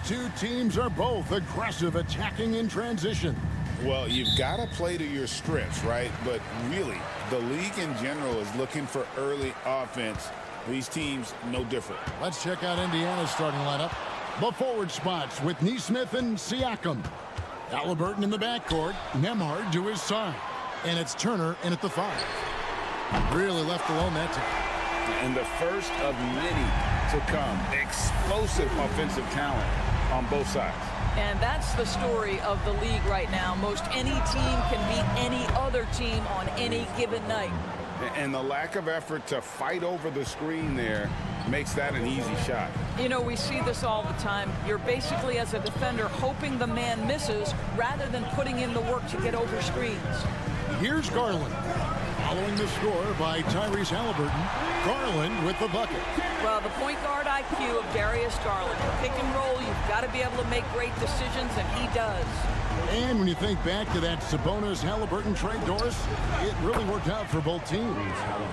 Two teams are both aggressive, attacking in transition. Well, you've got to play to your strengths, right? But really, the league in general is looking for early offense. These teams, no different. Let's check out Indiana's starting lineup. The forward spots with Nesmith and Siakam. Halliburton in the backcourt. Nembhard to his side. And it's Turner in at the 5. Really left alone that time. And the first of many to come. Explosive offensive talent on both sides. And that's the story of the league right now. Most any team can beat any other team on any given night. And the lack of effort to fight over the screen there makes that an easy shot. You know, we see this all the time. You're basically, as a defender, hoping the man misses rather than putting in the work to get over screens. Here's Garland. Following the score by Tyrese Halliburton. Garland with the bucket. Well, the point guard IQ of Darius Garland. Pick and roll, you've got to be able to make great decisions, and he does. And when you think back to that Sabonis-Halliburton trade, Doris, it really worked out for both teams.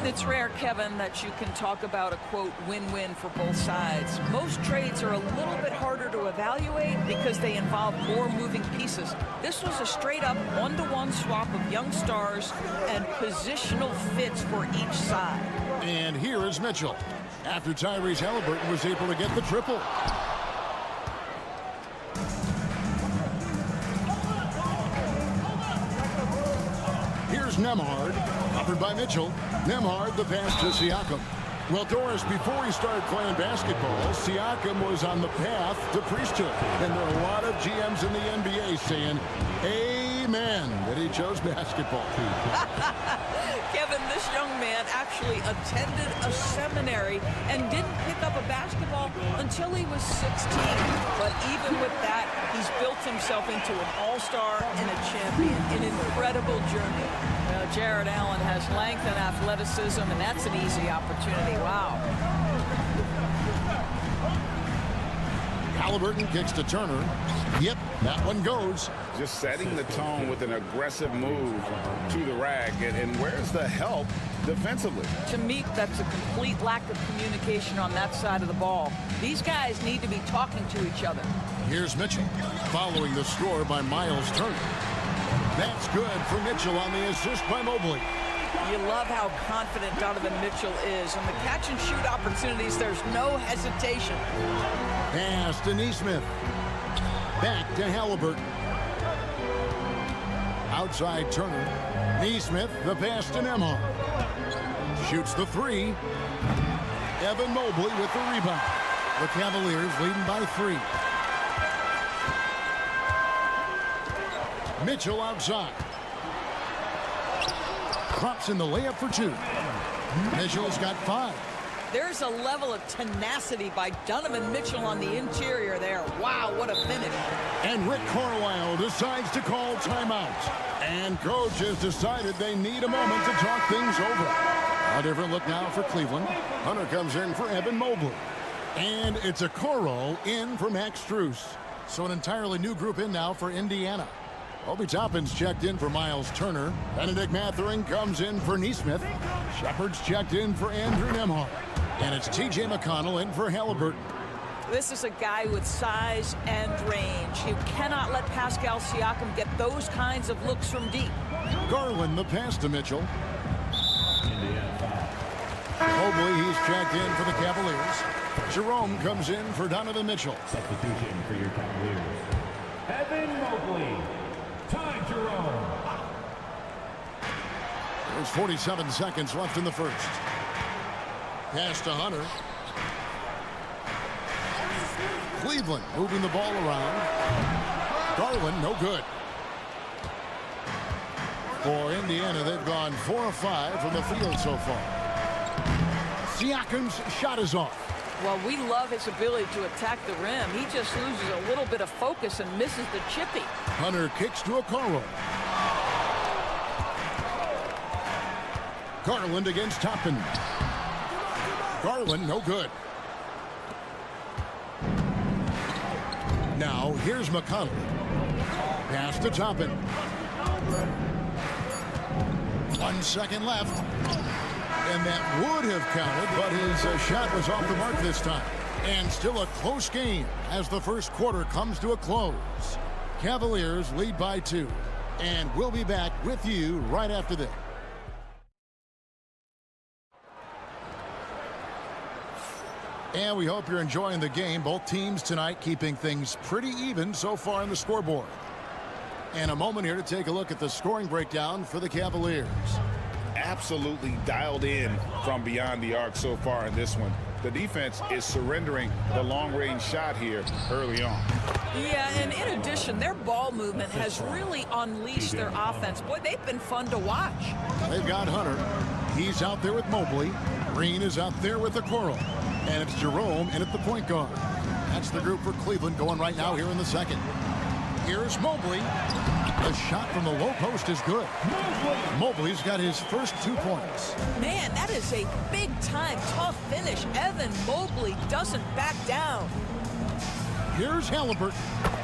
It's rare, Kevin, that you can talk about a, quote, win-win for both sides. Most trades are a little bit harder to evaluate because they involve more moving pieces. This was a straight-up one-to-one swap of young stars and positional fits for each side. And here is Mitchell, after Tyrese Halliburton was able to get the triple. Here's Nembhard, covered by Mitchell. Nembhard, the pass to Siakam. Well, Doris, before he started playing basketball, Siakam was on the path to priesthood. And there are a lot of GMs in the NBA saying, amen, that he chose basketball. Kevin, this young man actually attended a seminary and didn't pick up a basketball until he was 16. But even with that, he's built himself into an all-star and a champion. An incredible journey. Jared Allen has length and athleticism, and that's an easy opportunity. Wow. Halliburton kicks to Turner. Yep, that one goes. Just setting the tone with an aggressive move to the rack. And where's the help defensively? To me, that's a complete lack of communication on that side of the ball. These guys need to be talking to each other. Here's Mitchell, following the score by Miles Turner. That's good for Mitchell on the assist by Mobley. You love how confident Donovan Mitchell is. On the catch-and-shoot opportunities, there's no hesitation. Pass to Nesmith. Back to Halliburton. Outside Turner. Nesmith, the pass to Nembhard. Shoots the 3. Evan Mobley with the rebound. The Cavaliers leading by 3. Mitchell outside. Drops in the layup for 2. Mitchell's got 5. There's a level of tenacity by Donovan Mitchell on the interior there. Wow, what a finish. And Rick Carlisle decides to call timeout. And coach has decided they need a moment to talk things over. A different look now for Cleveland. Hunter comes in for Evan Mobley. And it's a Coro in for Max Strus. So an entirely new group in now for Indiana. Obi Toppin's checked in for Miles Turner. Benedict Mathurin comes in for Nesmith. Shepard's checked in for Andrew Nembhard. And it's T.J. McConnell in for Halliburton. This is a guy with size and range. You cannot let Pascal Siakam get those kinds of looks from deep. Garland the pass to Mitchell. Mobley, he's checked in for the Cavaliers. Jerome comes in for Donovan Mitchell. Substitution for your Cavaliers. Evan Mobley. Ty Jerome. There's 47 seconds left in the first. Pass to Hunter. Cleveland moving the ball around. Garland, no good. For Indiana, they've gone 4 of 5 from the field so far. Siakam's shot is off. Well, we love his ability to attack the rim. He just loses a little bit of focus and misses the chippy. Hunter kicks to Okoro. Garland against Toppin. Garland, no good. Now, here's McConnell. Pass to Toppin. 1 second left. And that would have counted, but his shot was off the mark this time. And still a close game as the first quarter comes to a close. Cavaliers lead by 2. And we'll be back with you right after this. And we hope you're enjoying the game. Both teams tonight keeping things pretty even so far on the scoreboard. And a moment here to take a look at the scoring breakdown for the Cavaliers. Absolutely dialed in from beyond the arc so far in this one. The defense is surrendering the long-range shot here early on. Yeah, and in addition, their ball movement has really unleashed their offense. Boy, they've been fun to watch. They've got Hunter. He's out there with Mobley. Green is out there with Okoro. And it's Jerome in at the point guard. That's the group for Cleveland going right now here in the second. Here's Mobley. The shot from the low post is good. Mobley's got his first 2 points. Man, that is a big-time tough finish. Evan Mobley doesn't back down. Here's Halliburton.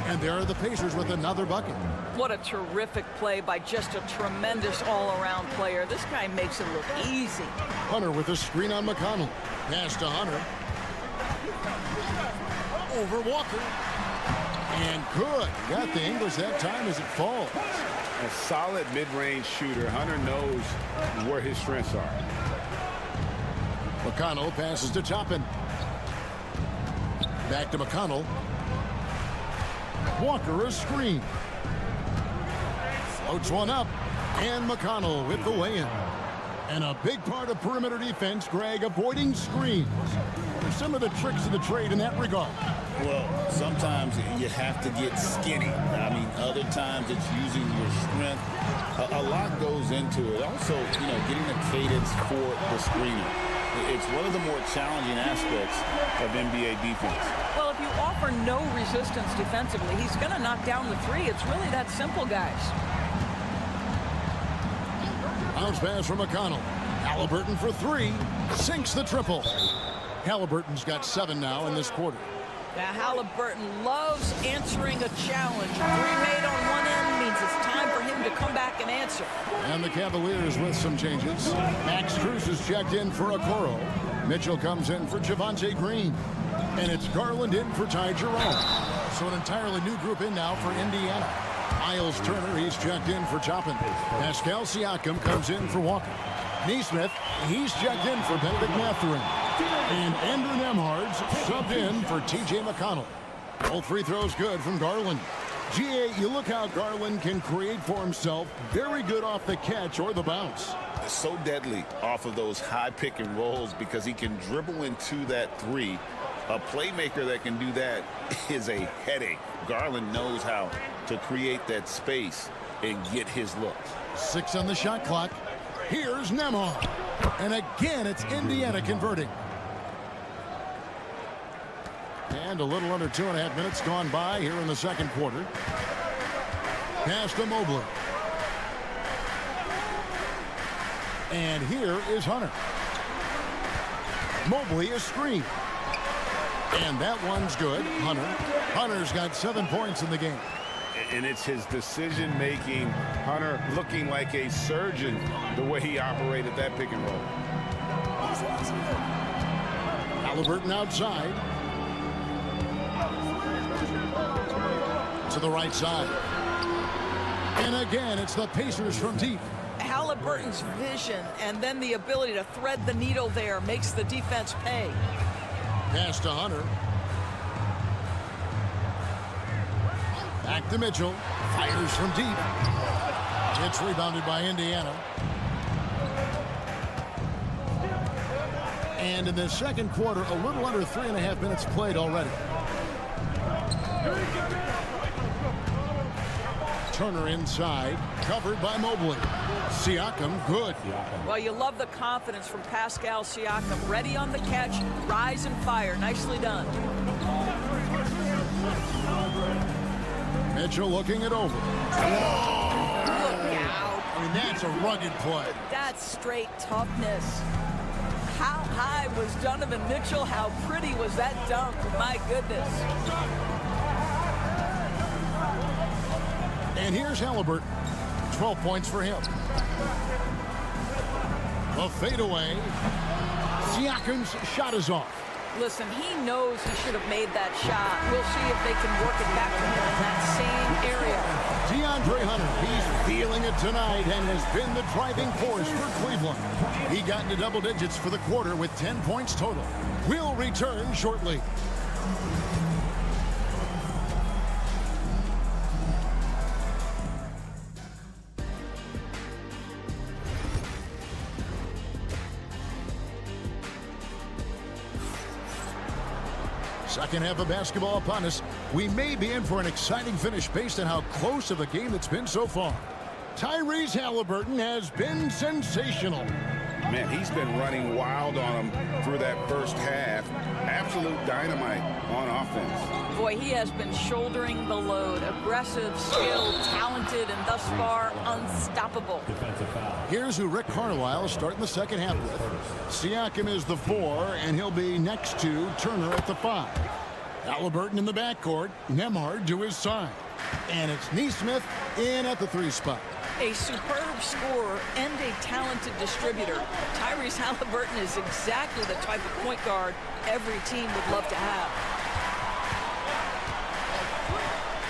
And there are the Pacers with another bucket. What a terrific play by just a tremendous all-around player. This guy makes it look easy. Hunter with a screen on McConnell. Pass to Hunter. Over Walker. And good. Got the English that time as it falls. A solid mid-range shooter. Hunter knows where his strengths are. McConnell passes to Toppin. Back to McConnell. Walker a screen. Floats one up. And McConnell with the lay-in. And a big part of perimeter defense, Greg, avoiding screens. Some of the tricks of the trade in that regard. Well, sometimes you have to get skinny. I mean, other times it's using your strength. A lot goes into it. Also, getting the cadence for the screening. It's one of the more challenging aspects of NBA defense. Well, if you offer no resistance defensively, he's going to knock down the three. It's really that simple, guys. Bounce pass from McConnell. Halliburton for 3. Sinks the triple. Halliburton's got 7 now in this quarter. Now, Halliburton loves answering a challenge. 3 made on one end means it's time for him to come back and answer. And the Cavaliers with some changes. Max Strus is checked in for Okoro. Mitchell comes in for Javonte Green. And it's Garland in for Ty Jerome. So an entirely new group in now for Indiana. Miles Turner, he's checked in for Toppin. Pascal Siakam comes in for Walker. Neesmith, he's checked in for Benedict Mathurin. And Andrew Nembhard's subbed in for T.J. McConnell. Both free throws good from Garland. G.A., you look how Garland can create for himself. Very good off the catch or the bounce. So deadly off of those high pick and rolls because he can dribble into that 3. A playmaker that can do that is a headache. Garland knows how to create that space and get his look. 6 on the shot clock. Here's Nembhard. And again, it's Indiana converting. And a little under 2.5 minutes gone by here in the second quarter. Pass to Mobley. And here is Hunter. Mobley is screened. And that one's good. Hunter's got 7 points in the game. And it's his decision-making. Hunter looking like a surgeon the way he operated that pick and roll. Halliburton outside. To the right side. And again, it's the Pacers from deep. Halliburton's vision and then the ability to thread the needle there makes the defense pay. Pass to Hunter. Back to Mitchell. Fires from deep. It's rebounded by Indiana. And in the second quarter, a little under 3.5 minutes played already. Turner inside, covered by Mobley. Siakam, good. Well, you love the confidence from Pascal Siakam. Ready on the catch, rise and fire. Nicely done. Mitchell looking it over. Look out. I mean, that's a rugged play. That's straight toughness. How high was Donovan Mitchell? How pretty was that dunk? My goodness. And here's Halliburton. 12 points for him. A fadeaway. Siakam's shot is off. Listen, he knows he should have made that shot. We'll see if they can work it back to him in that same area. DeAndre Hunter, he's feeling it tonight and has been the driving force for Cleveland. He got into double digits for the quarter with 10 points total. We'll return shortly. Second half of basketball upon us. We may be in for an exciting finish based on how close of a game it's been so far. Tyrese Halliburton has been sensational. Man, he's been running wild on him through that first half. Absolute dynamite on offense. Boy, he has been shouldering the load. Aggressive, skilled, talented, and thus far unstoppable. Here's who Rick Carlisle is starting the second half with. Siakam is the 4, and he'll be next to Turner at the 5. Halliburton in the backcourt, Nembhard to his side. And it's Nesmith in at the 3 spot. A superb scorer and a talented distributor. Tyrese Halliburton is exactly the type of point guard every team would love to have.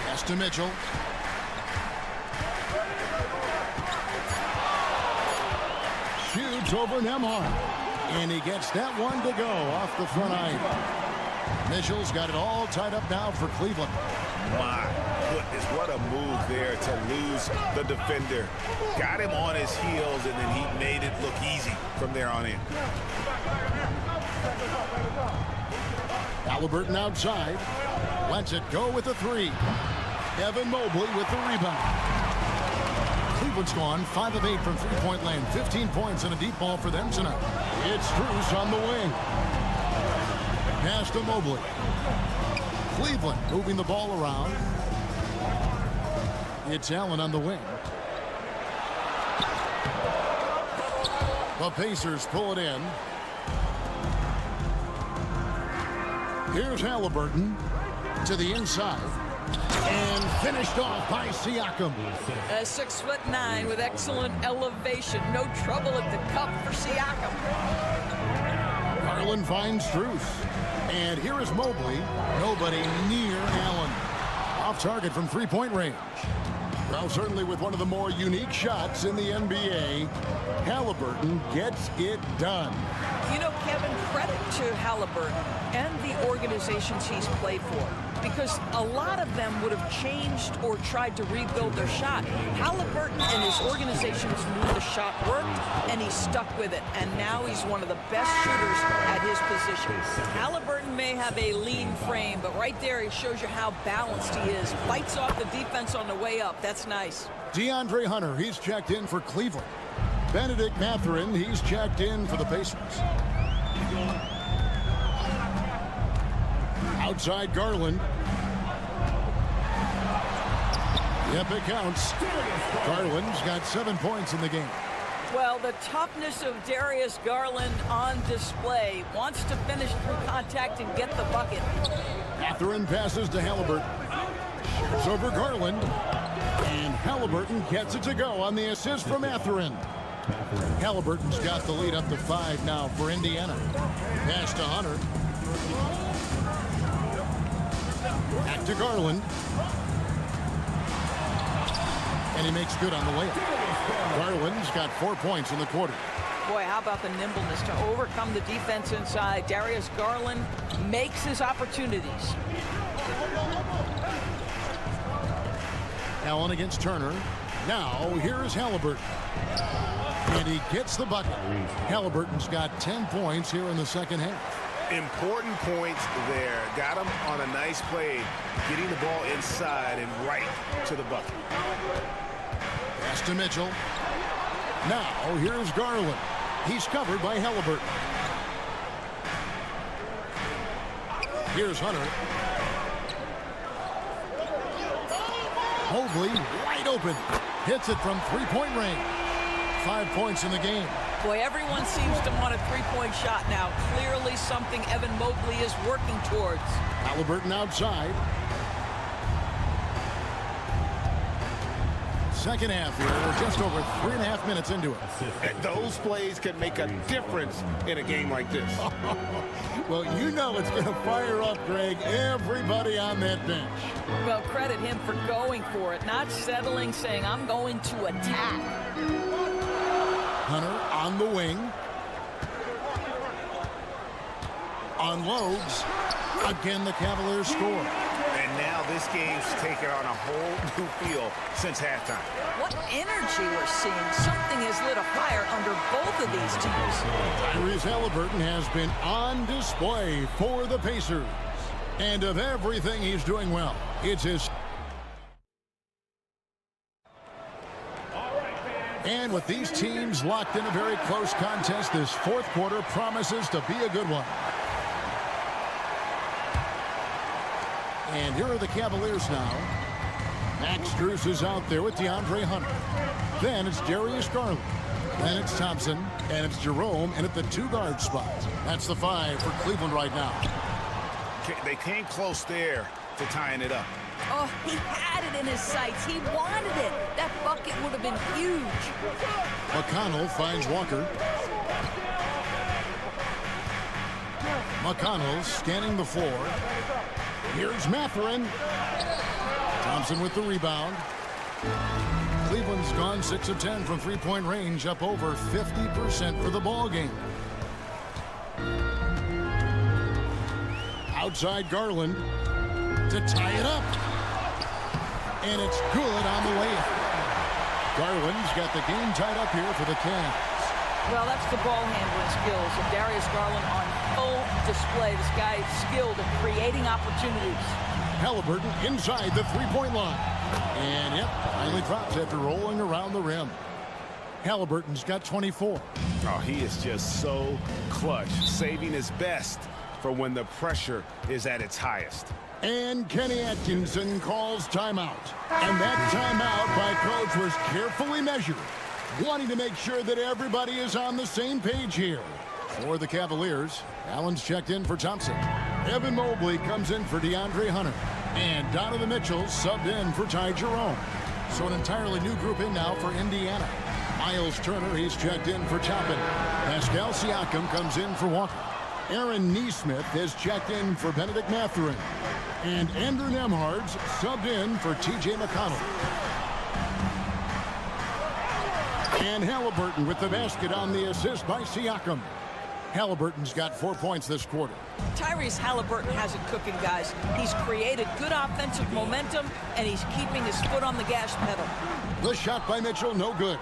Pass to Mitchell. Shoots over Nembhard. And he gets that one to go off the front eye. Mitchell's got it all tied up now for Cleveland. My goodness, what a move there to lose the defender. Got him on his heels, and then he made it look easy from there on in. Halliburton outside. Lets it go with a 3. Evan Mobley with the rebound. Cleveland's gone 5 of 8 from three-point land. 15 points and a deep ball for them tonight. It's Strus on the wing. Pass to Mobley. Cleveland moving the ball around. It's Allen on the wing. The Pacers pull it in. Here's Halliburton to the inside. And finished off by Siakam. 6'9" with excellent elevation. No trouble at the cup for Siakam. Garland finds Strus. And here is Mobley. Nobody near Allen. Off target from three-point range. Well, certainly with one of the more unique shots in the NBA, Halliburton gets it done. You know, Kevin, credit to Halliburton and the organizations he's played for, because a lot of them would have changed or tried to rebuild their shot. Halliburton and his organizations knew the shot worked, and he stuck with it. And now he's one of the best shooters at his position. Halliburton may have a lean frame, but right there he shows you how balanced he is. Fights off the defense on the way up. That's nice. DeAndre Hunter, he's checked in for Cleveland. Benedict Mathurin, he's checked in for the Pacers. Outside Garland. Yep, it counts. Garland's got 7 points in the game. Well, the toughness of Darius Garland on display. Wants to finish through contact and get the bucket. Mathurin passes to Halliburton. It's over Garland. And Halliburton gets it to go on the assist from Mathurin. Halliburton's got the lead up to 5 now for Indiana. Pass to Hunter. Back to Garland. And he makes good on the layup. Garland's got 4 points in the quarter. Boy, how about the nimbleness to overcome the defense inside. Darius Garland makes his opportunities. Allen against Turner. Now, here is Halliburton. And he gets the bucket. Halliburton's got 10 points here in the second half. Important points there. Got him on a nice play, getting the ball inside and right to the bucket. Pass to Mitchell. Now, here's Garland. He's covered by Halliburton. Here's Hunter. Mobley, wide open. Hits it from three-point range. 5 points in the game. Boy, everyone seems to want a three-point shot now. Clearly something Evan Mobley is working towards. Halliburton outside. Second half here. We're just over 3.5 minutes into it. And those plays can make a difference in a game like this. Well, you know it's going to fire up, Greg, everybody on that bench. Well, credit him for going for it, not settling, saying, I'm going to attack. Hunter on the wing. Unloads. Again, the Cavaliers score. And now this game's taken on a whole new feel since halftime. What energy we're seeing. Something has lit a fire under both of these teams. Tyrese Halliburton has been on display for the Pacers. And of everything he's doing well, it's his... And with these teams locked in a very close contest, this fourth quarter promises to be a good one. And here are the Cavaliers now. Max Strus is out there with DeAndre Hunter. Then it's Darius Garland. Then it's Thompson. And it's Jerome. And at the two-guard spot. That's the 5 for Cleveland right now. They came close there to tying it up. Oh, he had it in his sights. He wanted it. That bucket would have been huge. McConnell finds Walker. McConnell scanning the floor. Here's Mathurin. Thompson with the rebound. Cleveland's gone 6 of 10 from three-point range, up over 50% for the ball game. Outside Garland to tie it up. And it's good on the layup. Garland's got the game tied up here for the Cavs. Well, that's the ball handling skills of Darius Garland on full display. This guy is skilled at creating opportunities. Halliburton inside the three-point line. And, yep, finally drops after rolling around the rim. Halliburton's got 24. Oh, he is just so clutch, saving his best for when the pressure is at its highest. And Kenny Atkinson calls timeout. And that timeout by coach was carefully measured, wanting to make sure that everybody is on the same page here. For the Cavaliers, Allen's checked in for Thompson. Evan Mobley comes in for DeAndre Hunter. And Donovan Mitchell subbed in for Ty Jerome. So an entirely new group in now for Indiana. Miles Turner, he's checked in for Toppin. Pascal Siakam comes in for Walker. Aaron Nesmith has checked in for Benedict Mathurin. And Andrew Nembhard's subbed in for T.J. McConnell. And Halliburton with the basket on the assist by Siakam. Halliburton's got 4 points this quarter. Tyrese Halliburton has it cooking, guys. He's created good offensive momentum, and he's keeping his foot on the gas pedal. The shot by Mitchell, no good.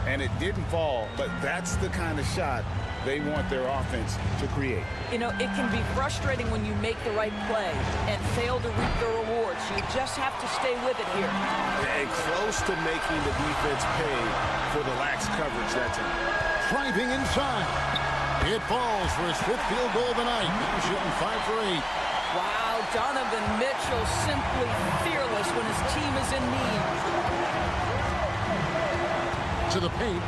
And it didn't fall, but that's the kind of shot they want their offense to create. You know, it can be frustrating when you make the right play and fail to reap the rewards. You just have to stay with it here. And close to making the defense pay for the lax coverage that time. Driving inside. It falls for his 5th field goal of the night. Now shooting 5 for 8. Wow, Donovan Mitchell simply fearless when his team is in need. To the paint.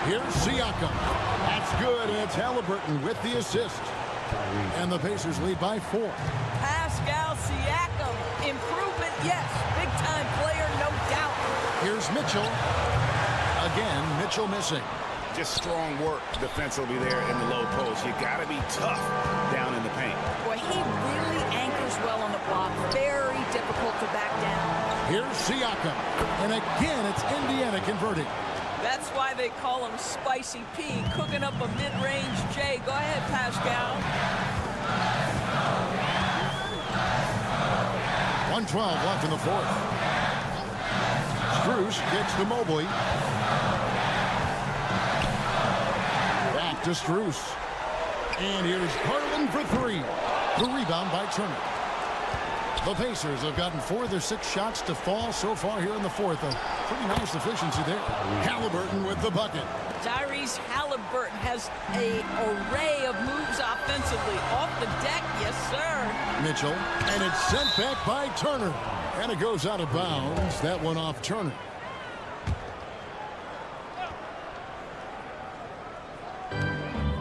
Here's Siakam. That's good, and it's Halliburton with the assist. And the Pacers lead by 4. Pascal Siakam. Improvement, yes. Big-time player, no doubt. Here's Mitchell. Again, Mitchell missing. Just strong work defensively there in the low post. You got to be tough down in the paint. Boy, he really anchors well on the block. Very difficult to back down. Here's Siakam. And again, it's Indiana converting. That's why they call him Spicy P, cooking up a mid-range J. Go ahead, Pascal. 1:12 left in the fourth. Strus kicks to Mobley. Back to Strus. And here's Garland for three. The rebound by Turner. The Pacers have gotten 4 of their 6 shots to fall so far here in the fourth. A pretty nice efficiency there. Halliburton with the bucket. Tyrese Halliburton has an array of moves offensively. Off the deck, yes, sir. Mitchell, and it's sent back by Turner. And it goes out of bounds. That one off Turner.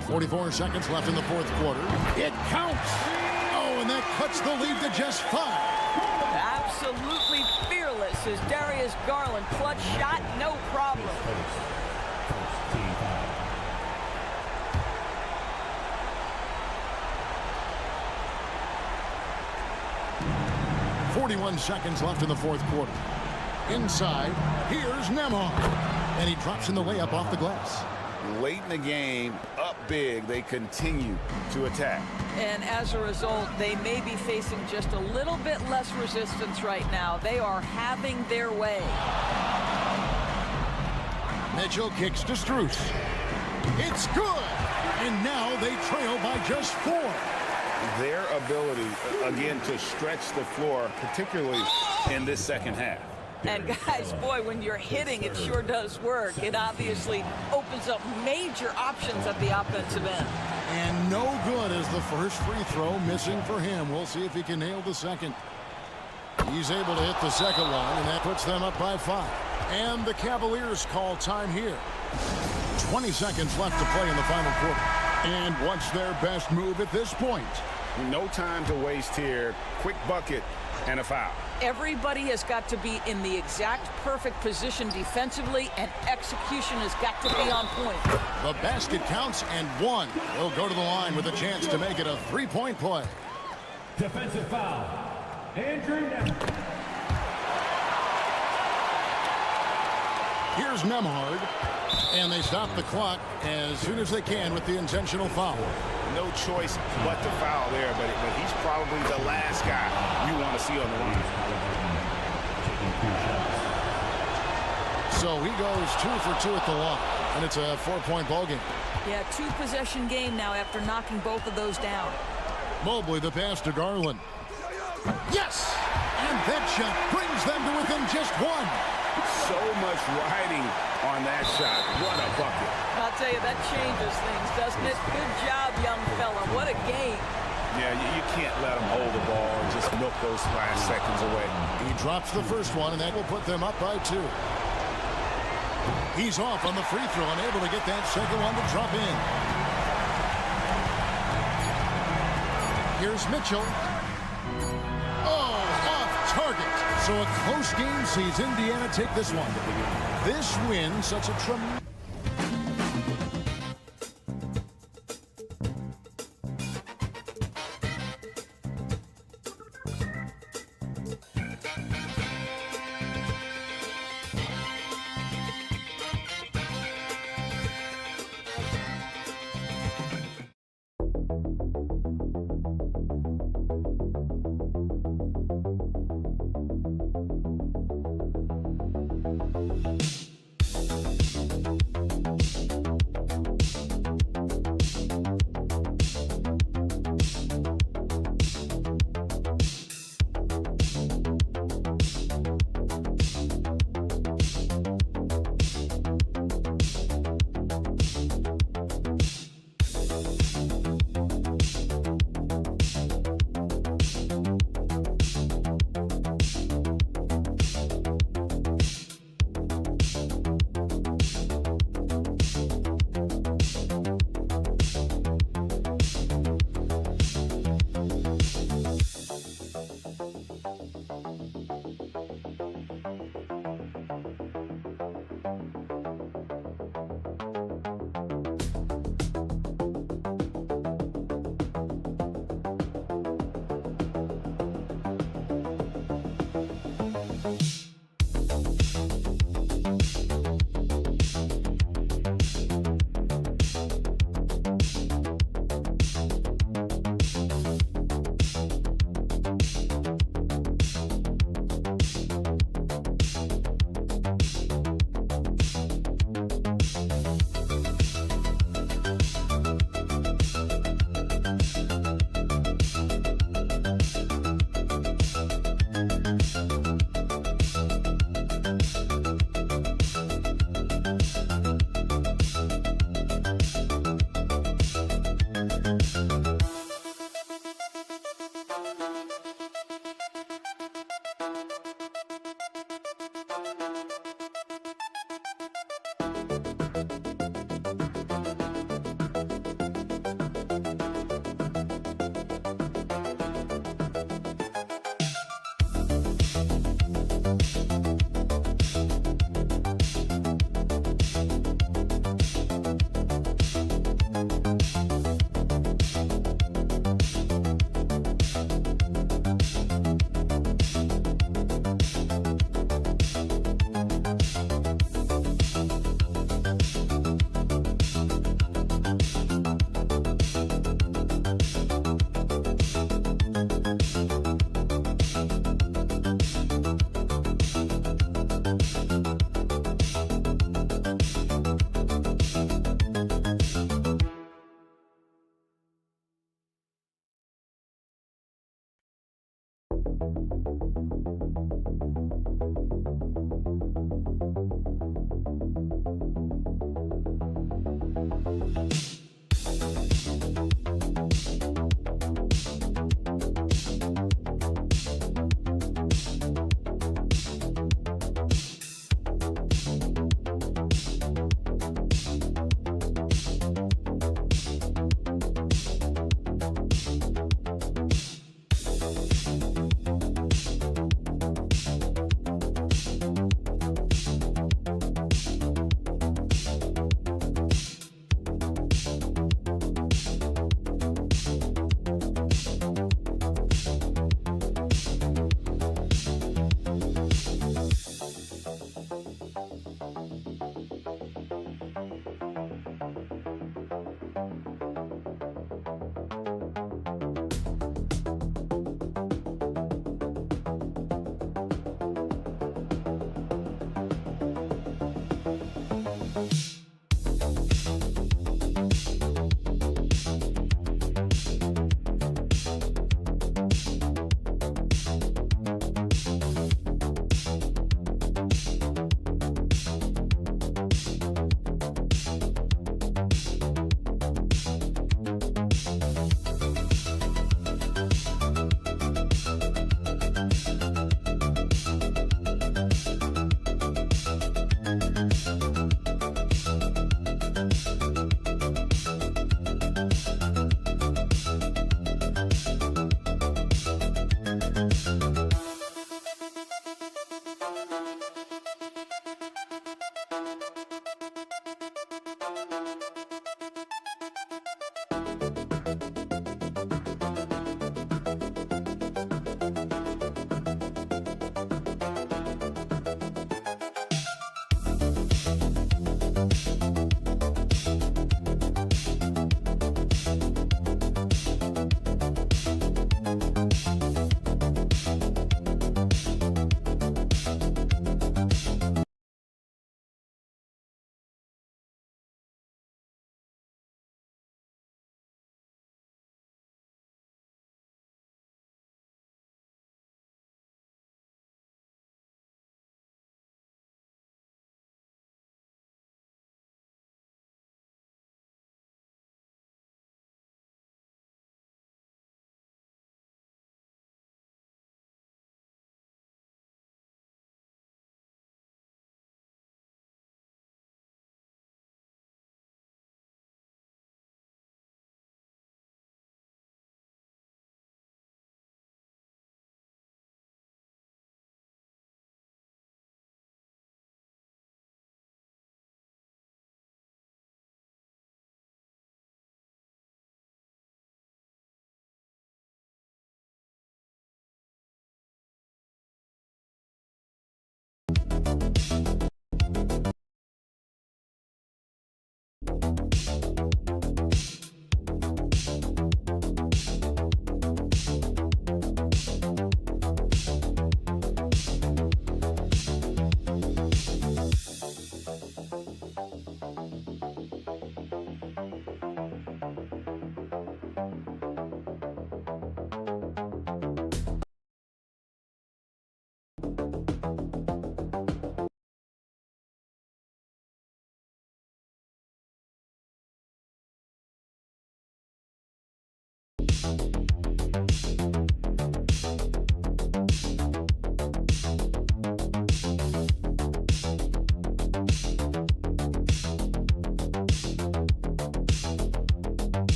.44 seconds left in the fourth quarter. It counts. Oh, and that cuts the lead to just 5. Absolutely fearless is Darius Garland. Clutch shot, no problem. 41 seconds left in the fourth quarter. Inside, here's Nembhard. And he drops in the layup off the glass. Late in the game, up big, they continue to attack. And as a result, they may be facing just a little bit less resistance right now. They are having their way. Mitchell kicks to Strus. It's good. And now they trail by just 4. Their ability, again, to stretch the floor, particularly in this second half. And guys, boy, when you're hitting, it sure does work. It obviously opens up major options at the offensive end. And no good as the first free throw missing for him. We'll see if he can nail the second. He's able to hit the second one, and that puts them up by 5. And the Cavaliers call time here. 20 seconds left to play in the final quarter. And what's their best move at this point? No time to waste here. Quick bucket and a foul. Everybody has got to be in the exact perfect position defensively, and execution has got to be on point. The basket counts, and 1 will go to the line with a chance to make it a 3-point play. Defensive foul. Andrew Nembhard. Here's Nembhard, and they stop the clock as soon as they can with the intentional foul. No choice but to foul there, but he's probably the last guy you want to see on the line. So he goes 2 for 2 at the line, and it's a 4-point ball game. Yeah, 2-possession game now after knocking both of those down. Mobley the pass to Garland. Yes! And that shot brings them to within just 1. So much riding on that shot. What a bucket. I'll tell you, that changes things, doesn't it? Good job, young fella. What a game. Yeah, you can't let him hold the ball and just milk those last seconds away. He drops the first one, and that will put them up by 2. He's off on the free throw, unable to get that second one to drop in. Here's Mitchell. Oh, off target. So a close game sees Indiana take this one. This win sets a tremendous...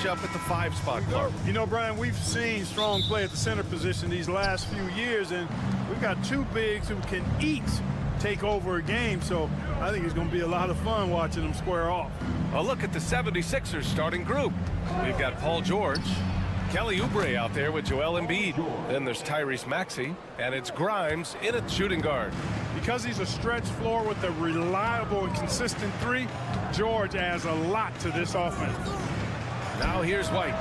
Up at the 5-spot, Clark. You know, Brian, we've seen strong play at the center position these last few years, and we've got two bigs who can each take over a game, so I think it's going to be a lot of fun watching them square off. A look at the 76ers starting group. We've got Paul George, Kelly Oubre out there with Joel Embiid. Then there's Tyrese Maxey, and it's Grimes in at shooting guard. Because he's a stretch floor with a reliable and consistent three, George adds a lot to this offense. Now here's White.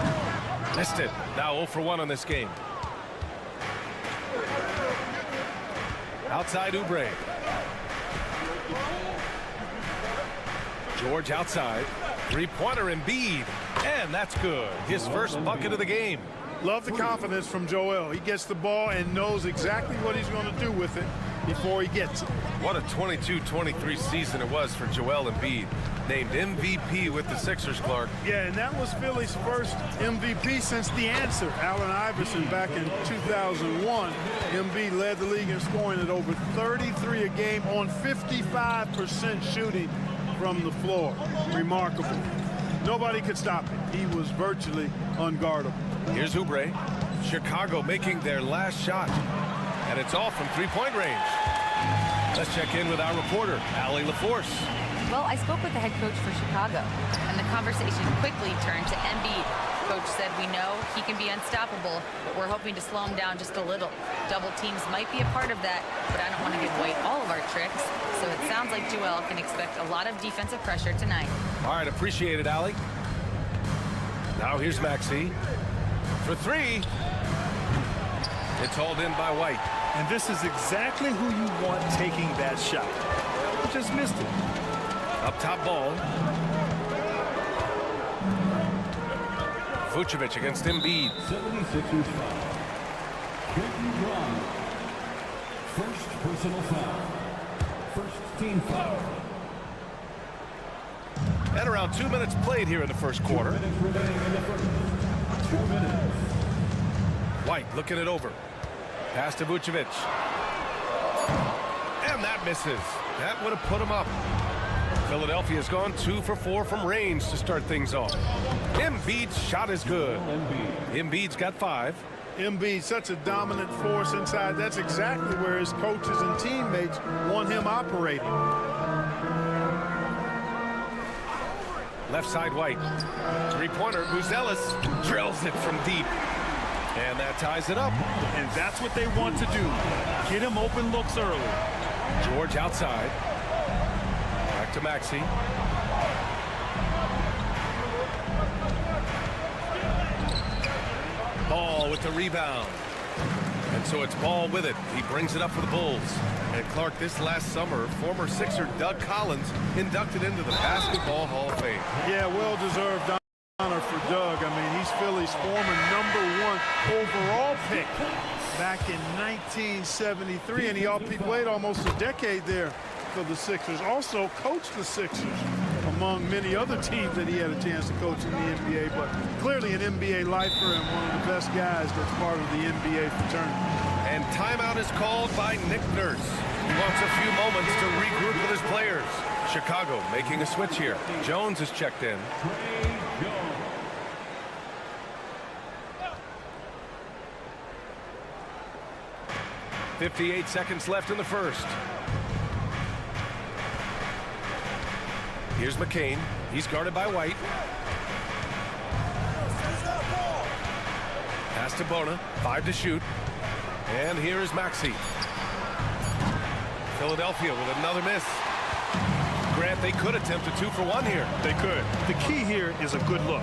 Missed it. Now 0 for 1 on this game. Outside Oubre. George outside. Three-pointer Embiid. And that's good. His first bucket of the game. Love the confidence from Joel. He gets the ball and knows exactly what he's going to do with it before he gets it. What a 22-23 season it was for Joel Embiid. Named MVP with the Sixers, Clark. Yeah, and that was Philly's first MVP since the answer. Allen Iverson back in 2001. Embiid led the league in scoring at over 33 a game on 55% shooting from the floor. Remarkable. Nobody could stop him. He was virtually unguardable. Here's Oubre. Chicago making their last shot. And it's off from three-point range. Let's check in with our reporter, Allie LaForce. Well, I spoke with the head coach for Chicago, and the conversation quickly turned to Embiid. Coach said we know he can be unstoppable, but we're hoping to slow him down just a little. Double teams might be a part of that, but I don't want to give away all of our tricks. So it sounds like Joel can expect a lot of defensive pressure tonight. All right, appreciate it, Allie. Now here's Maxey. For three. It's hauled in by White. And this is exactly who you want taking that shot. Just missed it. Up top Ball. Vucevic against Embiid. 76ers foul. Quentin Brown. First personal foul. First team foul. And around 2 minutes played here in the first quarter. 2 minutes remaining in the first. 2 minutes. White looking it over. Pass to Vucevic. And that misses. That would have put him up. Philadelphia's gone 2 for 4 from range to start things off. Embiid's shot is good. Embiid's got 5. Embiid, such a dominant force inside. That's exactly where his coaches and teammates want him operating. Left side White. Three-pointer. Buzelis drills it from deep. And that ties it up. And that's what they want to do. Get him open looks early. George outside. Back to Maxey. Ball with the rebound. And so it's Ball with it. He brings it up for the Bulls. And Clark, this last summer, former Sixer Doug Collins inducted into the Basketball Hall of Fame. Yeah, well-deserved honor for Doug. I mean, he's Philly's former #1 overall pick back in 1973, and he played almost a decade there for the Sixers. Also coached the Sixers among many other teams that he had a chance to coach in the NBA, but clearly an NBA lifer and one of the best guys that's part of the NBA fraternity. And timeout is called by Nick Nurse. He wants a few moments to regroup with his players. Chicago making a switch here. Jones is checked in. 58 seconds left in the first. Here's McCain. He's guarded by White. Pass to Bona. 5 to shoot. And here is Maxey. Philadelphia with another miss. Grant, they could attempt a 2 for 1 here. They could. The key here is a good look.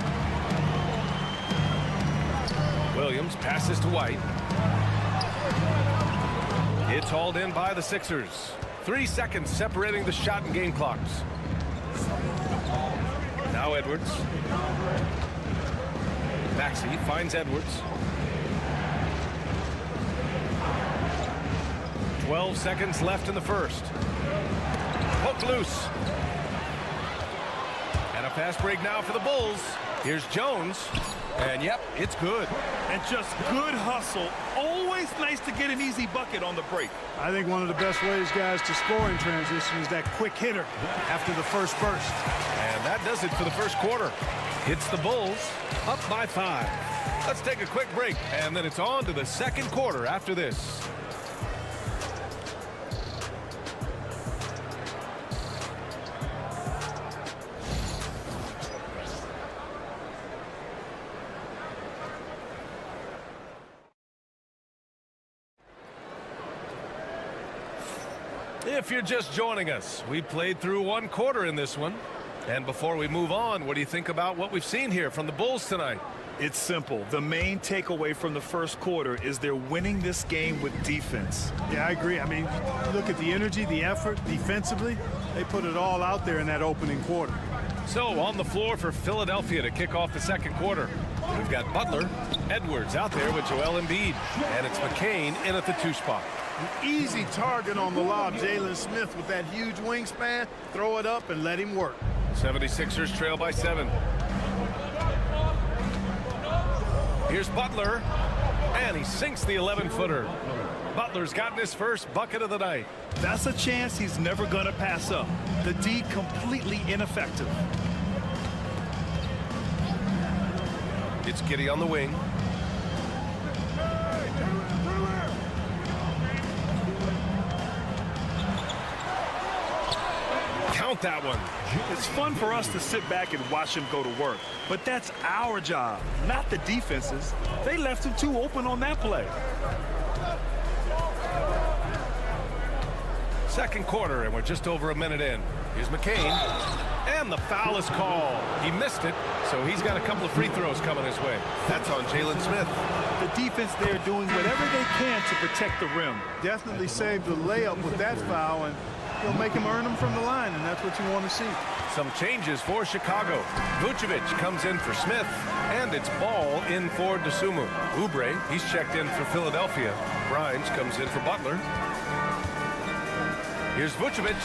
Williams passes to White. It's hauled in by the Sixers. 3 seconds separating the shot and game clocks. Now Edwards. Maxey finds Edwards. 12 seconds left in the first. Poke loose. And a fast break now for the Bulls. Here's Jones. And yep, it's good. And just good hustle. Always nice to get an easy bucket on the break. I think one of the best ways, guys, to score in transition is that quick hitter after the first burst. And that does it for the first quarter. It's the Bulls up by 5. Let's take a quick break, and then it's on to the second quarter after this. If you're just joining us, we played through 1 quarter in this one. And before we move on, what do you think about what we've seen here from the Bulls tonight? It's simple. The main takeaway from the first quarter is they're winning this game with defense. Yeah, I agree. I mean, look at the energy, the effort defensively. They put it all out there in that opening quarter. So on the floor for Philadelphia to kick off the second quarter, we've got Butler, Edwards out there with Joel Embiid, and it's McCain in at the 2 spot. An easy target on the lob. Jalen Smith with that huge wingspan. Throw it up and let him work. 76ers trail by 7. Here's Butler, and he sinks the 11-footer. Butler's gotten his first bucket of the night. That's a chance he's never going to pass up. The D completely ineffective. It's Giddey on the wing. Count that one. It's fun for us to sit back and watch him go to work, but that's our job, not the defense's. They left him too open on that play. Second quarter, and we're just over a minute in. Here's McCain, and the foul is called. He missed it, so he's got a couple of free throws coming his way. That's on Jalen Smith. The defense there doing whatever they can to protect the rim. Definitely saved the layup with that foul, and he'll make him earn them from the line, and that's what you want to see. Some changes for Chicago. Vucevic comes in for Smith, and it's Ball in for Dosunmu. Oubre, he's checked in for Philadelphia. Grimes comes in for Butler. Here's Vucevic,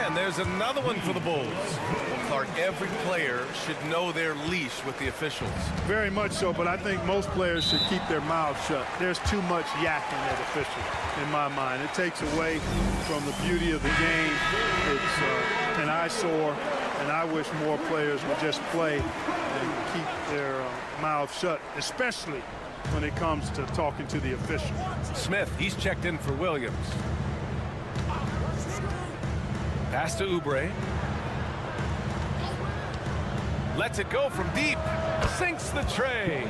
and there's another one for the Bulls. Well, Clark, every player should know their leash with the officials. Very much so, but I think most players should keep their mouths shut. There's too much yakking at officials, in my mind. It takes away from the beauty of the game. It's an eyesore, and I wish more players would just play and keep their mouths shut, especially when it comes to talking to the official. Smith, he's checked in for Williams. Pass to Oubre. Lets it go from deep. Sinks the tray.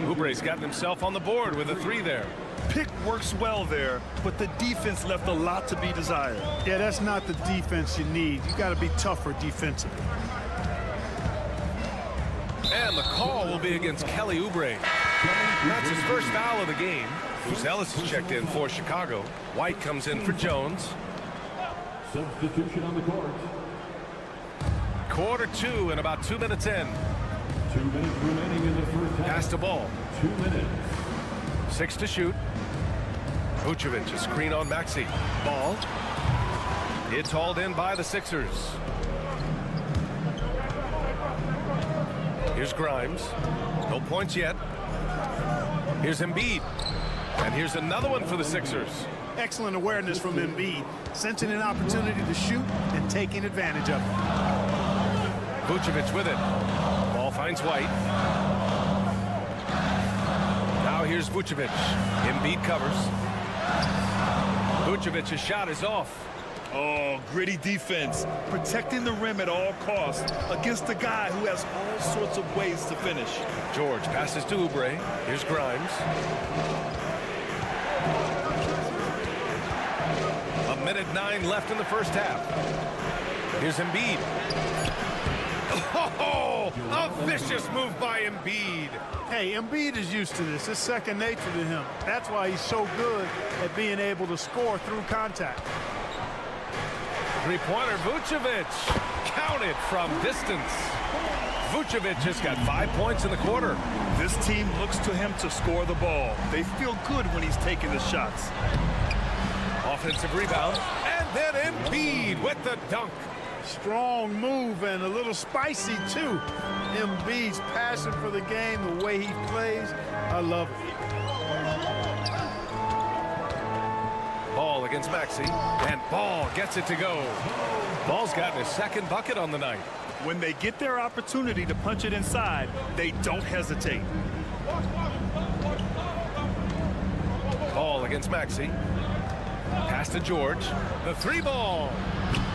Oubre's gotten himself on the board with a 3 there. Pick works well there, but the defense left a lot to be desired. Yeah, that's not the defense you need. You got to be tougher defensively. And the call will be against Kelly Oubre. That's his first foul of the game. Ellis is checked in for Chicago. White comes in for Jones. Substitution on the court. Quarter 2 and about 2 minutes in. 2 minutes remaining in the first half. Pass the ball. 2 minutes. 6 to shoot. Vucevic, a screen on Maxey. Ball. It's hauled in by the Sixers. Here's Grimes. No points yet. Here's Embiid. And here's another one for the Sixers. Excellent awareness from Embiid, sensing an opportunity to shoot and taking advantage of it. Vucevic with it. Ball finds White. Now here's Vucevic. Embiid covers. Vucevic's shot is off. Oh, gritty defense, protecting the rim at all costs against a guy who has all sorts of ways to finish. George passes to Oubre. Here's Grimes. A minute 9 left in the first half. Here's Embiid. Oh, a vicious move by Embiid. Hey, Embiid is used to this. It's second nature to him. That's why he's so good at being able to score through contact. Three-pointer, Vucevic. Counted from distance. Vucevic just got 5 points in the quarter. This team looks to him to score the ball. They feel good when he's taking the shots. Offensive rebound, and then Embiid with the dunk. Strong move and a little spicy, too. Embiid's passion for the game, the way he plays, I love it. Ball against Maxey, and Ball gets it to go. Ball's gotten his second bucket on the night. When they get their opportunity to punch it inside, they don't hesitate. Ball against Maxey. Pass to George. The 3-ball.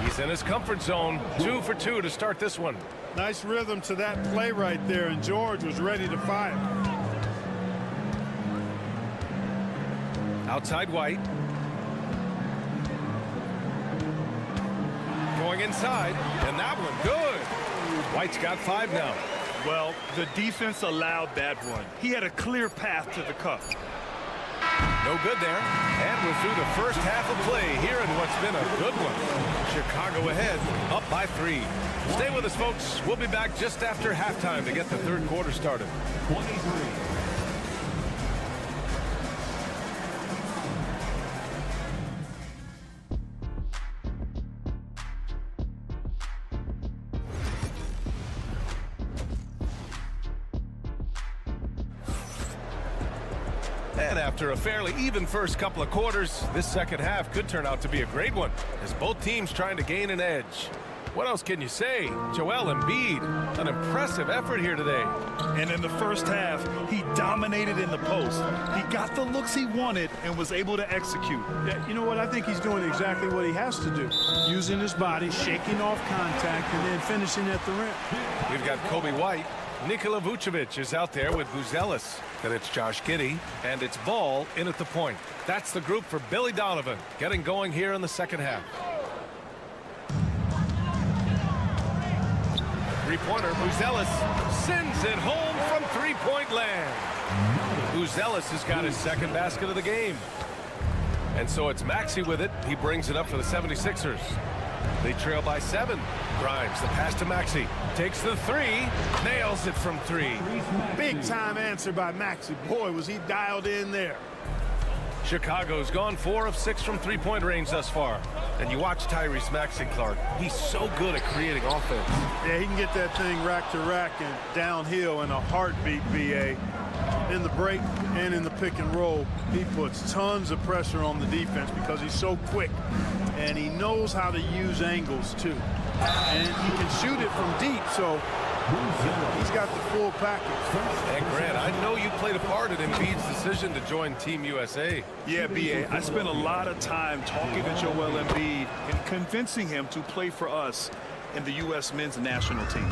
He's in his comfort zone. 2 for 2 to start this one. Nice rhythm to that play right there, and George was ready to fire. Outside White. Going inside, and that one good. White's got 5 now. Well, the defense allowed that one. He had a clear path to the cup. No good there. And we're through the first half of play here in what's been a good one. Chicago ahead, up by 3. Stay with us, folks. We'll be back just after halftime to get the third quarter started. 23. And after a fairly even first couple of quarters, this second half could turn out to be a great one, as both teams trying to gain an edge. What else can you say? Joel Embiid, an impressive effort here today. And in the first half, he dominated in the post. He got the looks he wanted and was able to execute. Yeah, you know what? I think he's doing exactly what he has to do. Using his body, shaking off contact, and then finishing at the rim. We've got Kobe White. Nikola Vucevic is out there with Buzelis. Then it's Josh Giddey, and it's Ball in at the point. That's the group for Billy Donovan, getting going here in the second half. Three-pointer, Buzelis sends it home from three-point land. Buzelis has got his second basket of the game. And so it's Maxey with it. He brings it up for the 76ers. They trail by 7. Grimes, the pass to Maxey. Takes the 3. Nails it from 3. Big time answer by Maxey. Boy, was he dialed in there. Chicago's gone 4 of 6 from three-point range thus far. And you watch Tyrese Maxey, Clark. He's so good at creating offense. Yeah, he can get that thing rack to rack and downhill in a heartbeat, BA. In the break and in the pick and roll, he puts tons of pressure on the defense because he's so quick. And he knows how to use angles, too. And he can shoot it from deep, so he's got the full package. And Grant, I know you played a part in Embiid's decision to join Team USA. Yeah, B.A., I spent a lot of time talking to Joel Embiid and convincing him to play for us in the U.S. men's national team.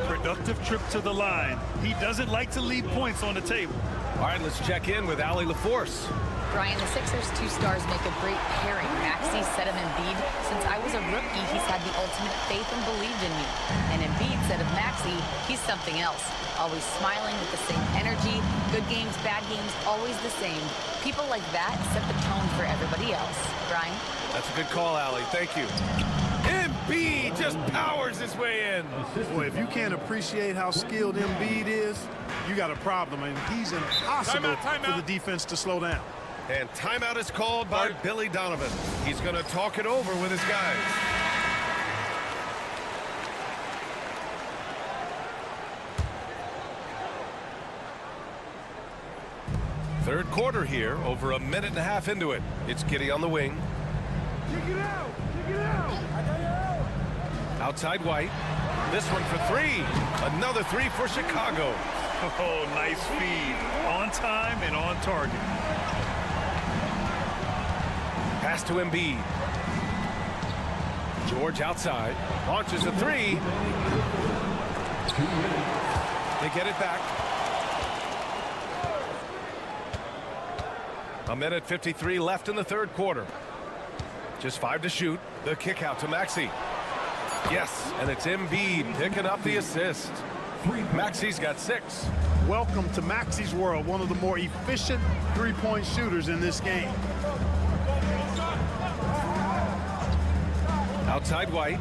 Productive trip to the line. He doesn't like to leave points on the table. All right, let's check in with Allie LaForce. Brian, the Sixers' 2 stars make a great pairing. Maxey said of Embiid, since I was a rookie, he's had the ultimate faith and believed in me. And Embiid said of Maxey, he's something else. Always smiling with the same energy. Good games, bad games, always the same. People like that set the tone for everybody else. Brian? That's a good call, Allie. Thank you. Embiid just powers his way in. Boy, if you can't appreciate how skilled Embiid is, you got a problem. And he's impossible for the defense to slow down. And timeout is called by Billy Donovan. He's going to talk it over with his guys. Third quarter here, over a minute and a half into it. It's Giddey on the wing. Check it out! Check it out! Outside White. This one for 3. Another 3 for Chicago. Oh, nice feed. On time and on target. Pass to Embiid. George outside. Launches a 3. They get it back. A minute 53 left in the third quarter. Just 5 to shoot. The kick out to Maxey. Yes, and it's Embiid picking up the assist. Maxey's got 6. Welcome to Maxey's world, one of the more efficient three-point shooters in this game. Outside White.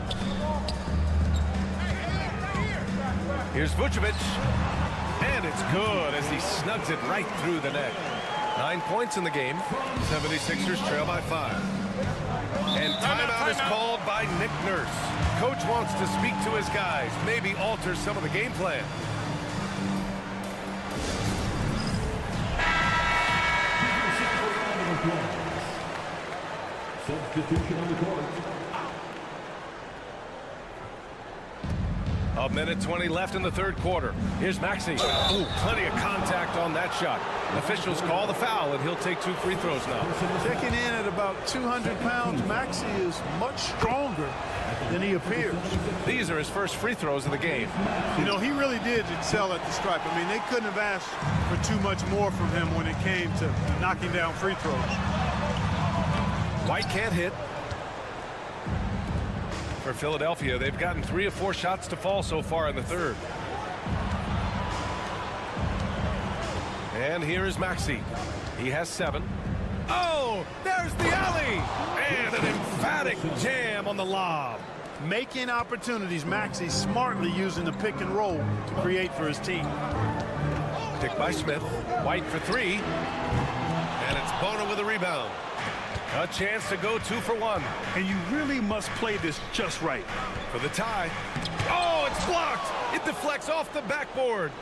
Here's Vucevic. And it's good as he snugs it right through the net. 9 points in the game. 76ers trail by 5. And timeout is called by Nick Nurse. Coach wants to speak to his guys, maybe alter some of the game plan. Substitution on the court. A minute 20 left in the third quarter. Here's Maxey. Ooh, plenty of contact on that shot. Officials call the foul, and he'll take 2 free throws now. Checking in at about 200 pounds, Maxey is much stronger than he appears. These are his first free throws of the game. You know, he really did excel at the stripe. I mean, they couldn't have asked for too much more from him when it came to knocking down free throws. White can't hit. For Philadelphia, they've gotten 3 of 4 shots to fall so far in the third. And here is Maxey. He has 7. Oh, there's the alley! And an emphatic jam on the lob. Making opportunities. Maxey smartly using the pick and roll to create for his team. Picked by Smith. White for 3. And it's Bono with a rebound. A chance to go 2 for 1. And you really must play this just right. For the tie. Oh, it's blocked! It deflects off the backboard.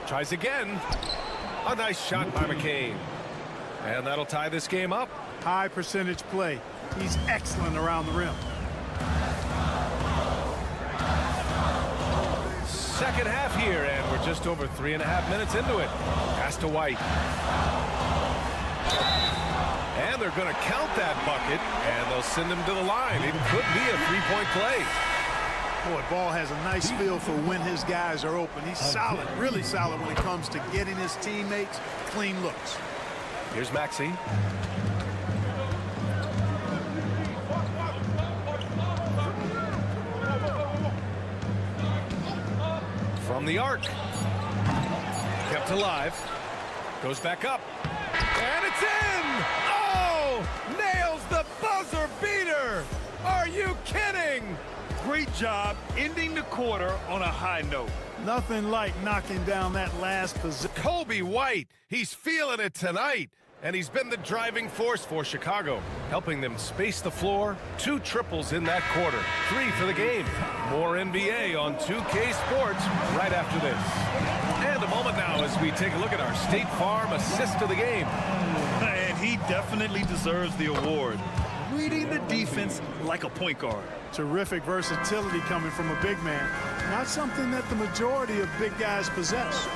Tries again. A nice shot by McCain. And that'll tie this game up. High percentage play. He's excellent around the rim. Second half here, and we're just over 3.5 minutes into it. Pass to White. And they're going to count that bucket, and they'll send him to the line. It could be a 3-point play. Boy, Ball has a nice feel for when his guys are open. He's solid, really solid when it comes to getting his teammates clean looks. Here's Maxey. From the arc. Kept alive. Goes back up. And it's in! Oh! Nails the buzzer beater! Are you kidding? Great job ending the quarter on a high note. Nothing like knocking down that last position. Kobe White, he's feeling it tonight. And he's been the driving force for Chicago, helping them space the floor. 2 triples in that quarter. 3 for the game. More NBA on 2K Sports right after this. And a moment now as we take a look at our State Farm assist of the game. And he definitely deserves the award. Reading the defense like a point guard. Terrific versatility coming from a big man. Not something that the majority of big guys possess.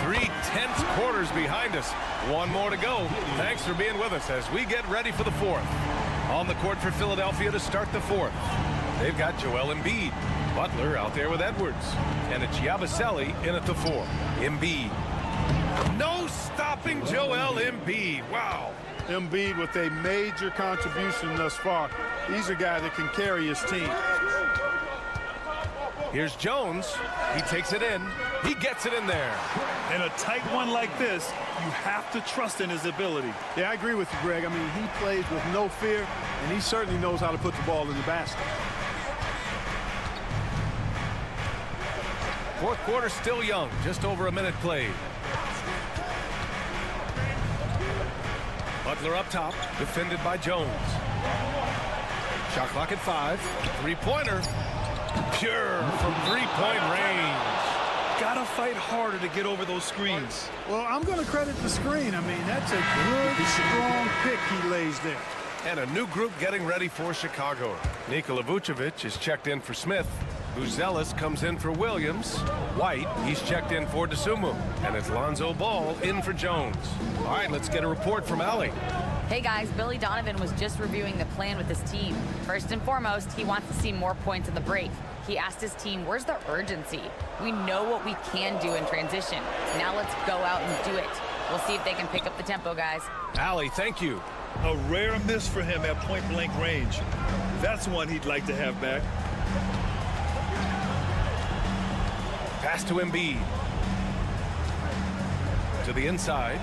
3 tense quarters behind us. 1 more to go. Thanks for being with us as we get ready for the 4th. On the court for Philadelphia to start the 4th. They've got Joel Embiid. Butler out there with Edwards. And it's Yabusele in at the 4. Embiid. No stopping Joel Embiid. Wow. Embiid with a major contribution thus far. He's a guy that can carry his team. Here's Jones. He takes it in. He gets it in there. In a tight one like this, you have to trust in his ability. Yeah, I agree with you, Greg. I mean, he plays with no fear, and he certainly knows how to put the ball in the basket. 4th quarter still young. Just over a minute played. Butler up top, defended by Jones. Shot clock at 5. 3-pointer. Pure from 3-point range. Gotta fight harder to get over those screens. Well, I'm going to credit the screen. I mean, that's a good, strong pick he lays there. And a new group getting ready for Chicago. Nikola Vucevic is checked in for Smith. Buzelis comes in for Williams. White, he's checked in for DeSumo. And it's Lonzo Ball in for Jones. All right, let's get a report from Allie. Hey guys, Billy Donovan was just reviewing the plan with his team. First and foremost, he wants to see more points in the break. He asked his team, where's the urgency? We know what we can do in transition. Now let's go out and do it. We'll see if they can pick up the tempo, guys. Allie, thank you. A rare miss for him at point-blank range. That's one he'd like to have back. Pass to Embiid. To the inside.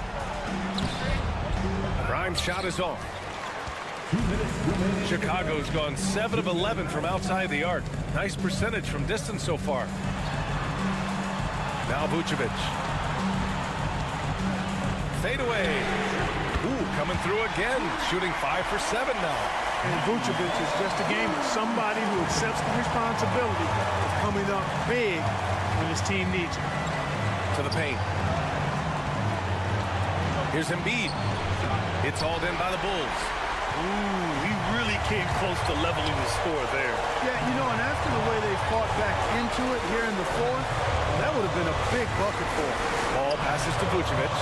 Grimes' shot is off. Chicago's gone 7 of 11 from outside the arc. Nice percentage from distance so far. Now Vucevic. Fade away. Ooh, coming through again. Shooting 5 for 7 now. And Vucevic is just a gamer. Somebody who accepts the responsibility of coming up big when his team needs him. To the paint. Here's Embiid. It's hauled in by the Bulls. Ooh, he really came close to leveling the score there. Yeah, you know, and after the way they fought back into it here in the 4th, that would have been a big bucket for him. Ball passes to Vucevic.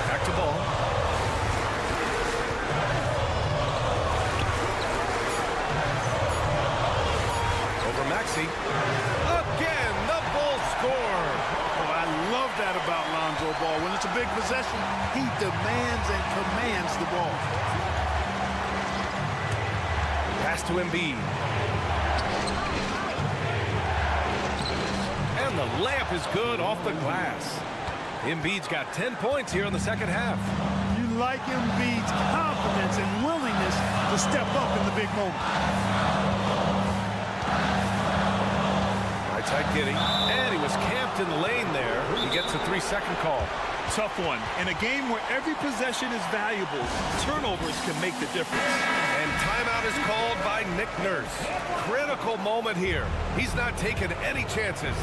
Back to Ball. Over Maxey. Again, the Bulls score. Oh, I love that that about Lonzo Ball. When it's a big possession, he demands and commands the ball. Pass to Embiid. And the layup is good off the glass. Embiid's got 10 points here in the second half. You like Embiid's confidence and willingness to step up in the big moment. Right side Giddey. And he was camped in the lane there. He gets a 3-second call. Tough one. In a game where every possession is valuable, turnovers can make the difference. And timeout is called by Nick Nurse. Critical moment here. He's not taking any chances.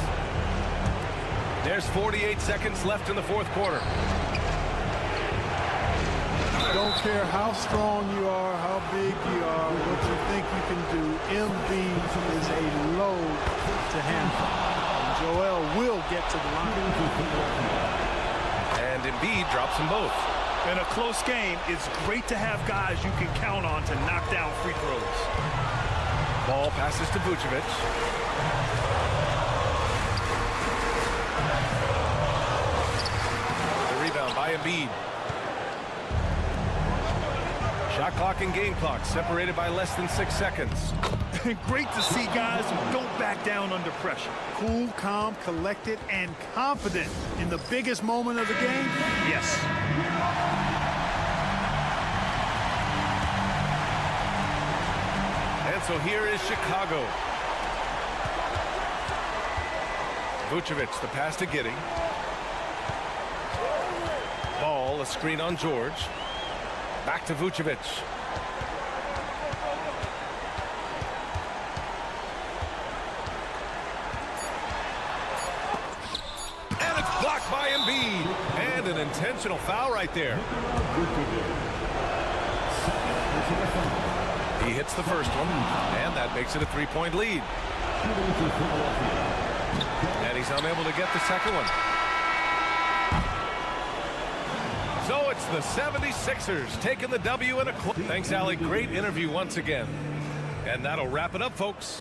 There's 48 seconds left in the fourth quarter. Don't care how strong you are, how big you are, what you think you can do. Embiid is a load to handle. And Joel will get to the line. And Embiid drops them both. In a close game, it's great to have guys you can count on to knock down free throws. Ball passes to Vucevic. The rebound by Embiid. Shot clock and game clock separated by less than 6 seconds. Great to see guys who don't back down under pressure. Cool, calm, collected, and confident in the biggest moment of the game? Yes. And so here is Chicago. Vucevic, the pass to Giddey. Ball, a screen on George. Back to Vucevic. And it's blocked by Embiid. And an intentional foul right there. He hits the first one, and that makes it a 3-point lead. And he's unable to get the second one. So it's the 76ers taking the W in a close. Thanks, Allie. Great interview once again. And that'll wrap it up, folks.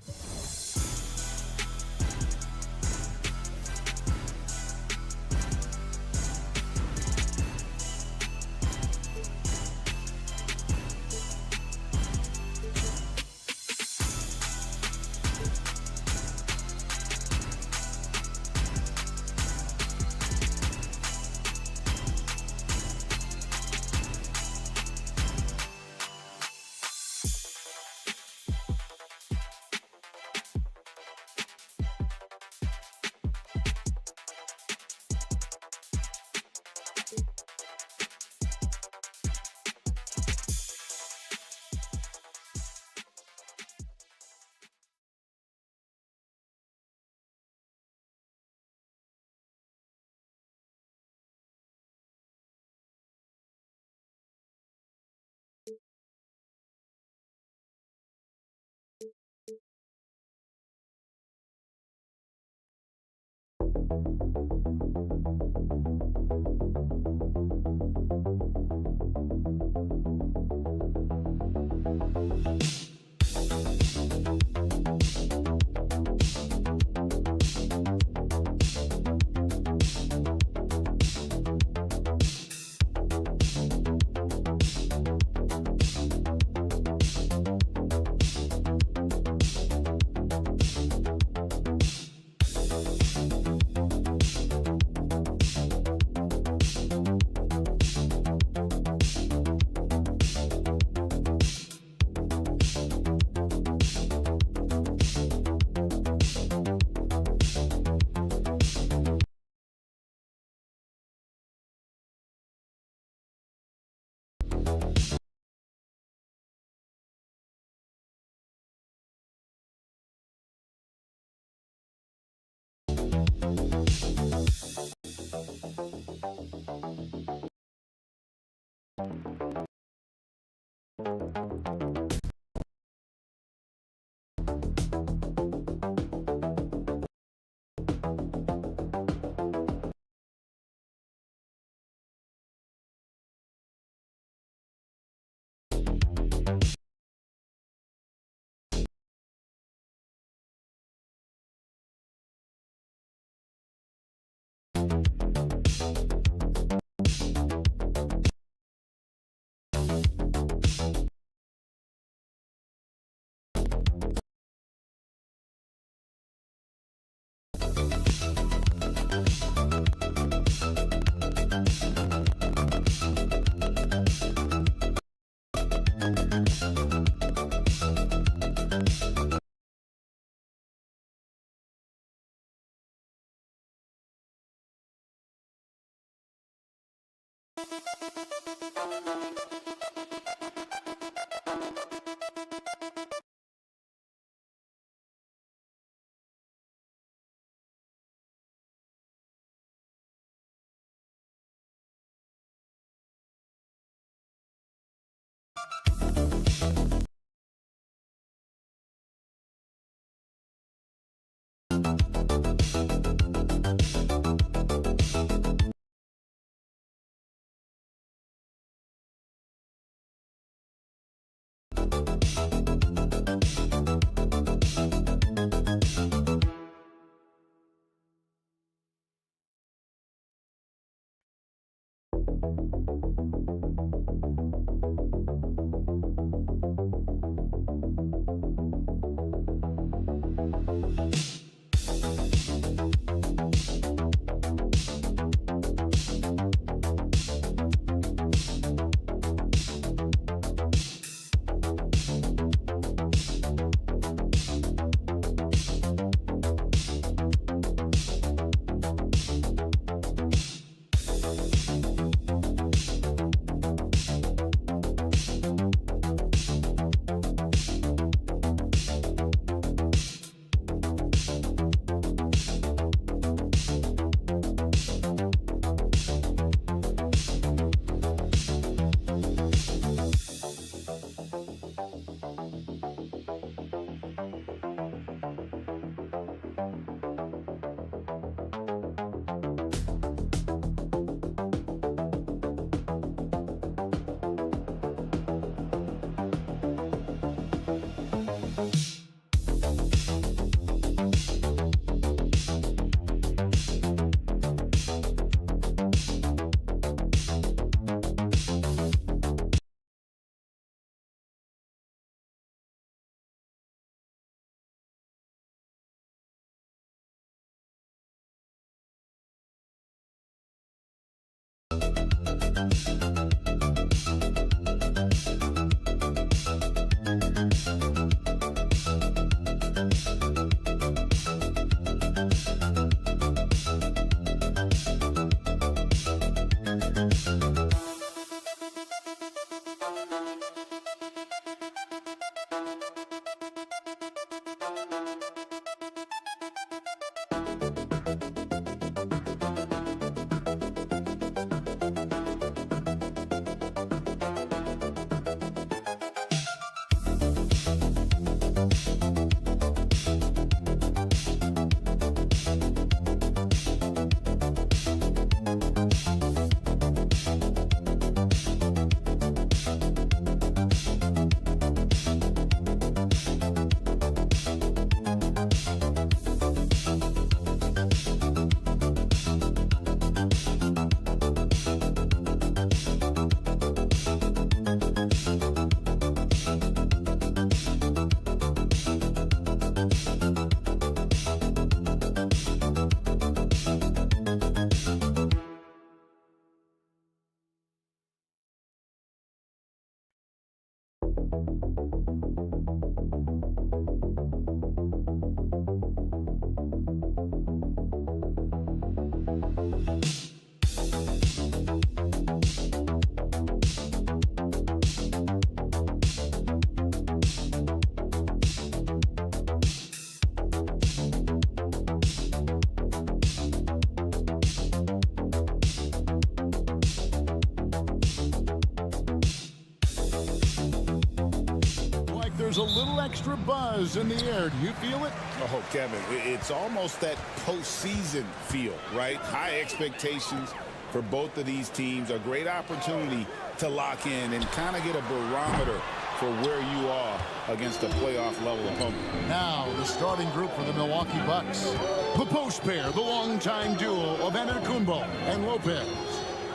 There's a little extra buzz in the air. Do you feel it? Oh, Kevin, it's almost that postseason feel, right? High expectations for both of these teams. A great opportunity to lock in and kind of get a barometer for where you are against a playoff level opponent. Now the starting group for the Milwaukee Bucks. The post pair, the longtime duo of Antetokounmpo and Lopez.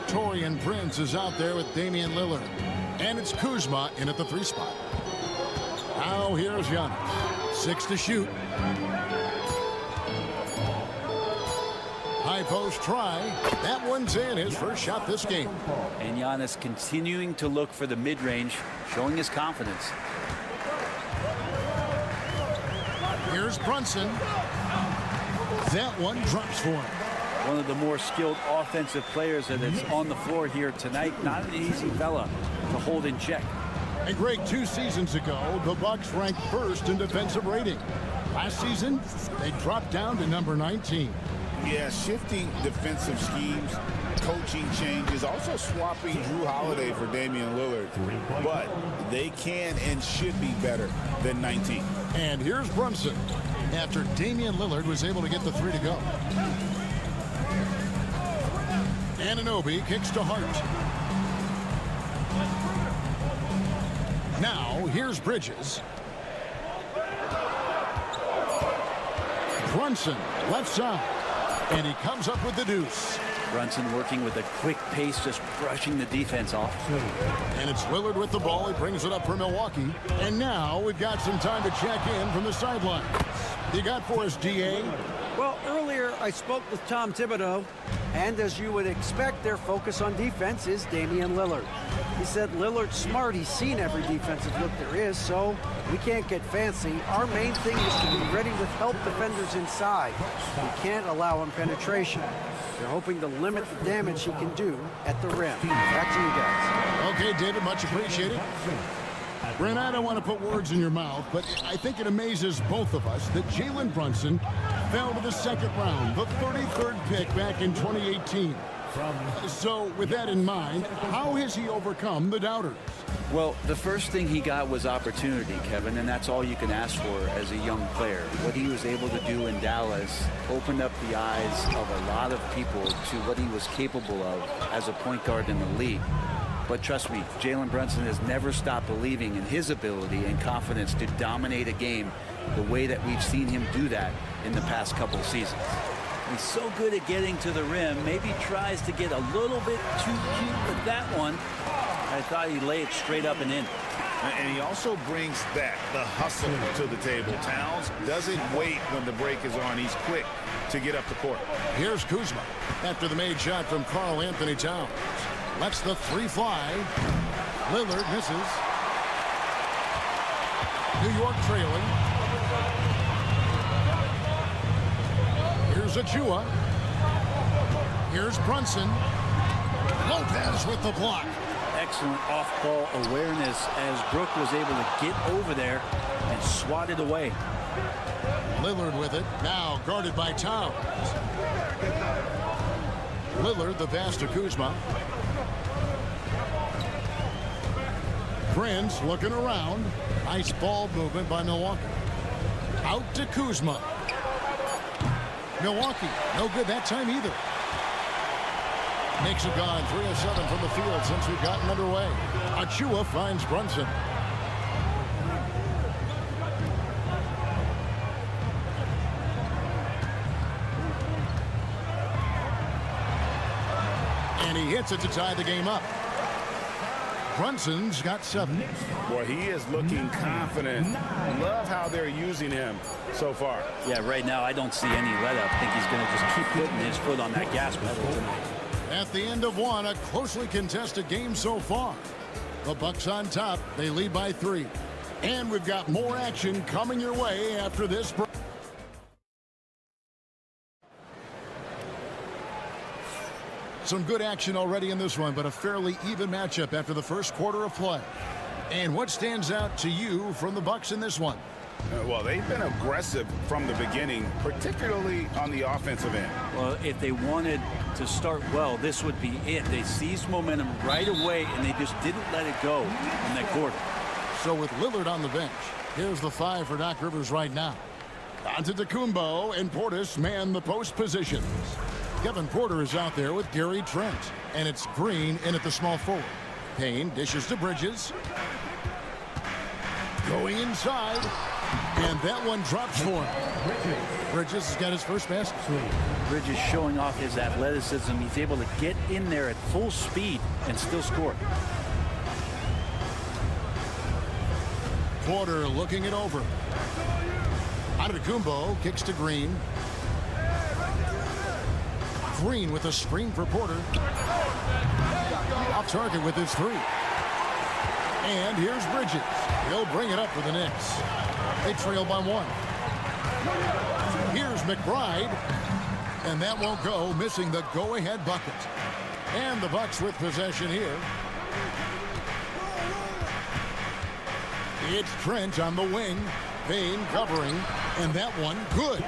Taurean Prince is out there with Damian Lillard. And it's Kuzma in at the 3 spot. Now here's Giannis. 6 to shoot. High post try. That one's in, his first shot this game. And Giannis continuing to look for the mid-range, showing his confidence. Here's Brunson. That one drops for him. one of the more skilled offensive players that is on the floor here tonight. Not an easy fella to hold in check. And Greg, 2 seasons ago, the Bucks ranked first in defensive rating. Last season, they dropped down to number 19. Yeah, shifting defensive schemes, coaching changes, also swapping Drew Holiday for Damian Lillard. But they can and should be better than 19. And here's Brunson after Damian Lillard was able to get the 3 to go. Anunoby kicks to Hart. Now, here's Bridges. Brunson, left side. And he comes up with the deuce. Brunson working with a quick pace, just brushing the defense off. And it's Lillard with the ball. He brings it up for Milwaukee. And now we've got some time to check in from the sideline. You got for us, DA? Well, earlier I spoke with Tom Thibodeau, and as you would expect, their focus on defense is Damian Lillard. He said Lillard's smart. He's seen every defensive look there is, so we can't get fancy. Our main thing is to be ready with help defenders inside. We can't allow him penetration. They're hoping to limit the damage he can do at the rim. Back to you guys. Okay, David, much appreciated. Brent, I don't want to put words in your mouth, but I think it amazes both of us that Jalen Brunson fell to the second round, the 33rd pick back in 2018. So with that in mind, how has he overcome the doubters? Well, the first thing he got was opportunity, Kevin, and that's all you can ask for as a young player. What he was able to do in Dallas opened up the eyes of a lot of people to what he was capable of as a point guard in the league. But trust me, Jalen Brunson has never stopped believing in his ability and confidence to dominate a game the way that we've seen him do that in the past couple of seasons. He's so good at getting to the rim, maybe tries to get a little bit too cute with that one. I thought he'd lay it straight up and in. And he also brings the hustle to the table. Towns doesn't wait when the break is on. He's quick to get up the court. Here's Kuzma after the made shot from Karl Anthony Towns. Lets the 3 fly. Lillard misses. New York trailing. Here's Achua. Here's Brunson. Lopez with the block. Excellent off-ball awareness as Brook was able to get over there and swat it away. Lillard with it. Now guarded by Towns. Lillard, the pass to Kuzma. Prince looking around. Nice ball movement by Milwaukee. Out to Kuzma. Milwaukee, no good that time either. Makes it gone. 3 of 7 from the field since we've gotten underway. Achua finds Brunson. And he hits it to tie the game up. Brunson's got 7. Boy, he is looking confident. Love how they're using him so far. Yeah, right now I don't see any let-up. I think he's going to just keep putting his foot on that gas pedal tonight. At the end of one, a closely contested game so far. The Bucks on top. They lead by 3. And we've got more action coming your way after this break. Some good action already in this one, but a fairly even matchup after the first quarter of play. And what stands out to you from the Bucks in this one? Well, they've been aggressive from the beginning, particularly on the offensive end. Well, if they wanted to start well, this would be it. They seized momentum right away, and they just didn't let it go in that quarter. So with Lillard on the bench, here's the 5 for Doc Rivers right now. Antetokounmpo and Portis man the post positions. Kevin Porter is out there with Gary Trent, and it's Green in at the small forward. Payne dishes to Bridges. Going inside, and that one drops for him. Bridges has got his first basket. Bridges showing off his athleticism. He's able to get in there at full speed and still score. Porter looking it over. Antetokounmpo kicks to Green. Green with a screen for Porter. Off target with his 3. And here's Bridges. He'll bring it up for the Knicks. They trail by 1. Here's McBride. And that won't go, missing the go-ahead bucket. And the Bucks with possession here. It's Trent on the wing. Payne covering. And that one good.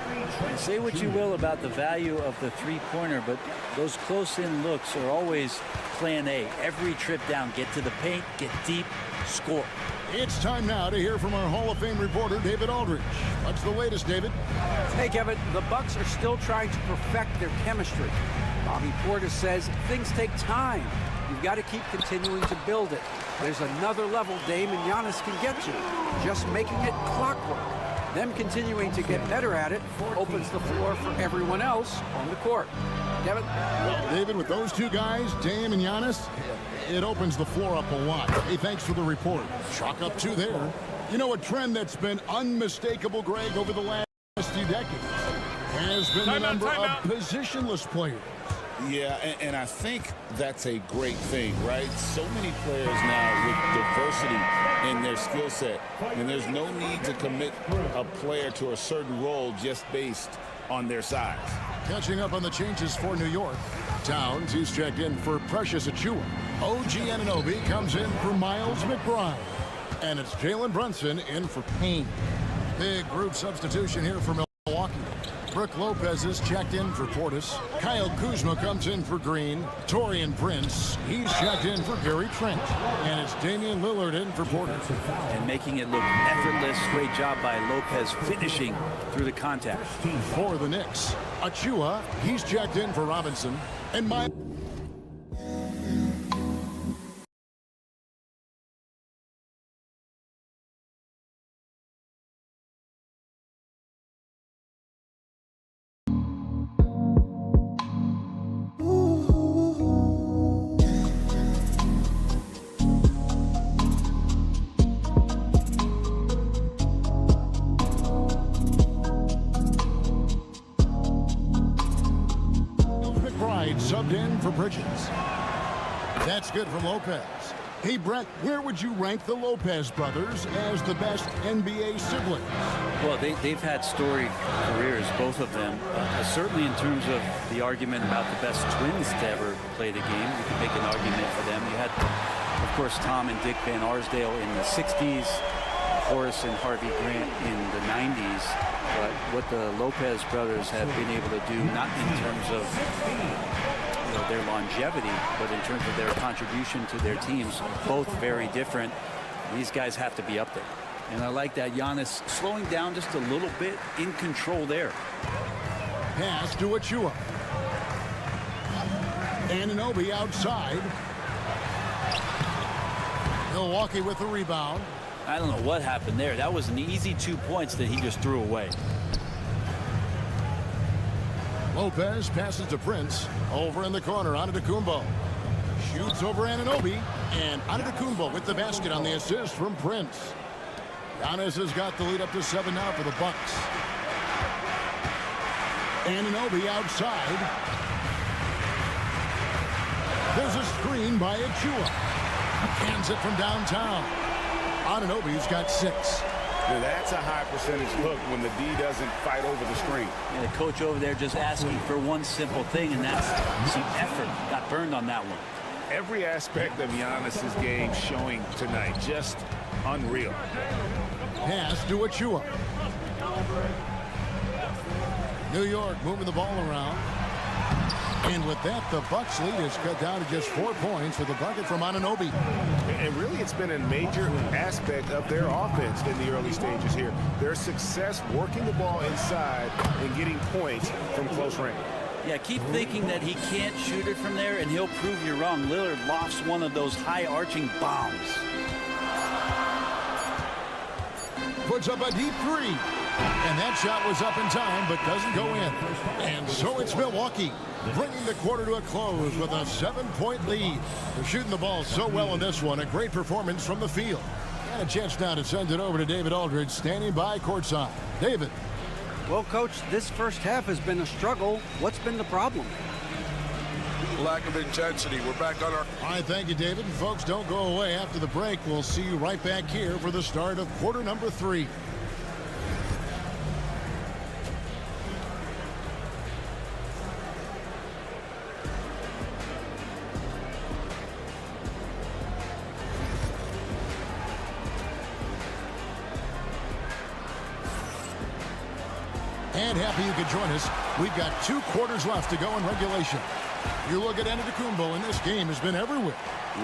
Say what you will about the value of the three-pointer, but those close-in looks are always plan A. Every trip down, get to the paint, get deep, score. It's time now to hear from our Hall of Fame reporter, David Aldridge. What's the latest, David? Hey, Kevin, the Bucks are still trying to perfect their chemistry. Bobby Portis says things take time. You've got to keep continuing to build it. There's another level Dame and Giannis can get to, just making it clockwork. Them continuing to get better at it opens the floor for everyone else on the court. Kevin? Well, David, with those two guys, Dame and Giannis, it opens the floor up a lot. Hey, thanks for the report. Chalk up two there. You know, a trend that's been unmistakable, Greg, over the last few decades has been the number of positionless players. Yeah, and I think that's a great thing, right? So many players now with diversity in their skill set, and there's no need to commit a player to a certain role just based on their size. Catching up on the changes for New York. Towns, he's checked in for Precious Achiuwa. OG Anunoby comes in for Miles McBride. And it's Jalen Brunson in for Payne. Big group substitution here for Milwaukee. Brook Lopez is checked in for Portis. Kyle Kuzma comes in for Green. Taurean Prince, he's checked in for Gary Trent. And it's Damian Lillard in for Portis. And making it look effortless. Great job by Lopez finishing through the contact. For the Knicks, Achiuwa, he's checked in for Robinson. And subbed in for Bridges. That's good from Lopez. Hey, Brett, where would you rank the Lopez brothers as the best NBA siblings? Well, they've had storied careers, both of them. Certainly in terms of the argument about the best twins to ever play the game, you can make an argument for them. You had, of course, Tom and Dick Van Arsdale in the 60s, Horace and Harvey Grant in the 90s. But what the Lopez brothers have been able to do, not in terms of their longevity, but in terms of their contribution to their teams, both very different. These guys have to be up there. And I like that Giannis slowing down just a little bit, in control there. Pass to Achiuwa. Anunoby outside. Milwaukee with the rebound. I don't know what happened there. That was an easy 2 points that he just threw away. Lopez passes to Prince. Over in the corner, Antetokounmpo. Shoots over Anunoby. And Antetokounmpo with the basket on the assist from Prince. Giannis has got the lead up to 7 now for the Bucks. Anunoby outside. There's a screen by Achiuwa. Hands it from downtown. Anunoby's got 6. Now that's a high percentage look when the D doesn't fight over the screen. And the coach over there just asking for one simple thing, and that's some effort. Got burned on that one. Every aspect of Giannis's game showing tonight, just unreal. Pass to Achiuwa. New York moving the ball around. And with that, the Bucks lead is cut down to just 4 points with a bucket from Anunoby. And really, it's been a major aspect of their offense in the early stages here. Their success working the ball inside and getting points from close range. Yeah, keep thinking that he can't shoot it from there, and he'll prove you wrong. Lillard lofts one of those high-arching bombs. Puts up a deep 3. And that shot was up in time, but doesn't go in. And so it's Milwaukee bringing the quarter to a close with a 7-point lead. They're shooting the ball so well in this one. A great performance from the field. And a chance now to send it over to David Aldridge, standing by courtside. David. Well, Coach, this first half has been a struggle. What's been the problem? Lack of intensity. We're back on our... All right, thank you, David. And folks, don't go away after the break. We'll see you right back here for the start of quarter number 3. And happy you could join us. We've got 2 quarters left to go in regulation. You look at Antetokounmpo, and this game has been everywhere.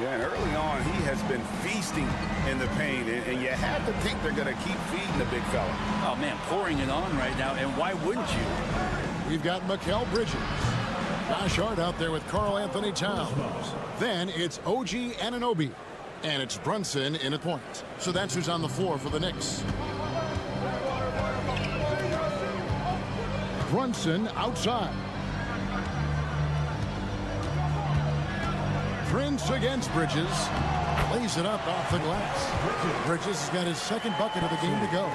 Yeah, and early on, he has been feasting in the paint, and you have to think they're going to keep feeding the big fella. Oh, man, pouring it on right now, and why wouldn't you? We've got Mikal Bridges. Josh Hart out there with Karl Anthony Towns. Then it's OG Anunoby. And it's Brunson in at point. So that's who's on the floor for the Knicks. Brunson outside. Prince against Bridges. Lays it up off the glass. Bridges has got his 2nd bucket of the game to go.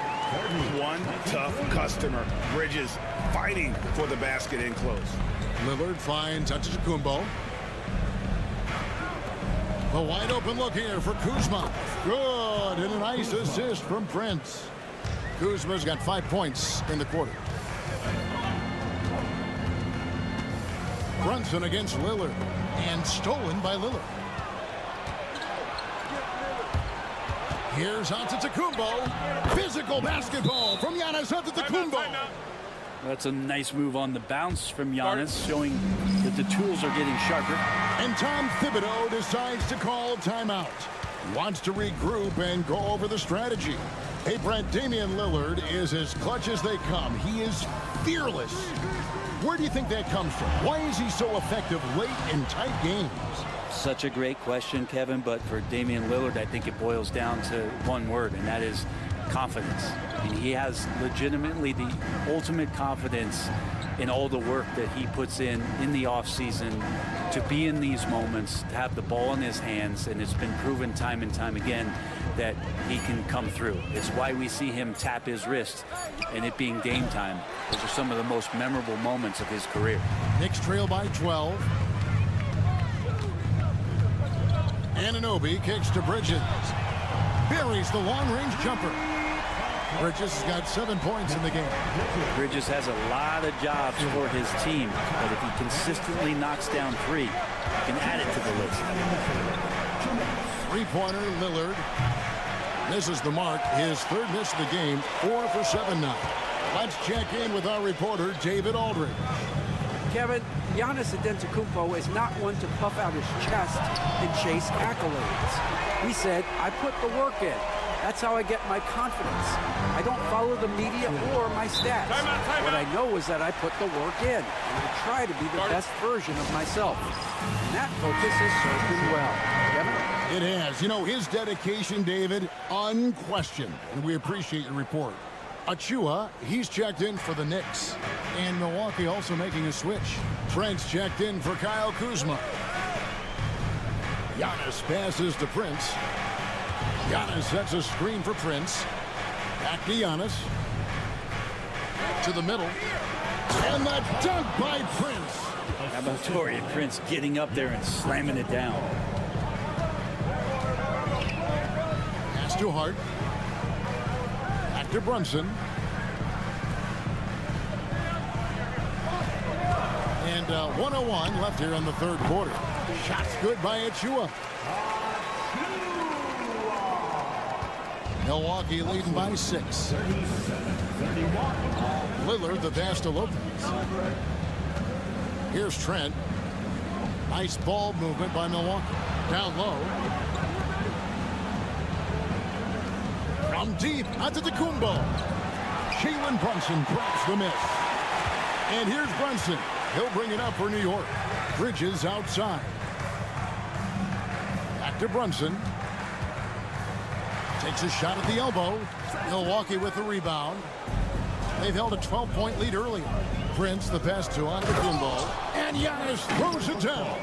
One tough customer. Bridges fighting for the basket in close. Lillard finds Antetokounmpo. A wide open look here for Kuzma. Good, and a nice assist from Prince. Kuzma's got 5 points in the quarter. Brunson against Lillard, and stolen by Lillard. Here's Antetokounmpo. Physical basketball from Giannis Antetokounmpo. That's a nice move on the bounce from Giannis, showing that the tools are getting sharper. And Tom Thibodeau decides to call timeout. Wants to regroup and go over the strategy. Hey, Brent, Damian Lillard is as clutch as they come. He is fearless. Where do you think that comes from? Why is he so effective late in tight games? Such a great question, Kevin, but for Damian Lillard, I think it boils down to one word, and that is confidence. I mean, he has legitimately the ultimate confidence in all the work that he puts in the offseason to be in these moments, to have the ball in his hands, and it's been proven time and time again that he can come through. It's why we see him tap his wrist and it being game time. Those are some of the most memorable moments of his career. Knicks trail by 12. Anunoby kicks to Bridges. Buries the long-range jumper. Bridges has got 7 points in the game. Bridges has a lot of jobs for his team, but if he consistently knocks down 3, he can add it to the list. 3-pointer, Lillard. Misses the mark. His 3rd miss of the game. 4 for 7 now. Let's check in with our reporter, David Aldridge. Kevin, Giannis Antetokounmpo is not one to puff out his chest and chase accolades. He said, I put the work in. That's how I get my confidence. I don't follow the media or my stats. What I know is that I put the work in, and I try to be the best version of myself. And that focus has served him well. Kevin? It has. You know, his dedication, David, unquestioned. And we appreciate your report. Achua, he's checked in for the Knicks. And Milwaukee also making a switch. Trent's checked in for Kyle Kuzma. Giannis passes to Prince. Giannis sets a screen for Prince. Back to Giannis. To the middle. And the dunk by Prince. How about Taurean Prince getting up there and slamming it down? Pass to Hart. Back to Brunson. And 1:01 left here in the 3rd quarter. Shots good by Achua. Milwaukee leading by 6. Lillard the pass to Lopez. Here's Trent. Nice ball movement by Milwaukee. Down low. From deep, Antetokounmpo. Jalen Brunson drops the miss. And here's Brunson. He'll bring it up for New York. Bridges outside. Back to Brunson. Takes a shot at the elbow. Milwaukee with the rebound. They've held a 12-point lead earlier. Prince the pass to Antetokounmpo. And Giannis throws it down.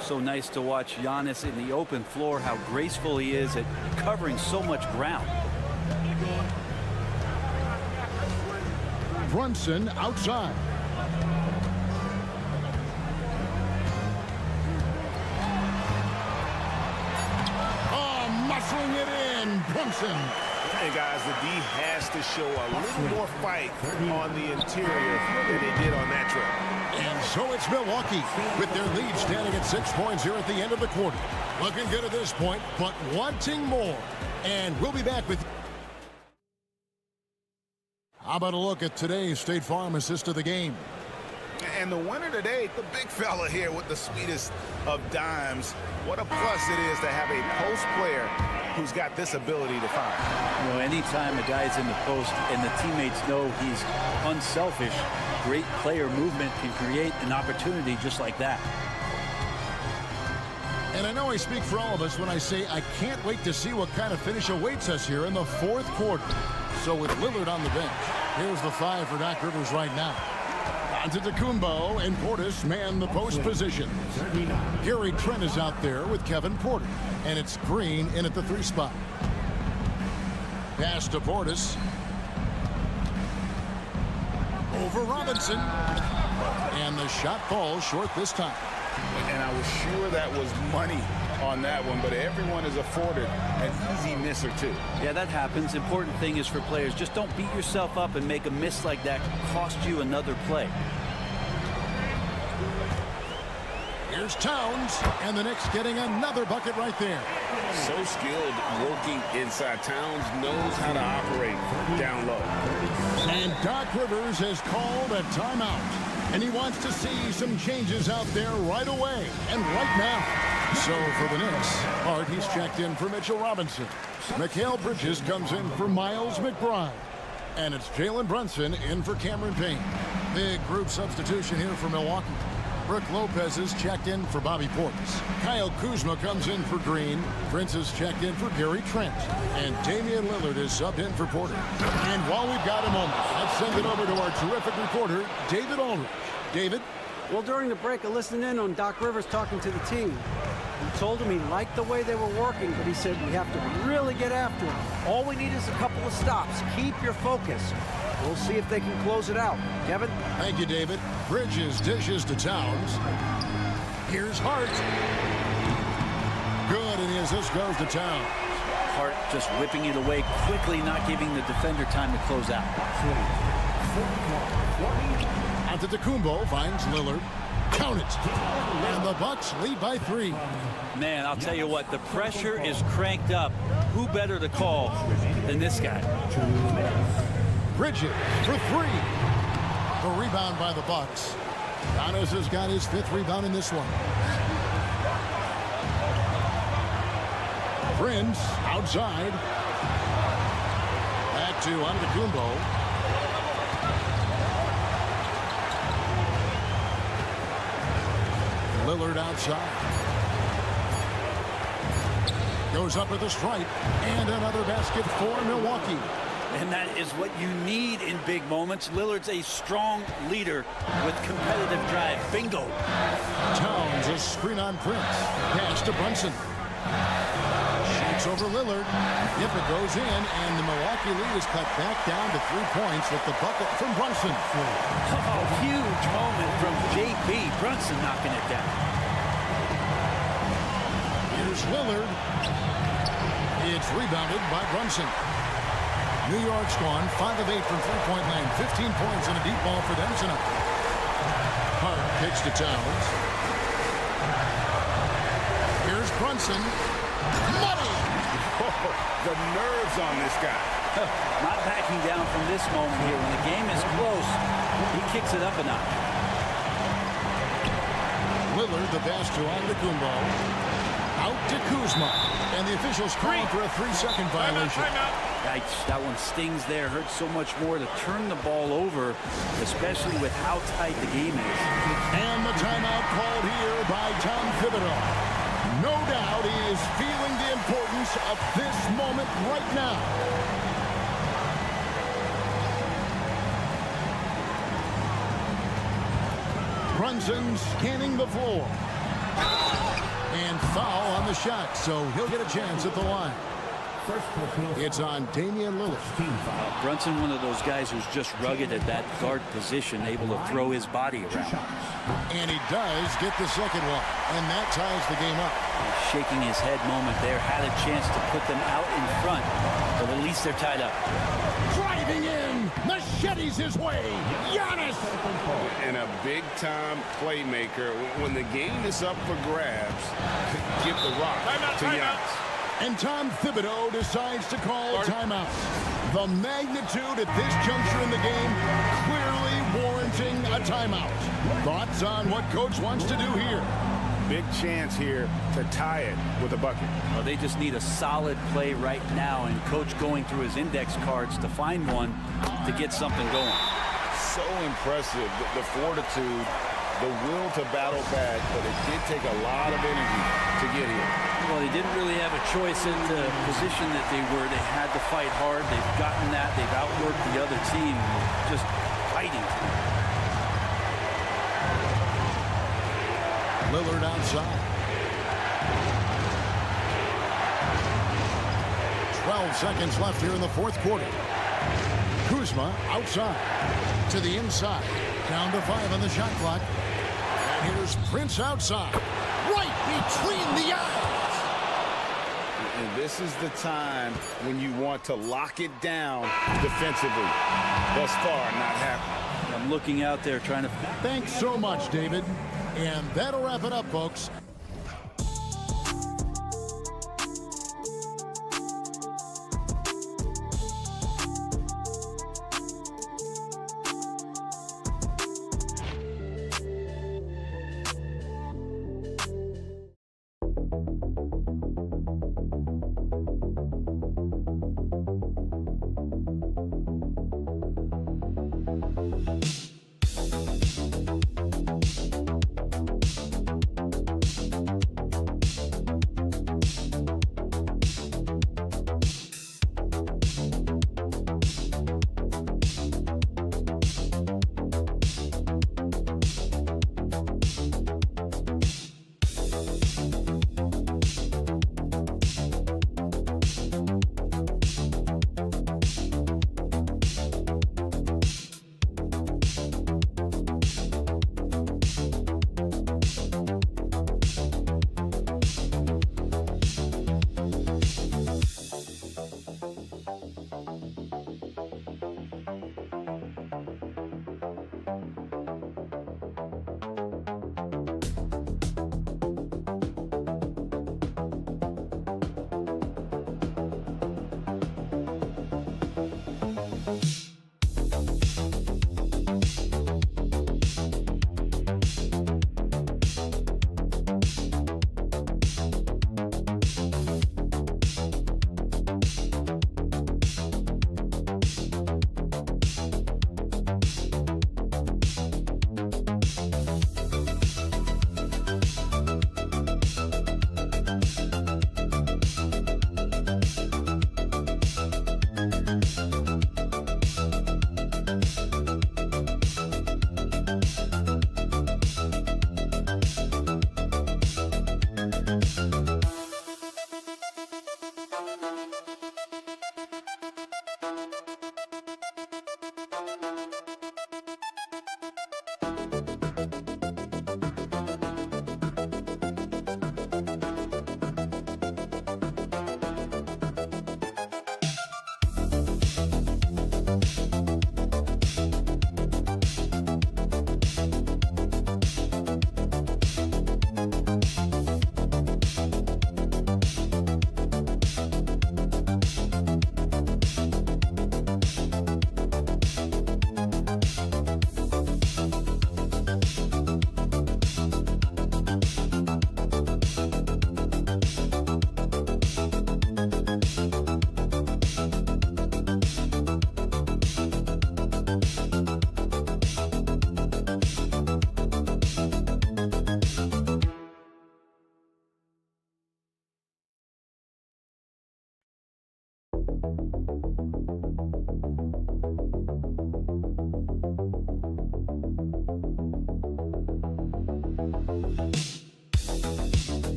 So nice to watch Giannis in the open floor, how graceful he is at covering so much ground. Brunson outside. Muscling it in, Brunson. Hey, guys, the D has to show a little more fight on the interior than they did on that trip. And so it's Milwaukee with their lead standing at 6 points here at the end of the quarter. Looking good at this point, but wanting more. And we'll be back with How about a look at today's State Farm assist of the game? And the winner today, the big fella here with the sweetest of dimes. What a plus it is to have a post player who's got this ability to fire. You know, anytime a guy's in the post and the teammates know he's unselfish, great player movement can create an opportunity just like that. And I know I speak for all of us when I say I can't wait to see what kind of finish awaits us here in the fourth quarter. So with Lillard on the bench, here's the 5 for Doc Rivers right now. Antetokounmpo and Portis man the post position. Gary Trent is out there with Kevin Porter. And it's Green in at the 3 spot. Pass to Portis. Over Robinson. And the shot falls short this time. And I was sure that was money on that one, but everyone is afforded an easy miss or two. Yeah, that happens. Important thing is for players, just don't beat yourself up and make a miss like that cost you another play. Here's Towns, and the Knicks getting another bucket right there. So skilled working inside. Towns knows how to operate down low. And Doc Rivers has called a timeout. And he wants to see some changes out there right away and right now. So for the Knicks, Hart, he's checked in for Mitchell Robinson. Mikal Bridges comes in for Miles McBride. And it's Jalen Brunson in for Cameron Payne. Big group substitution here for Milwaukee. Brook Lopez is checked in for Bobby Portis. Kyle Kuzma comes in for Green. Prince is checked in for Gary Trent. And Damian Lillard is subbed in for Porter. And while we've got a moment, let's send it over to our terrific reporter, David Aldridge. David? Well, during the break, I listened in on Doc Rivers talking to the team. He told him he liked the way they were working, but he said we have to really get after it. All we need is a couple of stops. Keep your focus. We'll see if they can close it out. Kevin? Thank you, David. Bridges dishes to Towns. Here's Hart. Good, and his assist goes to Towns. Hart just whipping it away quickly, not giving the defender time to close out. Antetokounmpo finds Lillard. Count it. And the Bucks lead by 3. Man, I'll tell you what, the pressure is cranked up. Who better to call than this guy? Bridges for 3. The rebound by the Bucks. Giannis has got his 5th rebound in this one. Prince outside. Back to Antetokounmpo. Lillard outside. Goes up with a stripe. And another basket for Milwaukee. And that is what you need in big moments. Lillard's a strong leader with competitive drive. Bingo. Towns a screen on Prince. Pass to Brunson. Shoots over Lillard. Yep, it goes in, and the Milwaukee lead is cut back down to 3 points with the bucket from Brunson. Oh, huge moment from JB. Brunson knocking it down. Here's Lillard. It's rebounded by Brunson. New York's gone 5 of 8 from three-point land. 15 points and a deep ball for them tonight. Hart kicks to Towns. Here's Brunson. Money! Oh, the nerves on this guy. Not backing down from this moment here. When the game is close, he kicks it up a notch. Lillard, the pass to Antetokounmpo. Out to Kuzma. And the officials call for a 3-second violation. Yikes, that one stings there. Hurts so much more to turn the ball over, especially with how tight the game is. And the timeout called here by Tom Thibodeau. No doubt he is feeling the importance of this moment right now. Brunson scanning the floor. And foul on the shot, so he'll get a chance at the line. It's on Damian Lillard. Brunson, one of those guys who's just rugged at that guard position, able to throw his body around. And he does get the second one, and that ties the game up. Shaking his head moment there, had a chance to put them out in front, but at least they're tied up. Driving in, machetes his way, Giannis! And a big-time playmaker. When the game is up for grabs, give the rock to Giannis. And Tom Thibodeau decides to call timeout. The magnitude at this juncture in the game clearly warranting a timeout. Thoughts on what Coach wants to do here? Big chance here to tie it with a bucket. Well, they just need a solid play right now, and Coach going through his index cards to find one to get something going. So impressive, the fortitude, the will to battle back, but it did take a lot of energy to get here. Well, they didn't really have a choice in the position that they were. They had to fight hard. They've gotten that. They've outworked the other team, just fighting. Lillard outside. 12 seconds left here in the fourth quarter. Kuzma outside to the inside. Down to 5 on the shot clock. And here's Prince outside. Right between the eyes. And this is the time when you want to lock it down defensively. Thus far, not happening. I'm looking out there trying to... Thanks so much, David. And that'll wrap it up, folks.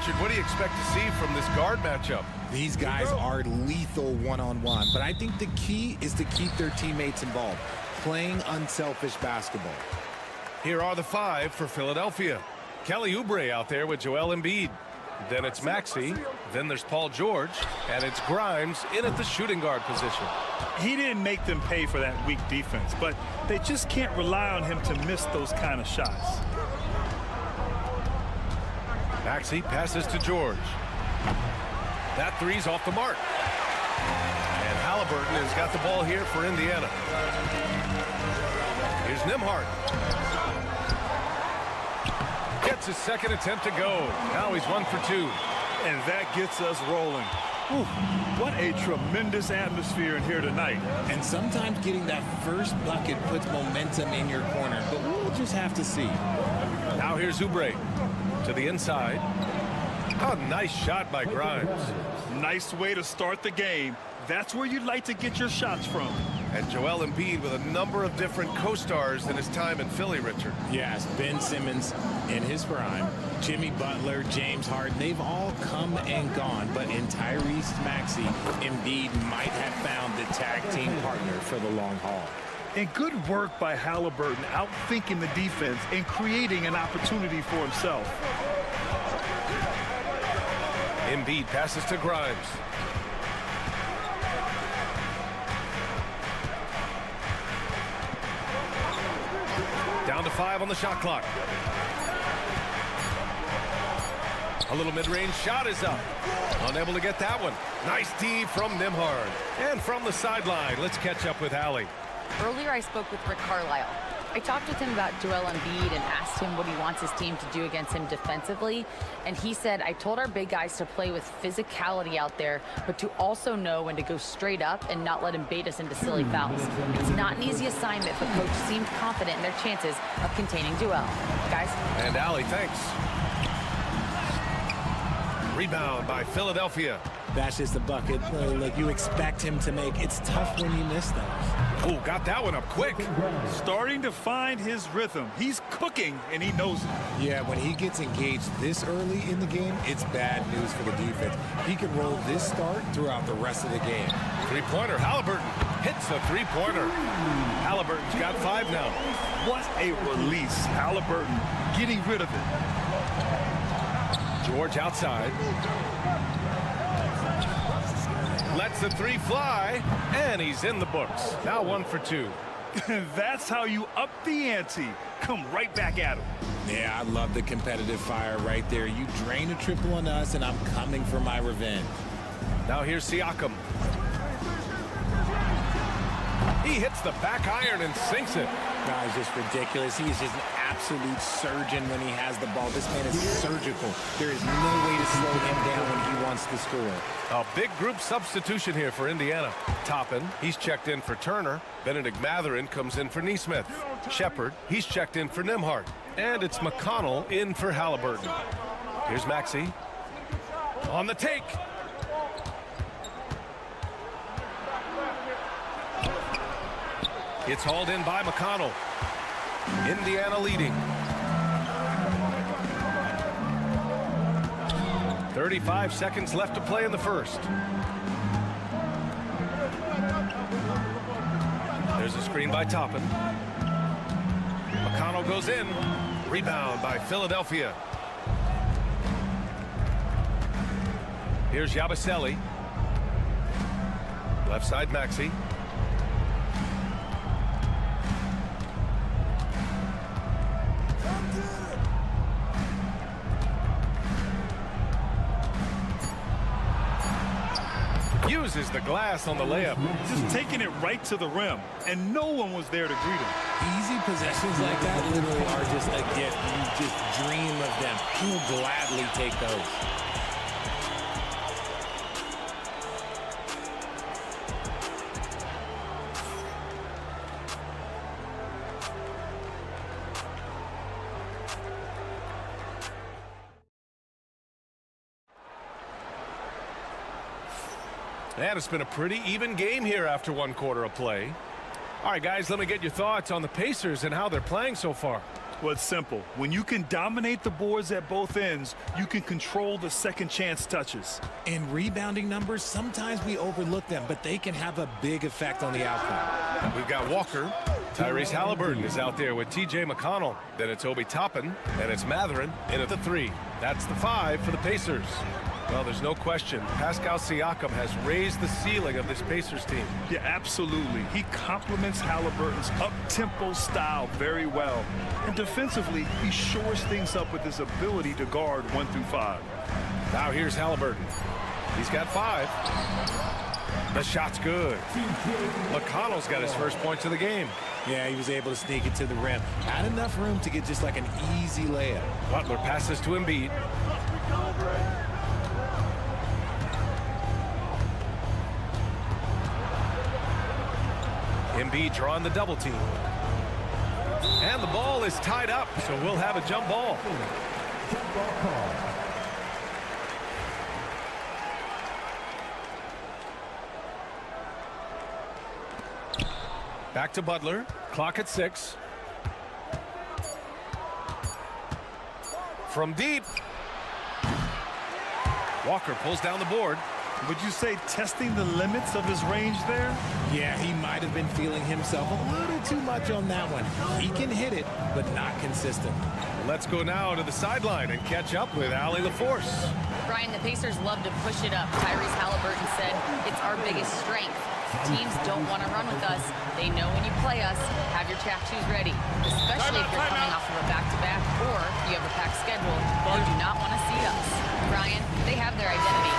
Richard, what do you expect to see from this guard matchup? These guys are lethal one-on-one, but I think the key is to keep their teammates involved, playing unselfish basketball. Here are the five for Philadelphia. Kelly Oubre out there with Joel Embiid. Then it's Maxey. Then there's Paul George. And it's Grimes in at the shooting guard position. He didn't make them pay for that weak defense, but they just can't rely on him to miss those kind of shots. Maxey passes to George. That three's off the mark. And Halliburton has got the ball here for Indiana. Here's Nembhard. Gets his second attempt to go. Now he's 1 for 2. And that gets us rolling. Whew, what a tremendous atmosphere in here tonight. And sometimes getting that first bucket puts momentum in your corner, but we'll just have to see. Now here's Oubre to the inside. Oh, nice shot by Grimes. Nice way to start the game. That's where you'd like to get your shots from. And Joel Embiid with a number of different co-stars in his time in Philly, Richard. Yes, Ben Simmons in his prime, Jimmy Butler, James Harden, they've all come and gone. But in Tyrese Maxey, Embiid might have found the tag team partner for the long haul. And good work by Halliburton, outthinking the defense and creating an opportunity for himself. Embiid passes to Grimes. Down to 5 on the shot clock. A little mid-range shot is up. Unable to get that one. Nice D from Nembhard. And from the sideline, let's catch up with Allie. Earlier, I spoke with Rick Carlisle. I talked with him about Joel Embiid and asked him what he wants his team to do against him defensively. And he said, I told our big guys to play with physicality out there, but to also know when to go straight up and not let him bait us into silly fouls. It's not an easy assignment, but coach seemed confident in their chances of containing Joel. Guys? And Allie, thanks. Rebound by Philadelphia. That's just a bucket. Look, you expect him to make. It's tough when you miss those. Oh, got that one up quick. Starting to find his rhythm. He's cooking, and he knows it. Yeah, when he gets engaged this early in the game, it's bad news for the defense. He can roll this start throughout the rest of the game. Three-pointer. Halliburton hits a three-pointer. Halliburton's got 5 now. What a release. Halliburton getting rid of it. George outside. Lets the 3 fly, and he's in the books. Now 1 for 2. That's how you up the ante. Come right back at him. Yeah, I love the competitive fire right there. You drain a triple on us, and I'm coming for my revenge. Now here's Siakam. He hits the back iron and sinks it. Guys, just ridiculous. He is just an absolute surgeon when he has the ball. This man is surgical. There is no way to slow him down when he wants to score. A big group substitution here for Indiana. Toppin, he's checked in for Turner. Benedict Mathurin comes in for Nesmith. Shepard, he's checked in for Nembhard. And it's McConnell in for Halliburton. Here's Maxey. On the take. It's hauled in by McConnell. Indiana leading. 35 seconds left to play in the first. There's a screen by Toppin. McConnell goes in. Rebound by Philadelphia. Here's Yabusele. Left side Maxey. Uses the glass on the layup. Just taking it right to the rim, and no one was there to greet him. Easy possessions like that literally are just a gift. You just dream of them. He'll gladly take those. And it's been a pretty even game here after one quarter of play. All right, guys, let me get your thoughts on the Pacers and how they're playing so far. Well, it's simple. When you can dominate the boards at both ends, you can control the second chance touches. In rebounding numbers, sometimes we overlook them, but they can have a big effect on the outcome. We've got Walker. Tyrese Halliburton is out there with T.J. McConnell. Then it's Obi Toppin, and it's Mathurin in at the 3. That's the 5 for the Pacers. Well, there's no question. Pascal Siakam has raised the ceiling of this Pacers team. Yeah, absolutely. He complements Halliburton's up-tempo style very well. And defensively, he shores things up with his ability to guard 1 through 5. Now here's Halliburton. He's got 5. The shot's good. McConnell's got his first points of the game. Yeah, he was able to sneak it to the rim. Had enough room to get just like an easy layup. Butler passes to Embiid. Embiid drawing the double team. And the ball is tied up, so we'll have a jump ball. Back to Butler. Clock at 6. From deep. Walker pulls down the board. Would you say testing the limits of his range there? Yeah, he might have been feeling himself a little too much on that one. He can hit it, but not consistent. Let's go now to the sideline and catch up with Allie LaForce. Brian, the Pacers love to push it up. Tyrese Halliburton said it's our biggest strength. Teams don't want to run with us. They know when you play us, have your track shoes ready, especially if you're coming off of a back-to-back or you have a packed schedule. You do not want to see us. Brian, they have their identity.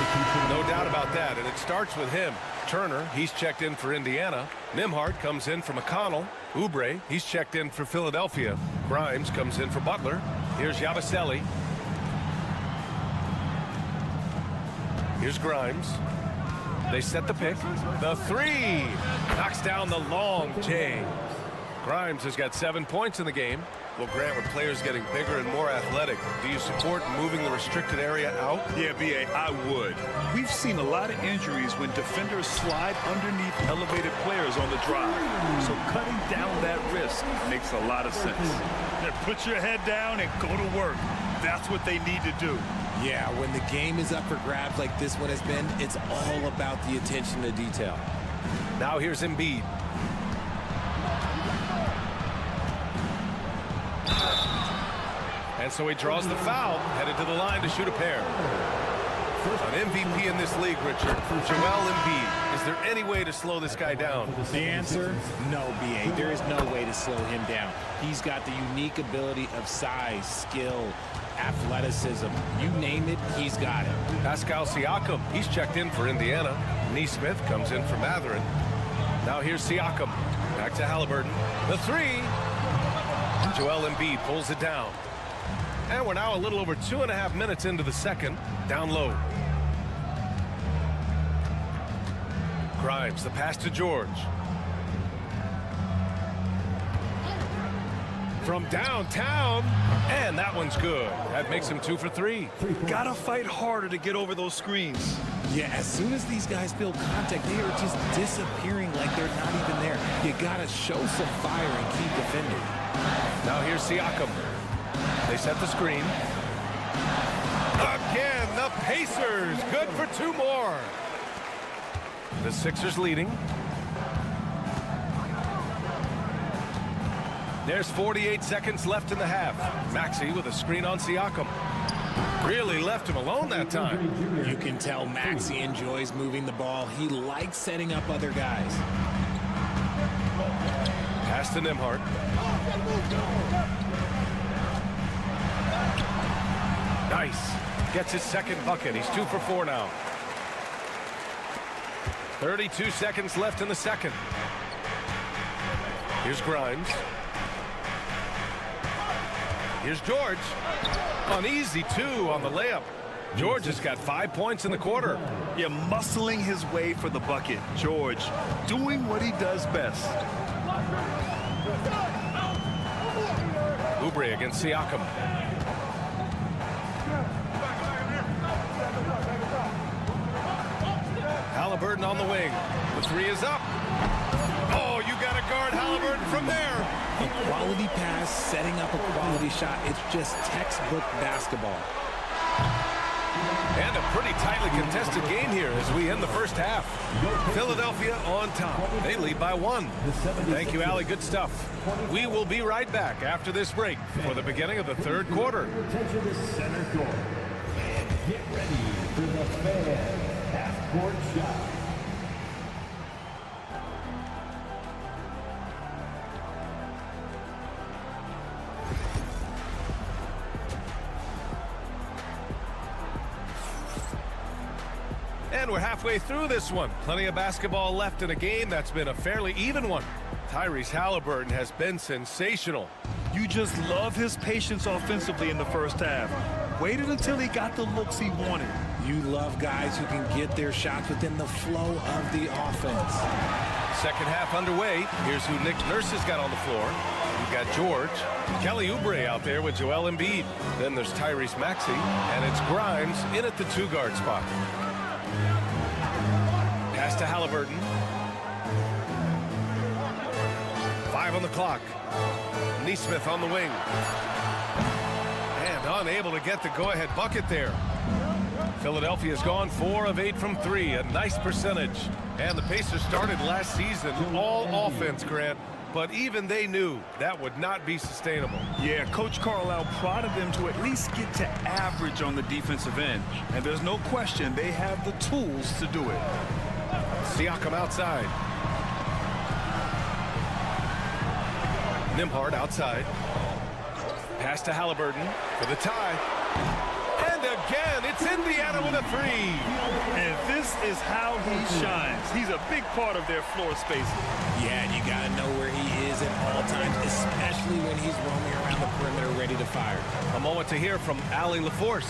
No doubt about that, and it starts with him. Turner, he's checked in for Indiana. Nembhard comes in for McConnell. Oubre, he's checked in for Philadelphia. Grimes comes in for Butler. Here's Yabusele. Here's Grimes. They set the pick. The 3 knocks down the long J. Grimes has got 7 points in the game. Well, Grant, with players getting bigger and more athletic, do you support moving the restricted area out? Yeah, B.A., I would. We've seen a lot of injuries when defenders slide underneath elevated players on the drive. So cutting down that risk makes a lot of sense. Now put your head down and go to work. That's what they need to do. Yeah, when the game is up for grabs like this one has been, it's all about the attention to detail. Now here's Embiid. And so he draws the foul, headed to the line to shoot a pair. An MVP in this league, Richard. Joel Embiid. Is there any way to slow this guy down? The answer, no, B.A. There is no way to slow him down. He's got the unique ability of size, skill, athleticism. You name it, he's got it. Pascal Siakam, he's checked in for Indiana. Neesmith comes in for Matherin. Now here's Siakam. Back to Halliburton. The three. Joel Embiid pulls it down. And we're now a little over 2.5 minutes into the second. Down low. Grimes, the pass to George. From downtown, and that one's good. That makes him 2 for 3. Gotta fight harder to get over those screens. Yeah, as soon as these guys build contact, they are just disappearing like they're not even there. You gotta show some fire and keep defending. Now here's Siakam. They set the screen. Again, the Pacers. Good for 2 more. The Sixers leading. There's 48 seconds left in the half. Maxey with a screen on Siakam. Really left him alone that time. You can tell Maxey enjoys moving the ball. He likes setting up other guys. Pass to Nembhard. Nice. Gets his second bucket. He's 2 for 4 now. 32 seconds left in the second. Here's Grimes. Here's George. An easy 2 on the layup. George has got 5 points in the quarter. Yeah, muscling his way for the bucket. George doing what he does best. Oubre against Siakam. Halliburton on the wing. The 3 is up. Oh, you got to guard Halliburton from there. A quality pass, setting up a quality shot. It's just textbook basketball. And a pretty tightly contested game here as we end the first half. Philadelphia on top. They lead by 1. Thank you, Allie. Good stuff. We will be right back after this break for the beginning of the third quarter. Attention to center court. And get ready for the fan half-court shot. And we're halfway through this one. Plenty of basketball left in a game that's been a fairly even one. Tyrese Halliburton has been sensational. You just love his patience offensively in the first half. Waited until he got the looks he wanted. You love guys who can get their shots within the flow of the offense. Second half underway. Here's who Nick Nurse has got on the floor. You've got George. Kelly Oubre out there with Joel Embiid. Then there's Tyrese Maxey. And it's Grimes in at the 2-guard spot. Pass to Halliburton. 5 on the clock. Neesmith on the wing. And unable to get the go-ahead bucket there. Philadelphia's gone 4 of 8 from 3. A nice percentage. And the Pacers started last season all offense, Grant. But even they knew that would not be sustainable. Yeah, Coach Carlisle prodded them to at least get to average on the defensive end. And there's no question they have the tools to do it. Siakam outside. Nembhard outside. Pass to Halliburton for the tie. And again, it's Indiana with a 3. And this is how he shines. He's a big part of their floor spacing. Yeah, and you got to know where he is at all times, especially when he's roaming around the perimeter ready to fire. A moment to hear from Allie LaForce.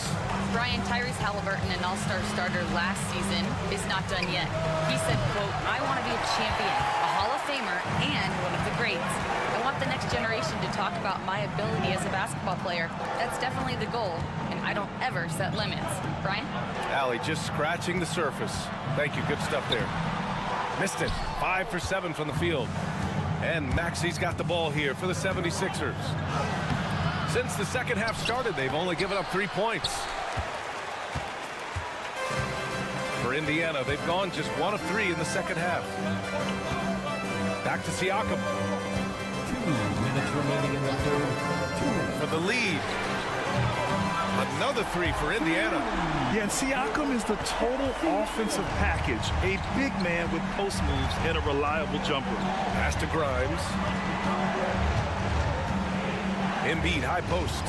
Brian, Tyrese Halliburton, an all-star starter last season, is not done yet. He said, quote, I want to be a champion, a Hall of Famer, and one of the greats. I want the next generation to talk about my ability as a basketball player. That's definitely the goal, and I don't ever set limits. Brian? Allie just scratching the surface. Thank you. Good stuff there. Missed it. 5 for 7 from the field. And Maxey's got the ball here for the 76ers. Since the second half started, they've only given up 3 points. For Indiana, they've gone just 1 of 3 in the second half. Back to Siakam. 2 minutes remaining in the third. 2 minutes. For the lead. A another three for Indiana. Yeah, and Siakam is the total offensive package. A big man with post moves and a reliable jumper. Pass to Grimes. Embiid, high post.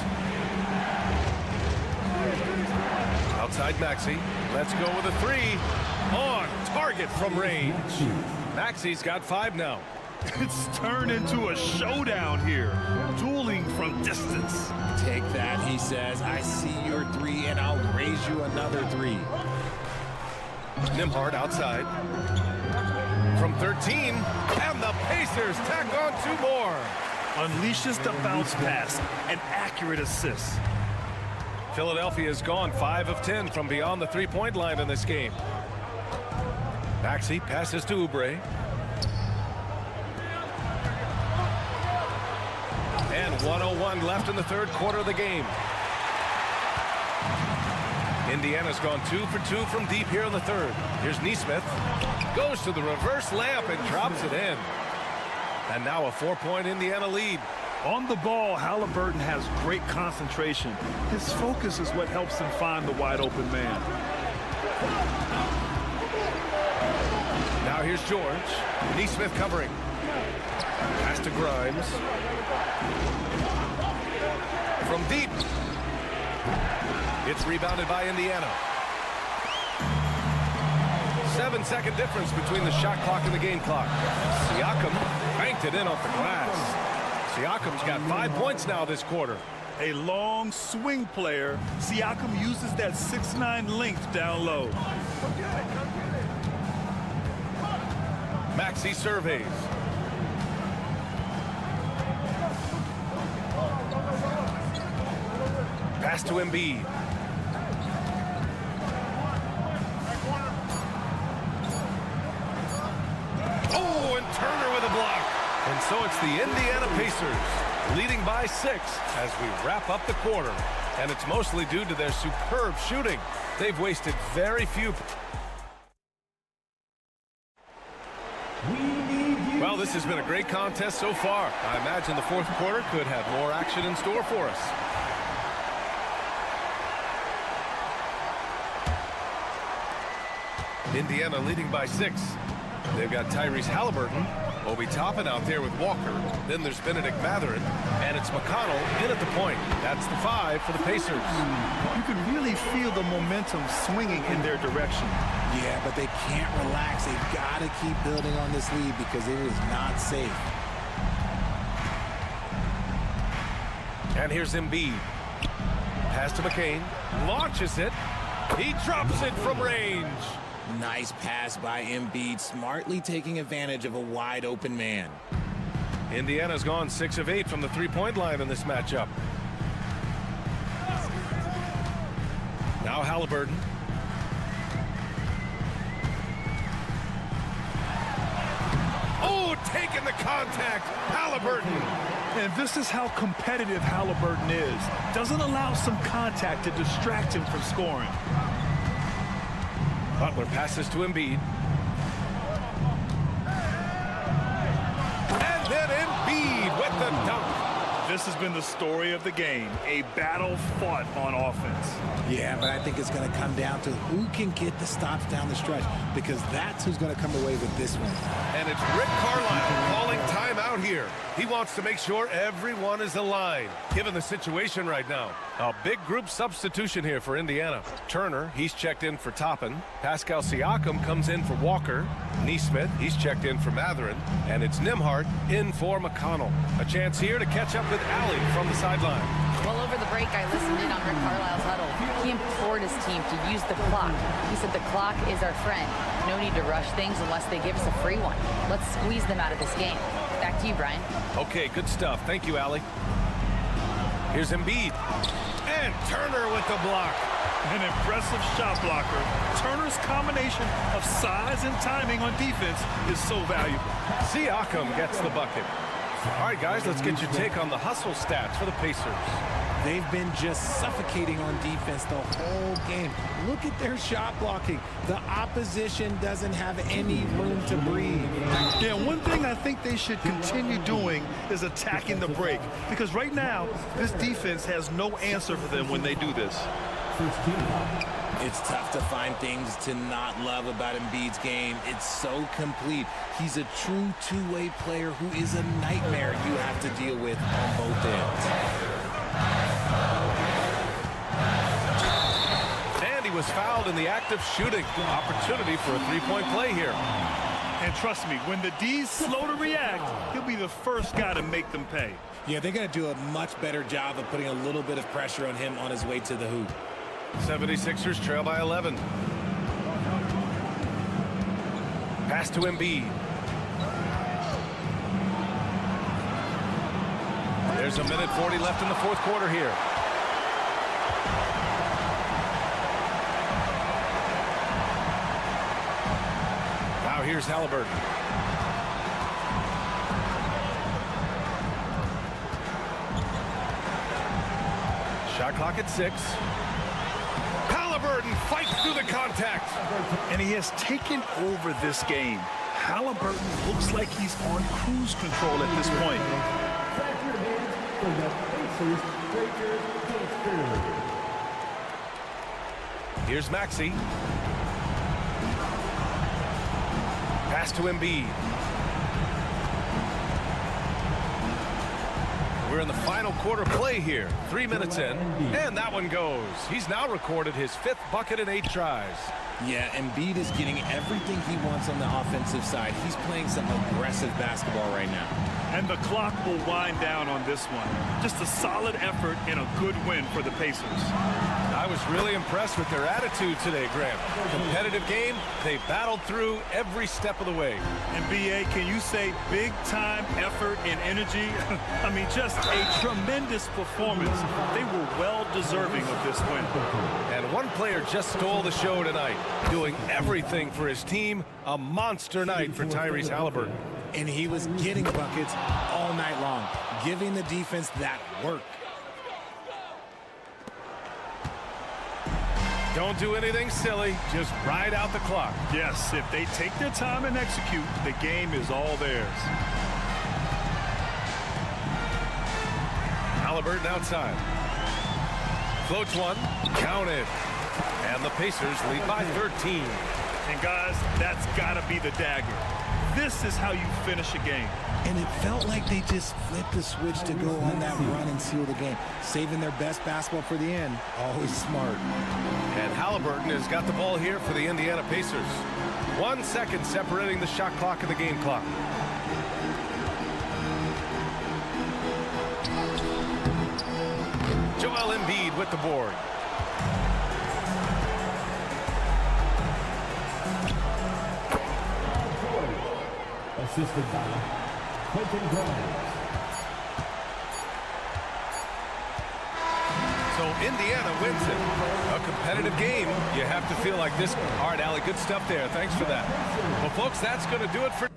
Outside Maxey. Let's go with a three. On target from range. Maxey's got 5 now. It's turned into a showdown here. Dueling from distance. Take that, he says. I see your 3, and I'll raise you another 3. Nembhard outside. From 13. And the Pacers tack on 2 more. Unleashes the bounce pass. An accurate assist. Philadelphia's gone 5 of 10 from beyond the 3-point line in this game. Maxey passes to Oubre. And 1:01 left in the 3rd quarter of the game. Indiana's gone 2 for 2 from deep here in the 3rd. Here's Nesmith. Goes to the reverse layup and drops it in. And now a 4-point Indiana lead. On the ball, Halliburton has great concentration. His focus is what helps him find the wide open man. Now here's George. Nesmith covering. Pass to Grimes. From deep. It's rebounded by Indiana. 7-second difference between the shot clock and the game clock. Siakam banked it in off the glass. Siakam's got 5 points now this quarter. A long swing player. Siakam uses that 6'9" length down low. Maxey surveys. Pass to Embiid. Oh, and Turner with a block. And so it's the Indiana Pacers leading by 6 as we wrap up the quarter. And it's mostly due to their superb shooting. They've wasted very few. Well, this has been a great contest so far. I imagine the 4th quarter could have more action in store for us. Indiana leading by 6. They've got Tyrese Halliburton, Obi Toppin out there with Walker. Then there's Benedict Mathurin, and it's McConnell in at the point. That's the 5 for the Pacers. You can really feel the momentum swinging in their direction. Yeah, but they can't relax. They've got to keep building on this lead because it is not safe. And here's Embiid. Pass to McCain. Launches it. He drops it from range. Nice pass by Embiid, smartly taking advantage of a wide open man. Indiana's gone 6 of 8 from the 3-point line in this matchup. Now Halliburton. Oh, taking the contact. Halliburton. And this is how competitive Halliburton is. Doesn't allow some contact to distract him from scoring. Butler passes to Embiid. And then Embiid with the dunk. This has been the story of the game. A battle fought on offense. Yeah, but I think it's going to come down to who can get the stops down the stretch, because that's who's going to come away with this one. And it's Rick Carlisle calling timeout here. He wants to make sure everyone is aligned, given the situation right now. A big group substitution here for Indiana. Turner, he's checked in for Toppin. Pascal Siakam comes in for Walker. Nesmith, he's checked in for Mathurin. And it's Nembhard in for McConnell. A chance here to catch up with Allie from the sideline. Well, over the break, I listened in on Rick Carlisle's huddle. He implored his team to use the clock. He said the clock is our friend. No need to rush things unless they give us a free one. Let's squeeze them out of this game. Back to you, Brian. Okay, good stuff. Thank you, Allie. Here's Embiid. And Turner with the block. An impressive shot blocker. Turner's combination of size and timing on defense is so valuable. Siakam gets the bucket. All right, guys, let's get your take on the hustle stats for the Pacers. They've been just suffocating on defense the whole game. Look at their shot blocking. The opposition doesn't have any room to breathe. Yeah, one thing I think they should continue doing is attacking the break, because right now this defense has no answer for them when they do this. It's tough to find things to not love about Embiid's game. It's so complete. He's a true two-way player who is a nightmare you have to deal with on both ends. And he was fouled in the act of shooting. Opportunity for a three-point play here. And trust me, when the D's slow to react, he'll be the first guy to make them pay. Yeah, they're going to do a much better job of putting a little bit of pressure on him on his way to the hoop. 76ers trail by 11. Pass to Embiid. There's a minute 40 left in the fourth quarter here. Now here's Halliburton. Shot clock at 6. Halliburton fights through the contact. And he has taken over this game. Halliburton looks like he's on cruise control at this point. Here's Maxey. Pass to Embiid. We're in the final quarter play here. 3 minutes in, and that one goes. He's now recorded his 5th bucket in 8 tries. Yeah, Embiid is getting everything he wants on the offensive side. He's playing some aggressive basketball right now. And the clock will wind down on this one. Just a solid effort and a good win for the Pacers. I was really impressed with their attitude today, Graham. Competitive game, they battled through every step of the way. And B.A., can you say big time effort and energy? I mean, just a tremendous performance. They were well deserving of this win. And one player just stole the show tonight, doing everything for his team. A monster night for Tyrese Halliburton. And he was getting buckets all night long, giving the defense that work. Don't do anything silly. Just ride out the clock. Yes, if they take their time and execute, the game is all theirs. Halliburton outside. Floats one. Counted. And the Pacers lead by 13. And guys, that's got to be the dagger. This is how you finish a game. And it felt like they just flipped the switch to go on that run and seal the game. Saving their best basketball for the end. Always smart. And Halliburton has got the ball here for the Indiana Pacers. 1 second separating the shot clock and the game clock. Joel Embiid with the board. Assisted by Quentin Grimes. So Indiana wins it. A competitive game. You have to feel like this. All right, Allie, good stuff there. Thanks for that. Well, folks, that's going to do it for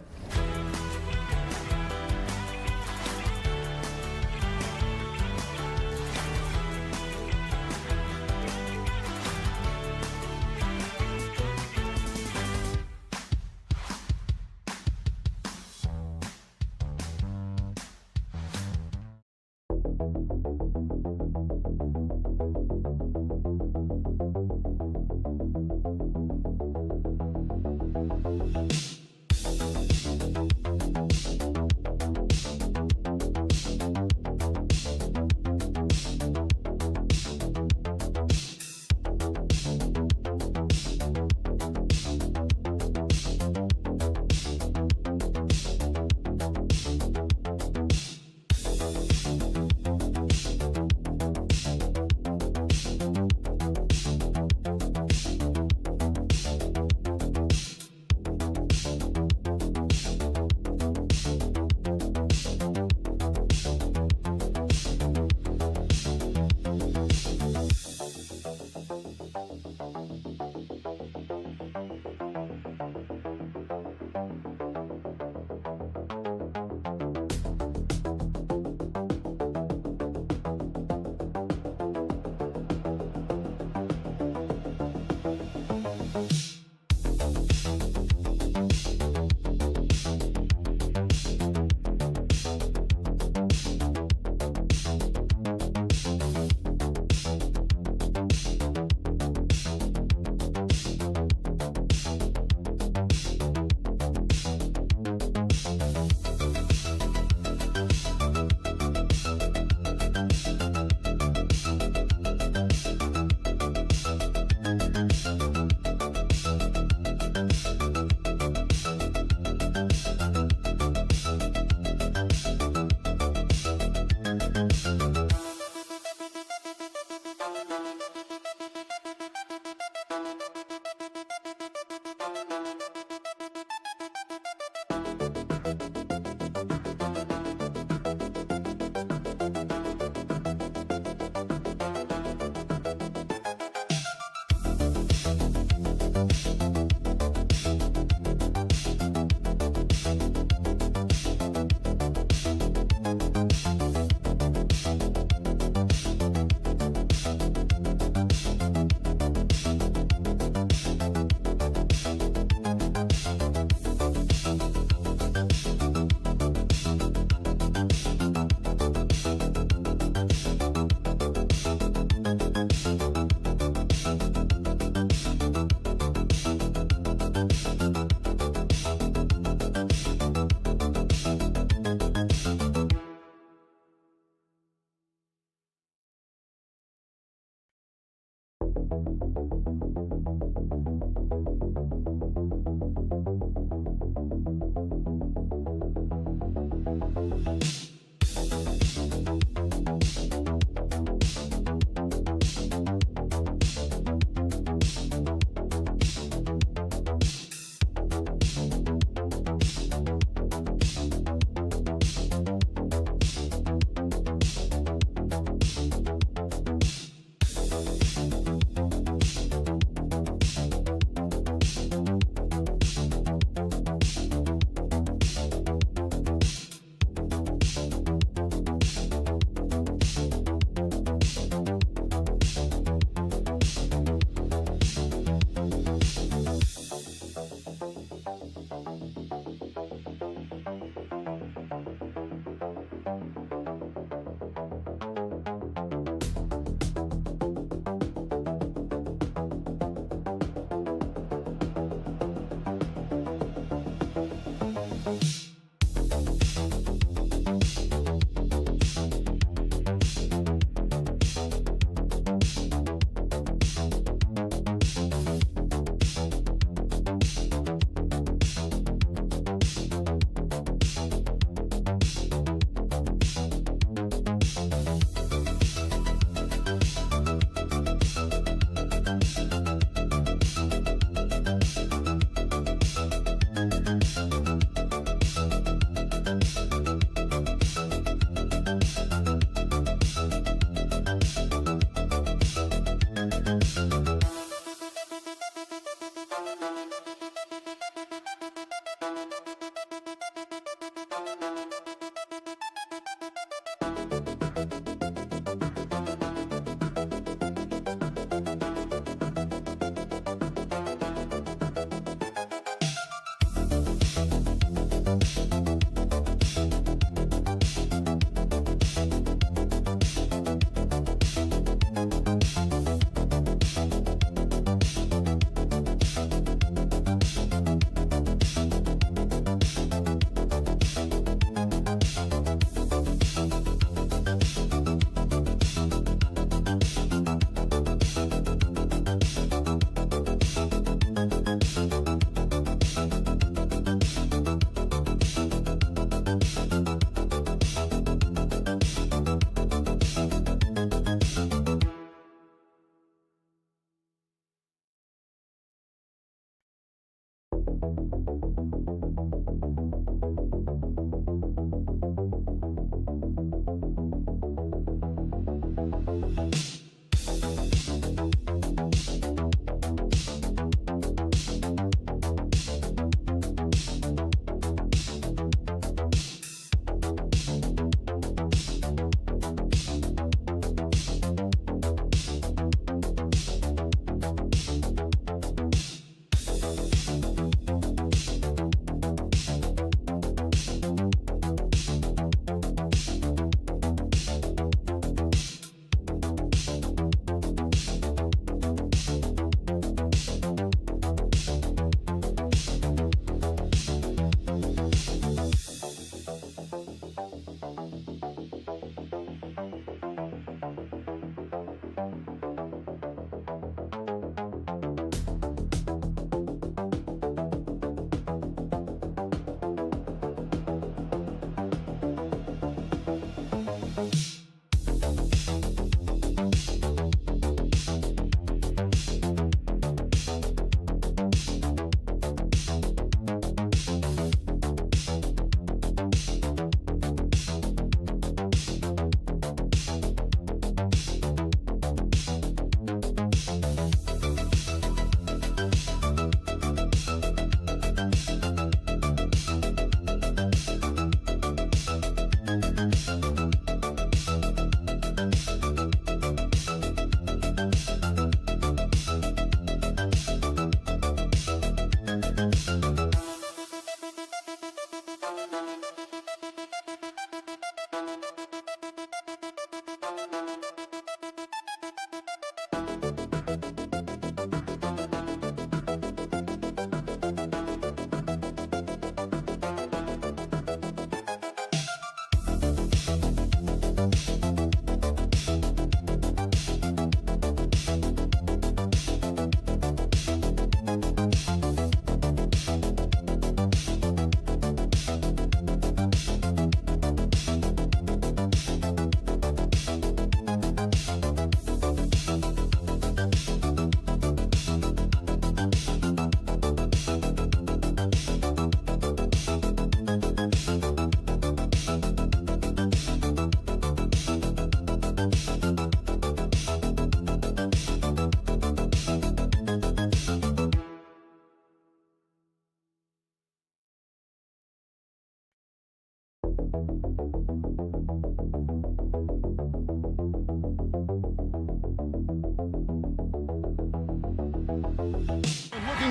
Looking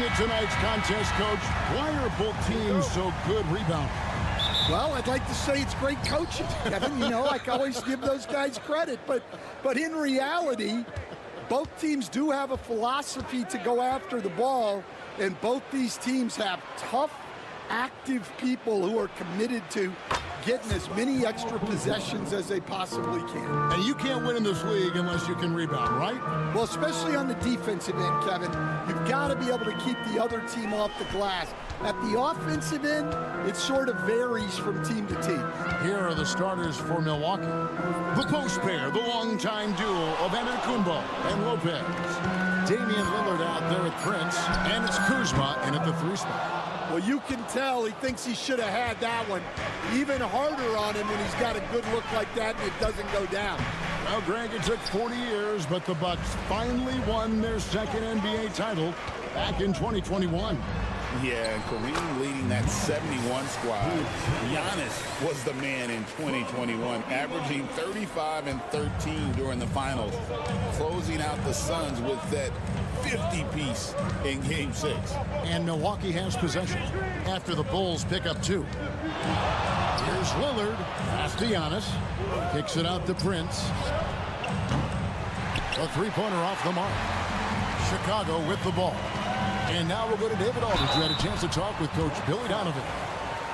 at tonight's contest, Coach, why are both teams so good rebounding? Well, I'd like to say it's great coaching, Kevin. You know, I always give those guys credit. But in reality, both teams do have a philosophy to go after the ball, and both these teams have tough, active people who are committed to getting as many extra possessions as they possibly can. And you can't win in this league unless you can rebound, right? Well, especially on the defensive end, Kevin. You've got to be able to keep the other team off the glass. At the offensive end, it sort of varies from team to team. Here are the starters for Milwaukee. The post pair, the longtime duo of Antetokounmpo and Lopez. Damian Lillard out there at Prince, and it's Kuzma in at the 3 spot. Well, you can tell he thinks he should have had that one. Even harder on him when he's got a good look like that and it doesn't go down. Well, Greg, it took 40 years, but the Bucks finally won their second NBA title back in 2021. Yeah, and Kareem leading that 71 squad. Giannis was the man in 2021, averaging 35 and 13 during the finals, closing out the Suns with that 50-piece in Game 6. And Milwaukee has possession after the Bulls pick up 2. Here's Lillard, pass to Giannis, kicks it out to Prince. A 3-pointer off the mark. Chicago with the ball. And now we'll go to David Aldridge, who had a chance to talk with Coach Billy Donovan.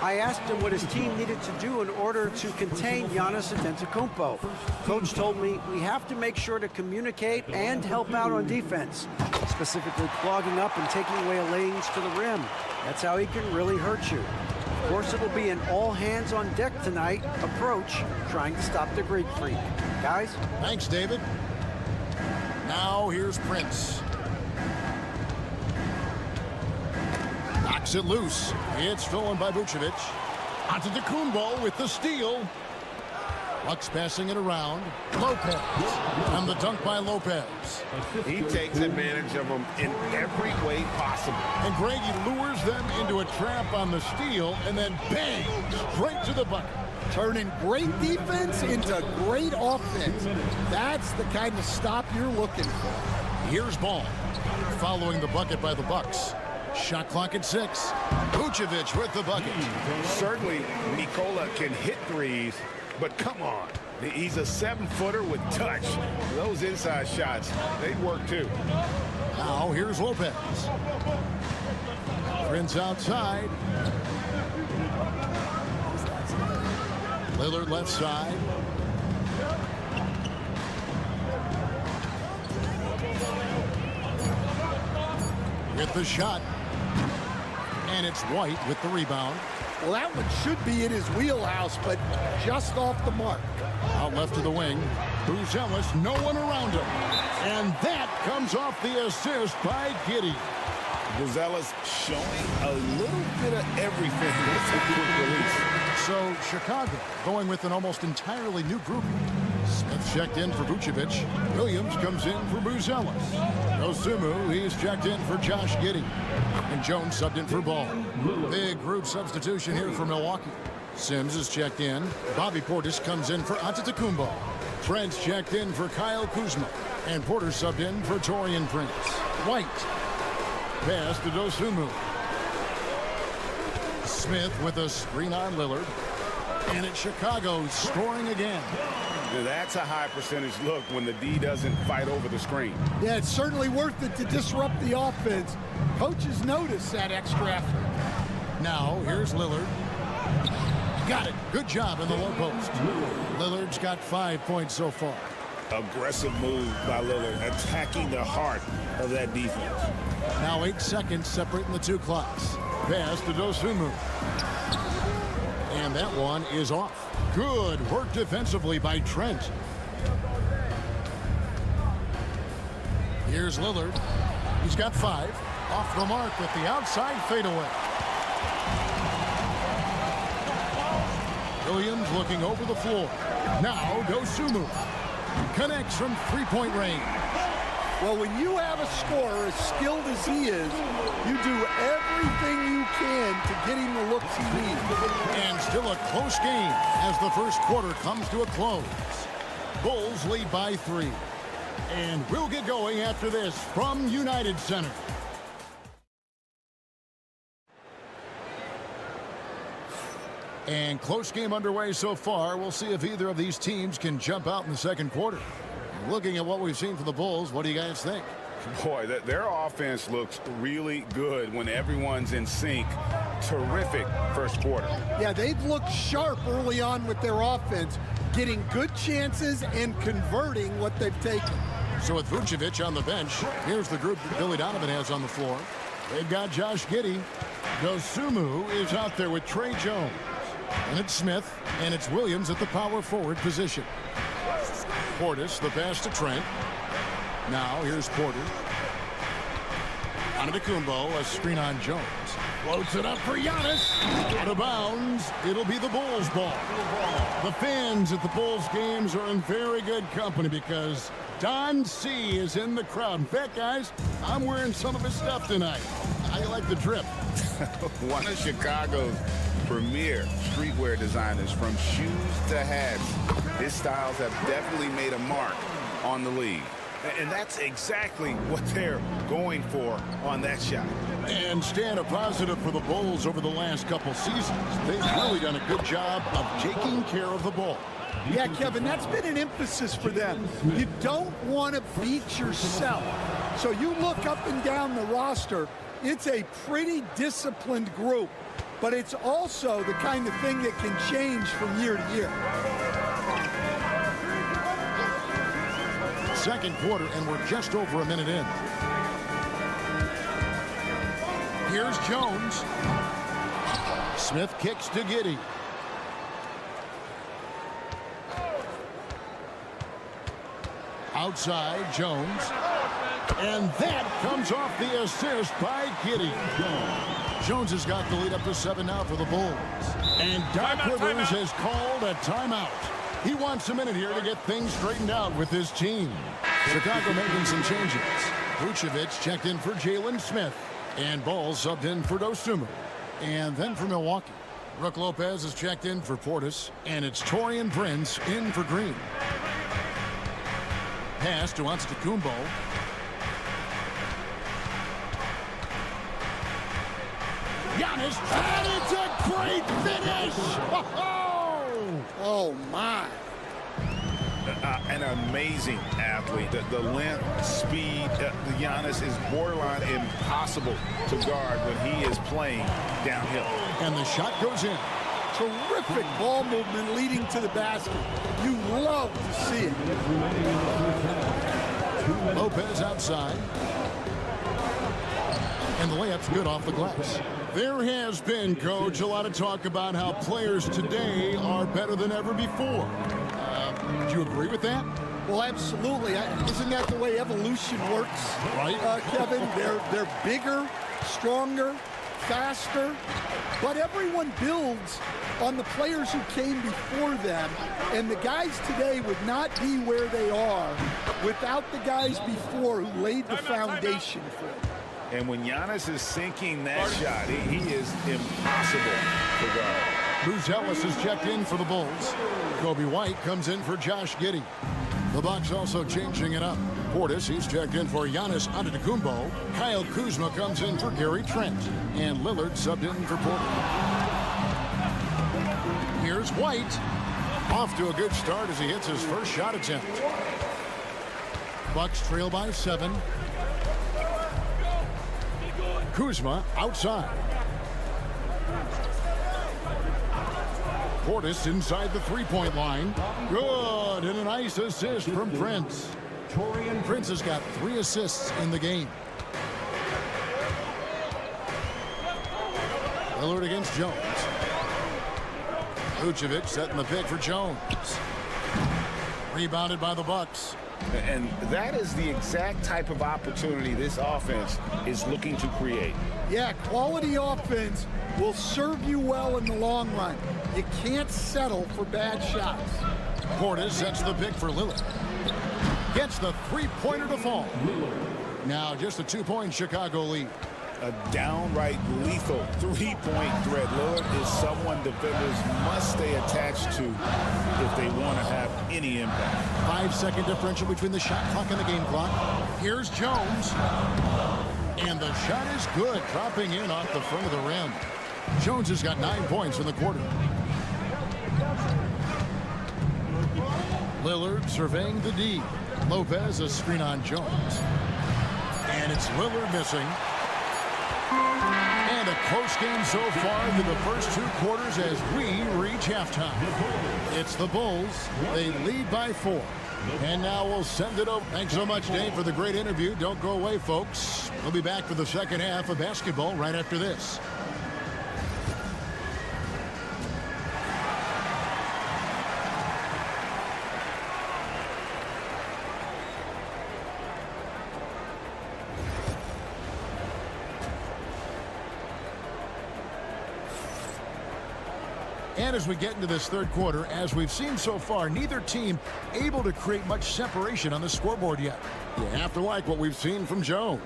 I asked him what his team needed to do in order to contain Giannis Antetokounmpo. Coach told me we have to make sure to communicate and help out on defense, specifically clogging up and taking away lanes to the rim. That's how he can really hurt you. Of course, it'll be an all-hands-on-deck tonight approach, trying to stop the Greek Freak. Guys? Thanks, David. Now here's Prince. Knocks it loose. It's stolen by Vucevic. Antetokounmpo with the steal. Bucks passing it around. Lopez. And the dunk by Lopez. He takes advantage of them in every way possible. And Greg, he lures them into a trap on the steal and then bang, straight to the bucket. Turning great defense into great offense. That's the kind of stop you're looking for. Here's Ball. Following the bucket by the Bucks. Shot clock at 6. Vucevic with the bucket. Certainly, Nikola can hit threes, but come on. He's a 7-footer with touch. Those inside shots, they work too. Now here's Lopez. Prince outside. Lillard left side. With the shot. And it's White with the rebound. Well, that one should be in his wheelhouse, but just off the mark. Out left to the wing. Buzelis, no one around him. And that comes off the assist by Giddey. Buzelis showing a little bit of everything with a quick release. So Chicago going with an almost entirely new grouping. Smith checked in for Vucevic. Williams comes in for Buzelis. Dosunmu, he's checked in for Josh Giddey. And Jones subbed in for Ball. Big group substitution here for Milwaukee. Sims is checked in. Bobby Portis comes in for Antetokounmpo. Trent's checked in for Kyle Kuzma. And Porter subbed in for Taurean Prince. White. Pass to Dosunmu. Smith with a screen on Lillard. And it's Chicago scoring again. That's a high percentage look when the D doesn't fight over the screen. Yeah, it's certainly worth it to disrupt the offense. Coaches notice that extra effort. Now, here's Lillard. Got it. Good job in the low post. Lillard's got 5 points so far. Aggressive move by Lillard, attacking the heart of that defense. Now 8 seconds separating the two clocks. Pass to Dosunmu. And that one is off. Good work defensively by Trent. Here's Lillard. He's got 5. Off the mark with the outside fadeaway. Williams looking over the floor. Now Dosunmu connects from 3-point range. Well, when you have a scorer as skilled as he is, you do everything you can to get him the looks he needs. And still a close game as the first quarter comes to a close. Bulls lead by 3. And we'll get going after this from United Center. And close game underway so far. We'll see if either of these teams can jump out in the second quarter. Looking at what we've seen for the Bulls, what do you guys think? Boy, their offense looks really good when everyone's in sync. Terrific first quarter. Yeah, they've looked sharp early on with their offense, getting good chances and converting what they've taken. So with Vucevic on the bench, here's the group that Billy Donovan has on the floor. They've got Josh Giddey. Dosunmu is out there with Trey Jones. And it's Smith, and it's Williams at the power forward position. Portis, the pass to Trent. Now here's Porter. Antetokounmpo, a screen on Jones. Floats it up for Giannis. Out of bounds. It'll be the Bulls' ball. The fans at the Bulls games are in very good company because Don C is in the crowd. In fact, guys, I'm wearing some of his stuff tonight. How you like the drip? One of Chicago's premier streetwear designers, from shoes to hats. His styles have definitely made a mark on the league. And that's exactly what they're going for on that shot. And staying a positive for the Bulls over the last couple seasons. They've really done a good job of taking care of the ball. Yeah, Kevin, that's been an emphasis for them. You don't want to beat yourself. So you look up and down the roster, it's a pretty disciplined group, but it's also the kind of thing that can change from year to year. Second quarter, and we're just over a minute in. Here's Jones. Smith kicks to Giddey. Outside, Jones. And that comes off the assist by Giddey. Jones has got the lead up to 7 now for the Bulls. And Doc Rivers has called a timeout. He wants a minute here to get things straightened out with his team. Chicago making some changes. Vucevic checked in for Jalen Smith. And Ball subbed in for Dosunmu. And then for Milwaukee, Brook Lopez is checked in for Portis. And it's Taurean Prince in for Green. Pass to Antetokounmpo. Giannis, and it's a great finish! Oh, my. An amazing athlete. The length, speed, Giannis is borderline impossible to guard when he is playing downhill. And the shot goes in. Terrific ball movement leading to the basket. You love to see it. Lopez outside. And the layup's good off the glass. There has been, Coach, a lot of talk about how players today are better than ever before. Do you agree with that? Well, absolutely. Isn't that the way evolution works? Right. Kevin, they're bigger, stronger, faster, but everyone builds on the players who came before them, and the guys today would not be where they are without the guys before who laid the foundation for them. And when Giannis is sinking that shot, he is impossible to guard. Bruce Ellis is checked in for the Bulls. Kobe White comes in for Josh Giddey. The Bucks also changing it up. Portis, he's checked in for Giannis Antetokounmpo. Kyle Kuzma comes in for Gary Trent. And Lillard subbed in for Porter. Here's White. Off to a good start as he hits his first shot attempt. Bucks trail by 7. Kuzma outside. Portis inside the three-point line. Good, and a nice assist from Prince. Prince has got 3 assists in the game. Lillard against Jones. Vucevic setting the pick for Jones. Rebounded by the Bucks. And that is the exact type of opportunity this offense is looking to create. Yeah, quality offense will serve you well in the long run. You can't settle for bad shots. Portis sets the pick for Lillard. Gets the three-pointer to fall. Now just a 2-point Chicago lead. A downright lethal three-point threat. Lillard is someone defenders must stay attached to if they want to have any impact. 5-second differential between the shot clock and the game clock. Here's Jones. And the shot is good, dropping in off the front of the rim. Jones has got 9 points in the quarter. Lillard surveying the D. Lopez a screen on Jones. And it's Lillard missing. And a close game so far through the first 2 quarters as we reach halftime. It's the Bulls. They lead by 4. And now we'll send it over. Thanks so much, Dave, for the great interview. Don't go away, folks. We'll be back for the second half of basketball right after this. And as we get into this third quarter, as we've seen so far, neither team able to create much separation on the scoreboard yet. You have to like what we've seen from Jones.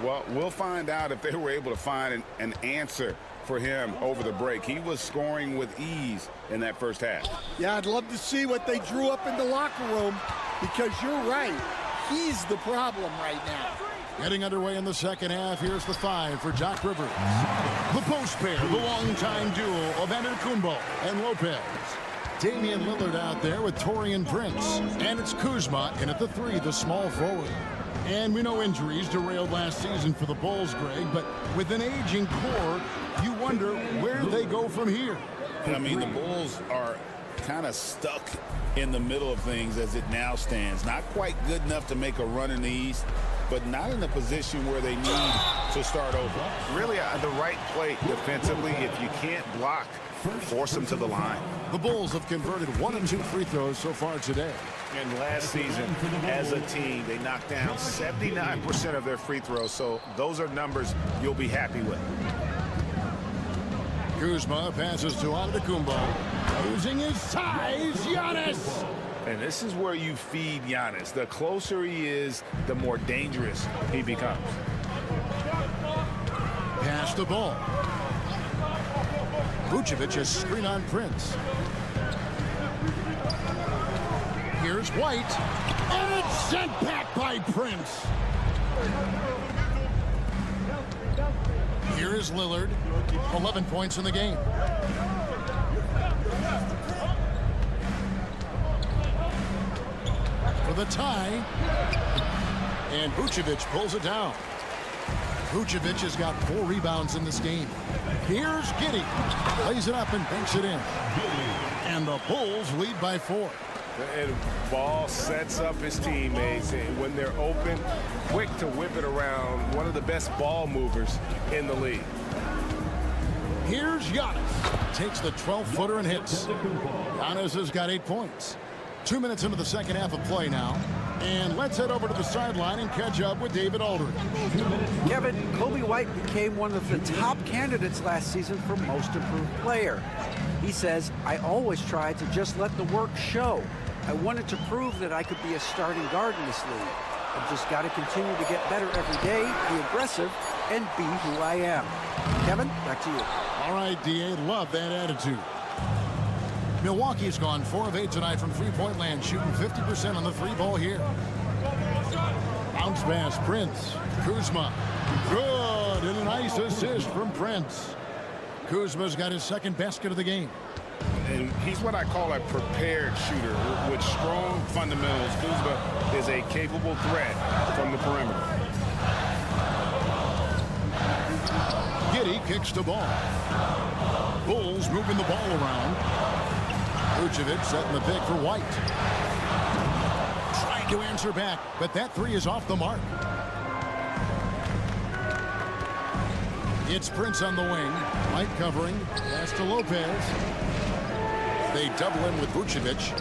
Well, we'll find out if they were able to find an answer for him over the break. He was scoring with ease in that first half. Yeah, I'd love to see what they drew up in the locker room, because you're right. He's the problem right now. Getting underway in the second half, here's the 5 for Doc Rivers. The post pair, the longtime duo of Antetokounmpo and Lopez. Damian Lillard out there with Taurean Prince. And it's Kuzma in at the 3, the small forward. And we know injuries derailed last season for the Bulls, Greg, but with an aging core, you wonder where they go from here. I mean, the Bulls are kind of stuck in the middle of things as it now stands. Not quite good enough to make a run in the East, but not in a position where they need to start over. Really, the right play defensively. If you can't block, force them to the line. The Bulls have converted 1 and 2 free throws so far today. And last season, as a team, they knocked down 79% of their free throws. So those are numbers you'll be happy with. Kuzma passes to Antetokounmpo. Using his size, Giannis. And this is where you feed Giannis. The closer he is, the more dangerous he becomes. Pass the ball. Vucevic has screen on Prince. Here's White. And it's sent back by Prince. Here is Lillard. 11 points in the game. For the tie. And Vucevic pulls it down. Vucevic has got 4 rebounds in this game. Here's Giddey. Lays it up and banks it in. And the Bulls lead by 4. And Ball sets up his teammates, and when they're open, quick to whip it around. One of the best ball movers in the league. Here's Giannis. Takes the 12-footer and hits. Giannis has got 8 points. 2 minutes into the second half of play now. And let's head over to the sideline and catch up with David Aldridge. Kevin, Kobe White became one of the top candidates last season for most improved player. He says, I always tried to just let the work show. I wanted to prove that I could be a starting guard in this league. I've just got to continue to get better every day, be aggressive, and be who I am. Kevin, back to you. All right, D.A., love that attitude. Milwaukee's gone 4 of 8 tonight from three-point land, shooting 50% on the 3 ball here. Bounce pass, Prince. Kuzma. Good, and a nice assist from Prince. Kuzma's got his second basket of the game. And he's what I call a prepared shooter with strong fundamentals. Kuzma is a capable threat from the perimeter. Giddey kicks the ball. Bulls moving the ball around. Vucevic setting the pick for White. Trying to answer back, but that 3 is off the mark. It's Prince on the wing. White covering. Pass to Lopez. They double in with Vucevic.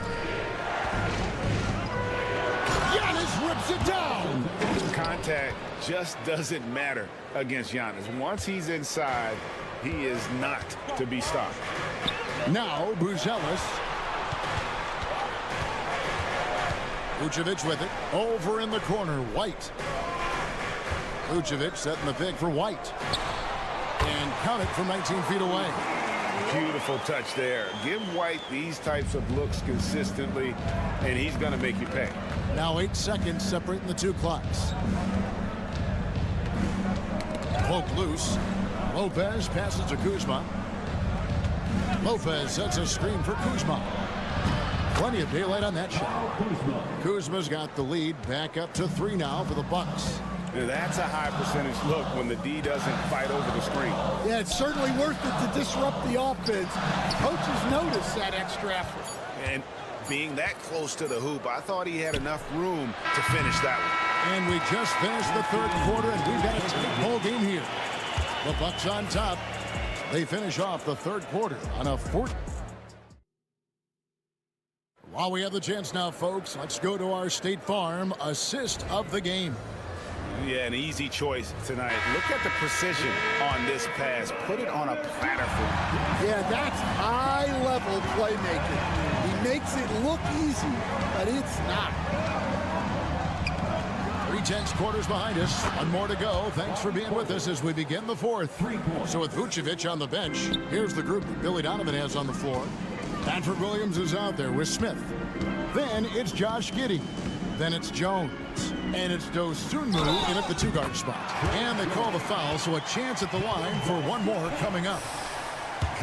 Giannis rips it down. Contact just doesn't matter against Giannis. Once he's inside, he is not to be stopped. Now Buzelis. Vucevic with it. Over in the corner, White. Vucevic setting the pick for White. And count it from 19 feet away. Beautiful touch there. Give White these types of looks consistently, and he's going to make you pay. Now 8 seconds separating the two clocks. Poke loose. Lopez passes to Kuzma. Lopez sets a screen for Kuzma. Plenty of daylight on that shot. Kuzma's got the lead back up to 3 now for the Bucks. That's a high percentage look when the D doesn't fight over the screen. Yeah, it's certainly worth it to disrupt the offense. Coaches notice that extra effort. And being that close to the hoop, I thought he had enough room to finish that one. And we just finished the third quarter, and we've got a tight ball game here. The Bucks on top. They finish off the third quarter on a 4. While we have the chance now, folks, let's go to our State Farm assist of the game. Yeah, an easy choice tonight. Look at the precision on this pass. Put it on a platter for him. Yeah, that's high-level playmaking. He makes it look easy, but it's not. 3/10 quarters behind us. One more to go. Thanks for being with us as we begin the fourth. So with Vucevic on the bench, here's the group that Billy Donovan has on the floor. Manfred Williams is out there with Smith. Then it's Josh Giddey. Then it's Jones. And it's Dosunmu in at the 2-guard spot. And they call the foul, so a chance at the line for one more coming up.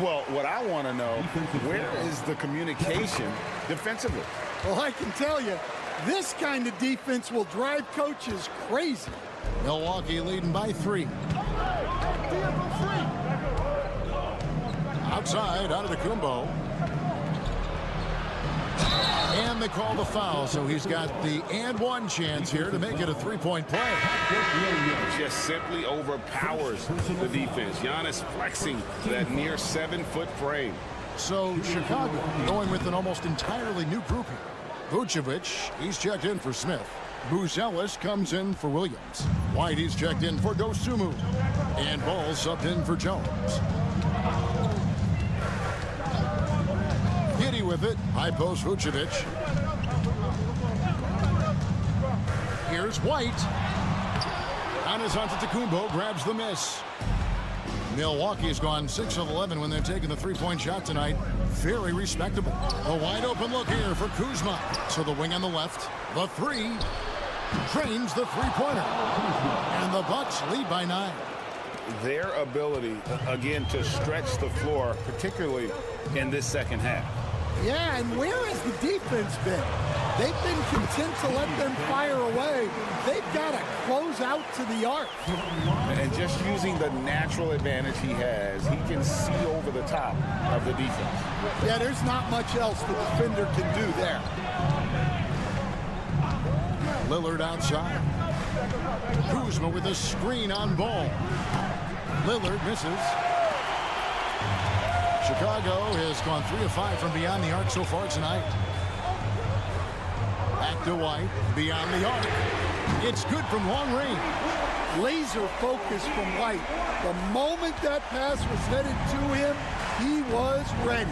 Well, what I want to know, where is the communication defensively? Well, I can tell you, this kind of defense will drive coaches crazy. Milwaukee leading by 3. Outside, out of the Kumbo. And they call the foul, so he's got the and one chance here to make it a 3-point play. Just simply overpowers the defense. Giannis flexing that near 7-foot frame. So Chicago going with an almost entirely new group here. Vucevic, he's checked in for Smith. Buzelis comes in for Williams. White, he's checked in for Dosunmu. And Ball subbed in for Jones. Giddey with it. High post Vucevic. Here's White. Giannis Antetokounmpo grabs the miss. Milwaukee has gone 6 of 11 when they've taken the 3-point shot tonight. Very respectable. A wide open look here for Kuzma. So the wing on the left. The 3 drains the 3-pointer. And the Bucks lead by 9. Their ability, again, to stretch the floor, particularly in this second half. Yeah, and where has the defense been? They've been content to let them fire away. They've got to close out to the arc. And just using the natural advantage he has, he can see over the top of the defense. Yeah, there's not much else the defender can do there. Lillard outside. Kuzma with a screen on Ball. Lillard misses. Chicago has gone 3 of 5 from beyond the arc so far tonight. Back to White, beyond the arc. It's good from long range. Laser focus from White. The moment that pass was headed to him, he was ready.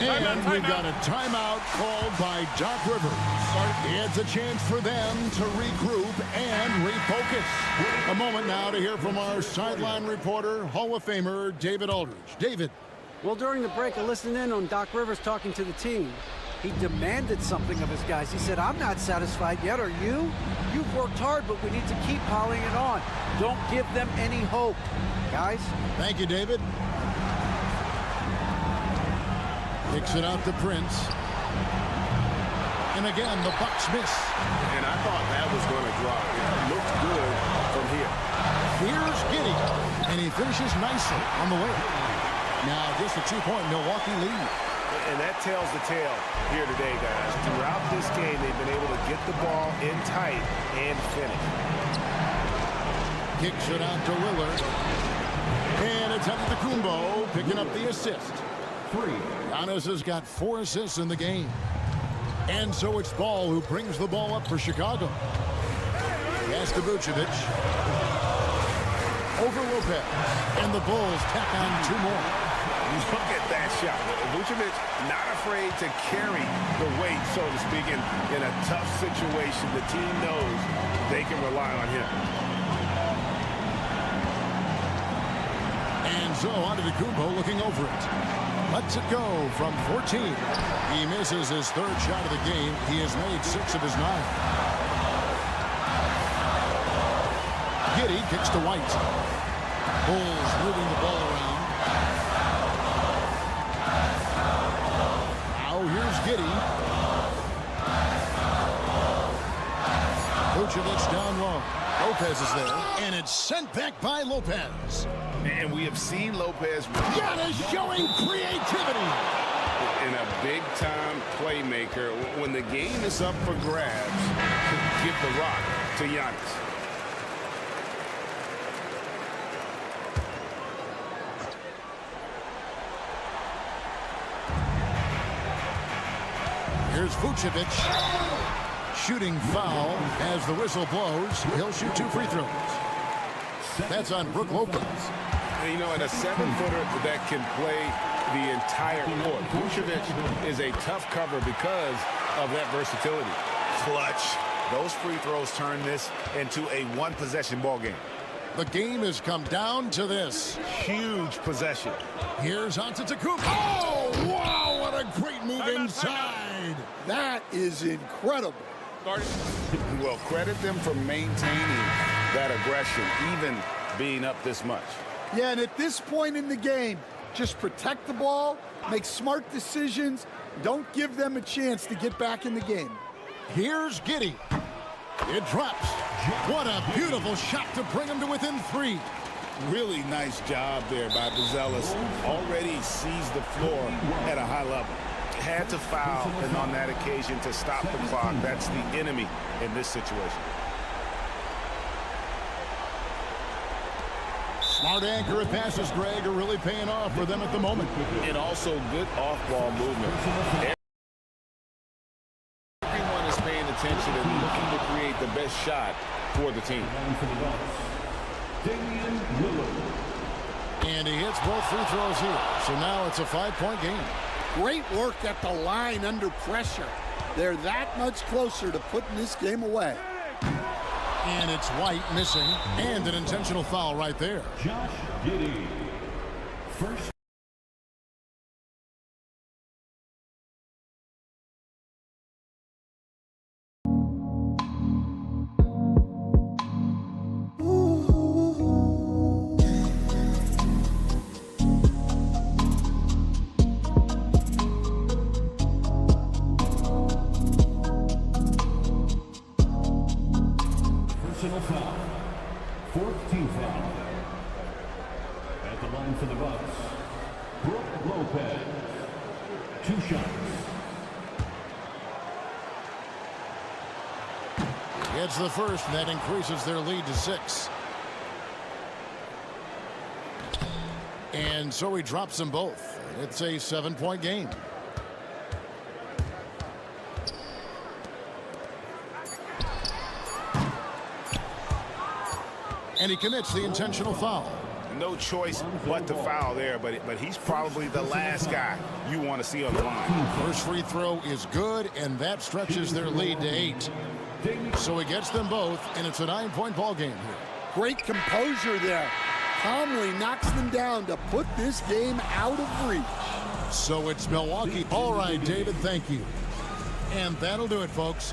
And we've got a timeout called by Doc Rivers. It's a chance for them to regroup and refocus. A moment now to hear from our sideline reporter, Hall of Famer David Aldridge. David. Well, during the break, I listened in on Doc Rivers talking to the team. He demanded something of his guys. He said, I'm not satisfied yet, are you? You've worked hard, but we need to keep piling it on. Don't give them any hope. Guys? Thank you, David. Kicks it out to Prince. And again, the Bucks miss. And I thought that was going to drop. It looked good from here. Here's Giddey. And he finishes nicely on the way. Now just a 2-point Milwaukee lead. And that tells the tale here today, guys. Throughout this game, they've been able to get the ball in tight and finish. Kicks it out to Lillard. And it's Antetokounmpo picking up the assist. Giannis has got 4 assists in the game. And so it's Ball who brings the ball up for Chicago. Pass to Vucevic. Over Lopez. And the Bulls tack on 2 more. Look at that shot. Vucevic not afraid to carry the weight, so to speak, in a tough situation. The team knows they can rely on him. And so Antetokounmpo looking over it. Lets it go from 14. He misses his third shot of the game. He has made 6 of his 9. Giddey kicks to White. Bulls moving the ball around. Now here's Giddey. Vucevic down low. Lopez is there, and it's sent back by Lopez. And we have seen Lopez. Giannis showing creativity. And a big-time playmaker. When the game is up for grabs, give the rock to Giannis. Here's Vucevic. Shooting foul as the whistle blows. He'll shoot 2 free throws. That's on Brook Lopez. You know, and a 7-footer that can play the entire court. Vucevic is a tough cover because of that versatility. Clutch. Those free throws turn this into a one-possession ball game. The game has come down to this. Huge possession. Here's Antetokounmpo. Oh, wow, what a great move inside. That is incredible. Well, credit them for maintaining that aggression, even being up this much. Yeah, and at this point in the game, just protect the ball, make smart decisions, don't give them a chance to get back in the game. Here's Giddey. It drops. What a beautiful shot to bring him to within 3. Really nice job there by Buzelis. Already sees the floor at a high level. Had to foul, and on that occasion to stop the clock. That's the enemy in this situation. Smart accurate passes, Greg, are really paying off for them at the moment. And also good off-ball movement. Everyone is paying attention and looking to create the best shot for the team. And he hits both free throws here. So now it's a 5-point game. Great work at the line under pressure. They're that much closer to putting this game away. And it's White missing, and an intentional foul right there. Josh Giddey. First. Personal foul. 4th team foul. At the line for the Bucks, Brook Lopez. 2 shots. It's the first, and that increases their lead to 6. And so he drops them both. It's a 7-point game. And he commits the intentional foul. No choice but to foul there, but he's probably the last guy you want to see on the line. First free throw is good, and that stretches their lead to 8. So he gets them both, and it's a 9-point ball game here. Great composure there. Calmly knocks them down to put this game out of reach. So it's Milwaukee. All right, David, thank you. And that'll do it, folks.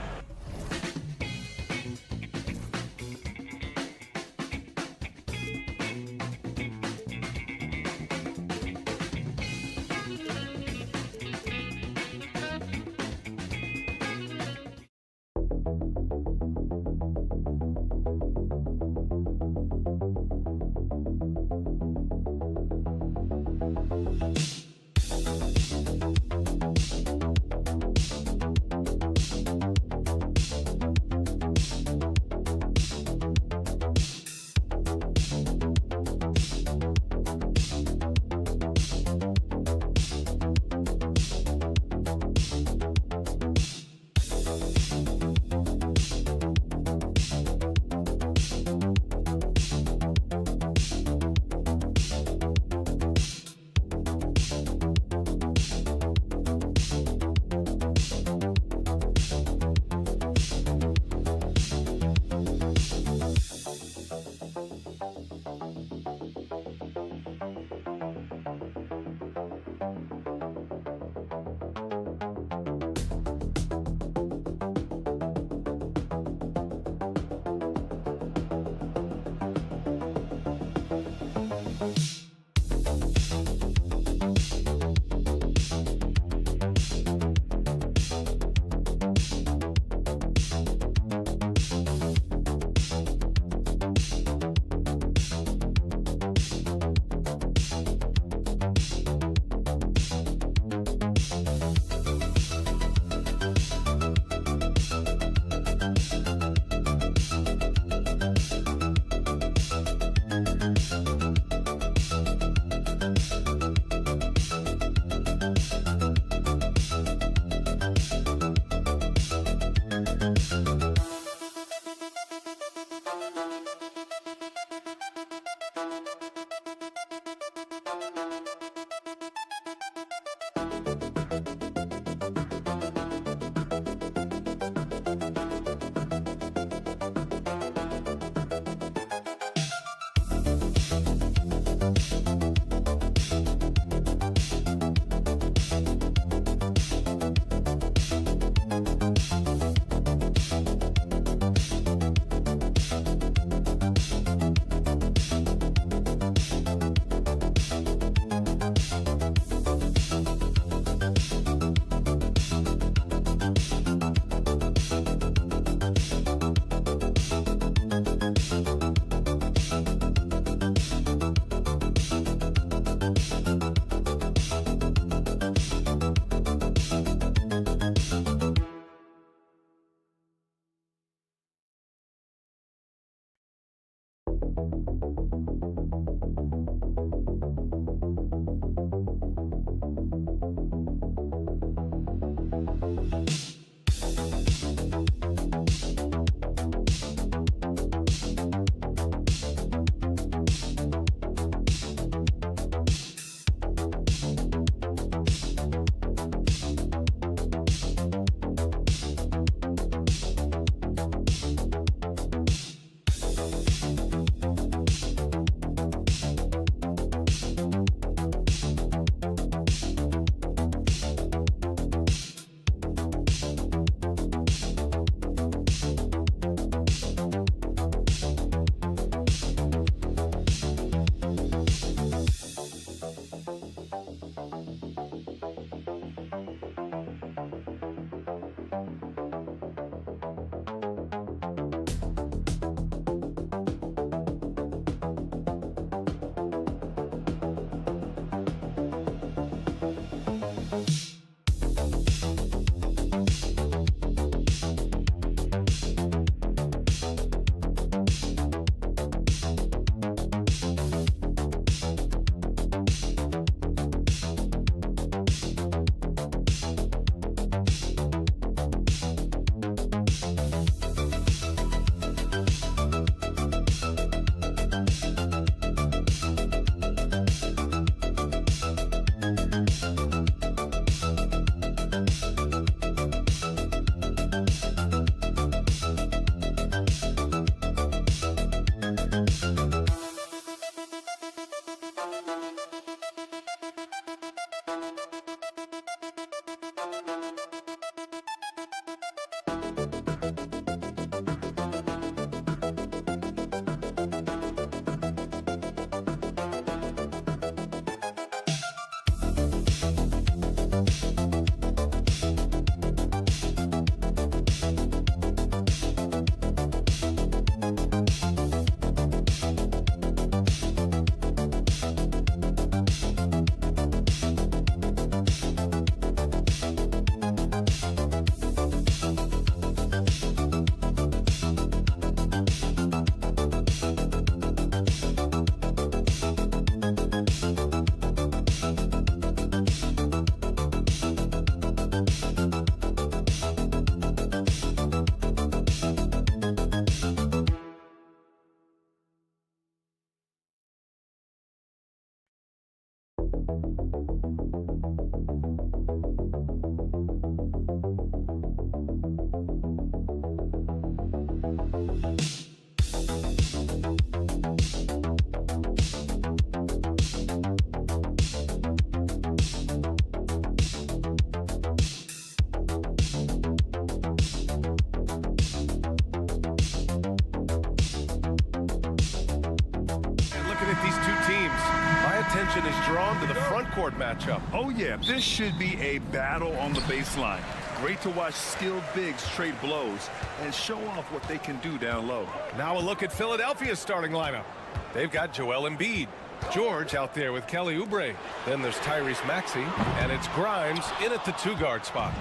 Attention is drawn to the front court matchup. Oh yeah, this should be a battle on the baseline. Great to watch skilled bigs trade blows and show off what they can do down low. Now a look at Philadelphia's starting lineup. They've got Joel Embiid, George out there with Kelly Oubre. Then there's Tyrese Maxey, and it's Grimes in at the 2-guard spot.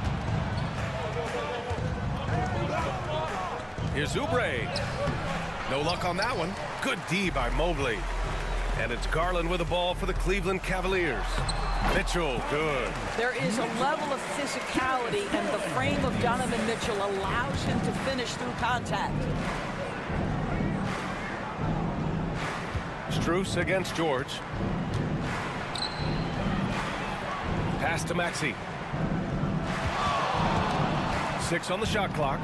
Here's Oubre. No luck on that one. Good D by Mobley. And it's Garland with the ball for the Cleveland Cavaliers. Mitchell, good. There is a level of physicality, and the frame of Donovan Mitchell allows him to finish through contact. Strus against George. Pass to Maxey. 6 on the shot clock.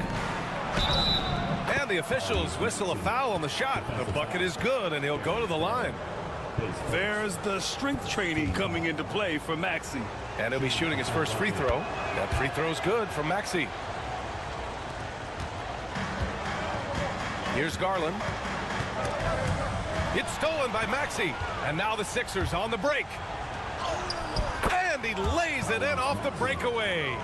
And the officials whistle a foul on the shot. The bucket is good, and he'll go to the line. There's the strength training coming into play for Maxey. And he'll be shooting his first free throw. That free throw's good from Maxey. Here's Garland. It's stolen by Maxey. And now the Sixers on the break. And he lays it in off the breakaway.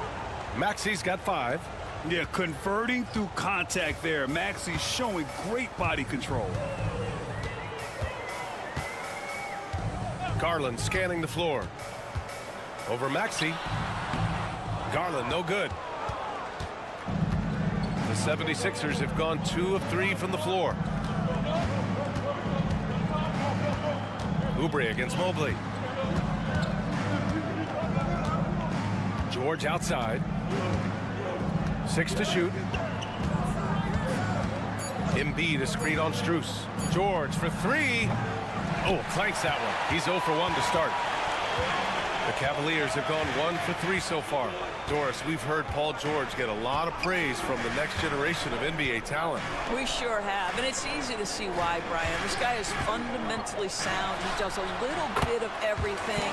Maxey's got 5. Yeah, converting through contact there. Maxey showing great body control. Garland scanning the floor. Over Maxey. Garland, no good. The 76ers have gone 2 of 3 from the floor. Oubre against Mobley. George outside. 6 to shoot. Embiid a screen on Strus. George for 3. Oh, clanks that one. He's 0 for 1 to start. The Cavaliers have gone 1 for 3 so far. Doris, we've heard Paul George get a lot of praise from the next generation of NBA talent. We sure have, and it's easy to see why, Brian. This guy is fundamentally sound. He does a little bit of everything.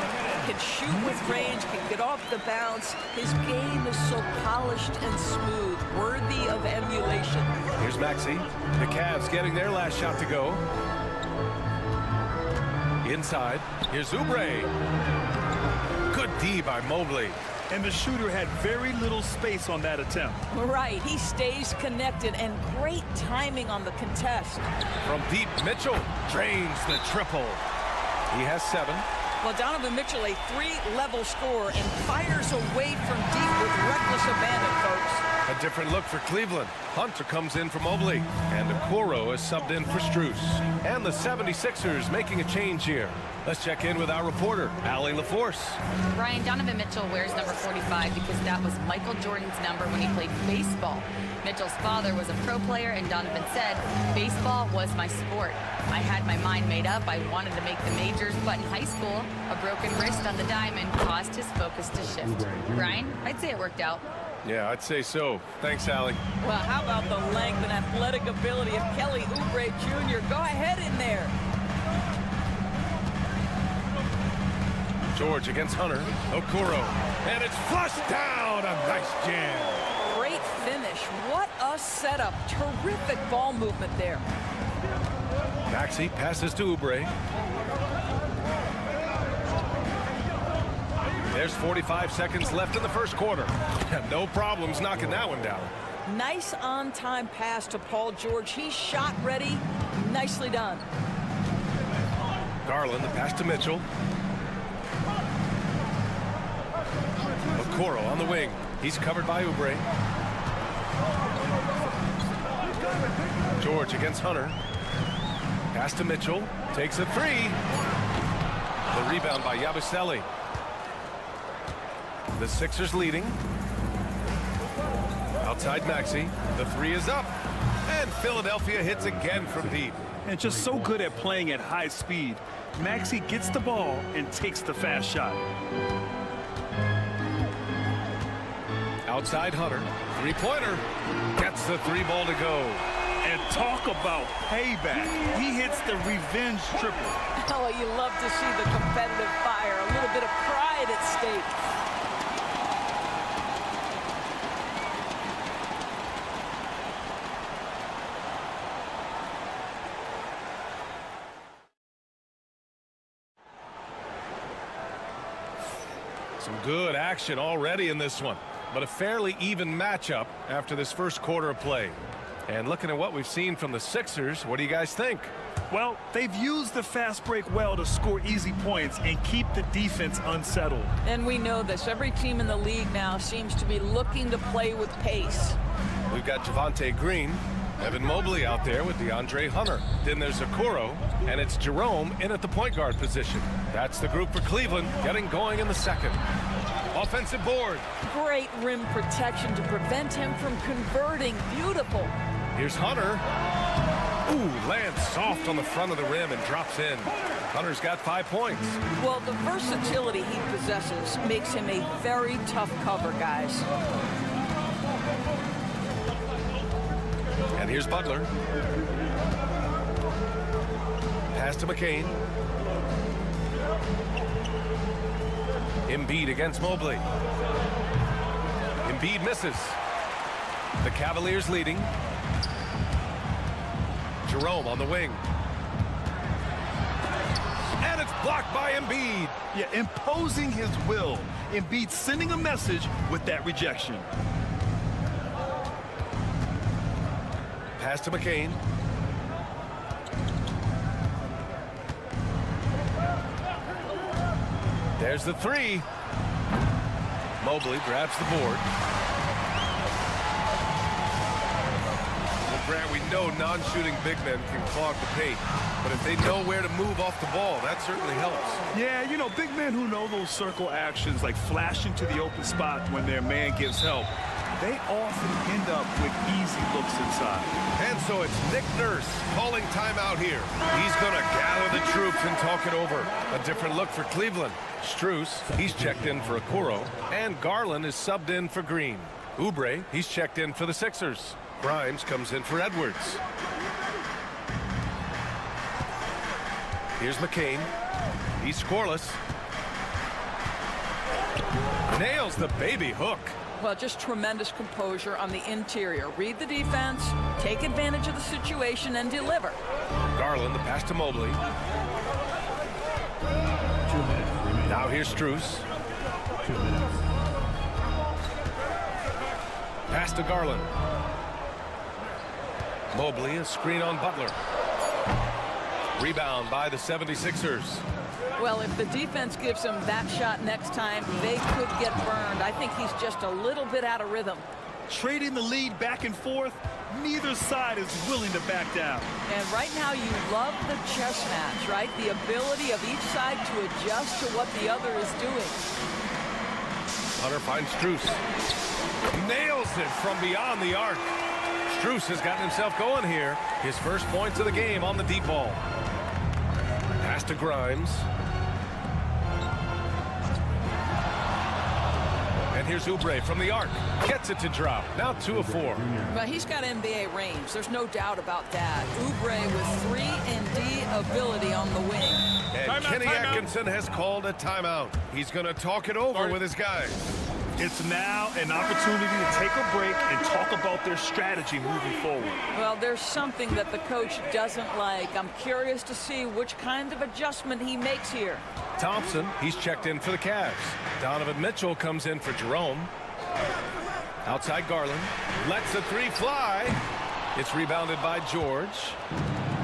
Can shoot with range, can get off the bounce. His game is so polished and smooth, worthy of emulation. Here's Maxey. The Cavs getting their last shot to go. Inside, here's Oubre. Good D by Mobley. And the shooter had very little space on that attempt. Right, he stays connected, and great timing on the contest. From deep, Mitchell drains the triple. He has 7. Well, Donovan Mitchell, a 3-level scorer, and fires away from deep with reckless abandon, folks. A different look for Cleveland. Hunter comes in for Mobley, and Okoro is subbed in for Strus. And the 76ers making a change here. Let's check in with our reporter, Allie LaForce. Brian, Donovan Mitchell wears number 45 because that was Michael Jordan's number when he played baseball. Mitchell's father was a pro player, and Donovan said, baseball was my sport. I had my mind made up. I wanted to make the majors, but in high school, a broken wrist on the diamond caused his focus to shift. Brian, I'd say it worked out. Yeah, I'd say so. Thanks, Allie. Well, how about the length and athletic ability of Kelly Oubre Jr.? Go ahead in there. George against Hunter. Okoro. And it's flushed down. A nice jam. Great finish. What a setup. Terrific ball movement there. Maxey passes to Oubre. There's 45 seconds left in the first quarter. No problems knocking that one down. Nice on-time pass to Paul George. He's shot ready. Nicely done. Garland, the pass to Mitchell. Okoro on the wing. He's covered by Oubre. George against Hunter. Pass to Mitchell. Takes a 3. The rebound by Yabusele. The Sixers leading. Outside Maxey. The 3 is up. And Philadelphia hits again from deep. and just so good at playing at high speed. Maxey gets the ball and takes the fast shot. Outside Hunter, three-pointer, gets the three ball to go. And talk about payback. He hits the revenge triple. Oh, you love to see the competitive fire, a little bit of pride at stake. Some good action already in this one, but a fairly even matchup after this first quarter of play. And looking at what we've seen from the Sixers, what do you guys think? Well, they've used the fast break well to score easy points and keep the defense unsettled. And we know this. Every team in the league now seems to be looking to play with pace. We've got Javonte Green, Evan Mobley out there with DeAndre Hunter. Then there's Okoro, and it's Jerome in at the point guard position. That's the group for Cleveland, getting going in the second. Offensive board. Great rim protection to prevent him from converting. Beautiful. Here's Hunter. Ooh, lands soft on the front of the rim and drops in. Hunter's got 5 points. Well, the versatility he possesses makes him a very tough cover, guys. And here's Butler. Pass to McCain. Embiid against Mobley. Embiid misses. The Cavaliers leading. Jerome on the wing. And it's blocked by Embiid. Yeah, imposing his will. Embiid sending a message with that rejection. Pass to McCain. There's the three. Mobley grabs the board. Well, Grant, we know non-shooting big men can clog the paint, but if they know where to move off the ball, that certainly helps. Yeah, you know, big men who know those circle actions, like flashing to the open spot when their man gives help, they often end up with easy looks inside. And so it's Nick Nurse calling timeout here. He's going to gather the troops and talk it over. A different look for Cleveland. Strus, he's checked in for Okoro, and Garland is subbed in for Green. Oubre, he's checked in for the Sixers. Grimes comes in for Edwards. Here's McCain. He's scoreless. Nails the baby hook. Well, just tremendous composure on the interior. Read the defense, take advantage of the situation, and deliver. Garland, the pass to Mobley. Now here's Strus. Pass to Garland. Mobley, a screen on Butler. Rebound by the 76ers. Well, if the defense gives him that shot next time, they could get burned. I think he's just a little bit out of rhythm. Trading the lead back and forth, neither side is willing to back down. And right now you love the chess match, right? The ability of each side to adjust to what the other is doing. Hunter finds Strus. Nails it from beyond the arc. Strus has gotten himself going here. His first points of the game on the deep ball. Pass to Grimes. And here's Oubre from the arc. Gets it to drop. Now 2 of 4. Well, he's got NBA range. There's no doubt about that. Oubre with 3 and D ability on the wing. And Kenny Atkinson has called a timeout. He's going to talk it over with his guys. It's now an opportunity to take a break and talk about their strategy moving forward. Well, there's something that the coach doesn't like. I'm curious to see which kind of adjustment he makes here. Thompson, he's checked in for the Cavs. Donovan Mitchell comes in for Jerome. Outside Garland. Lets the three fly. It's rebounded by George.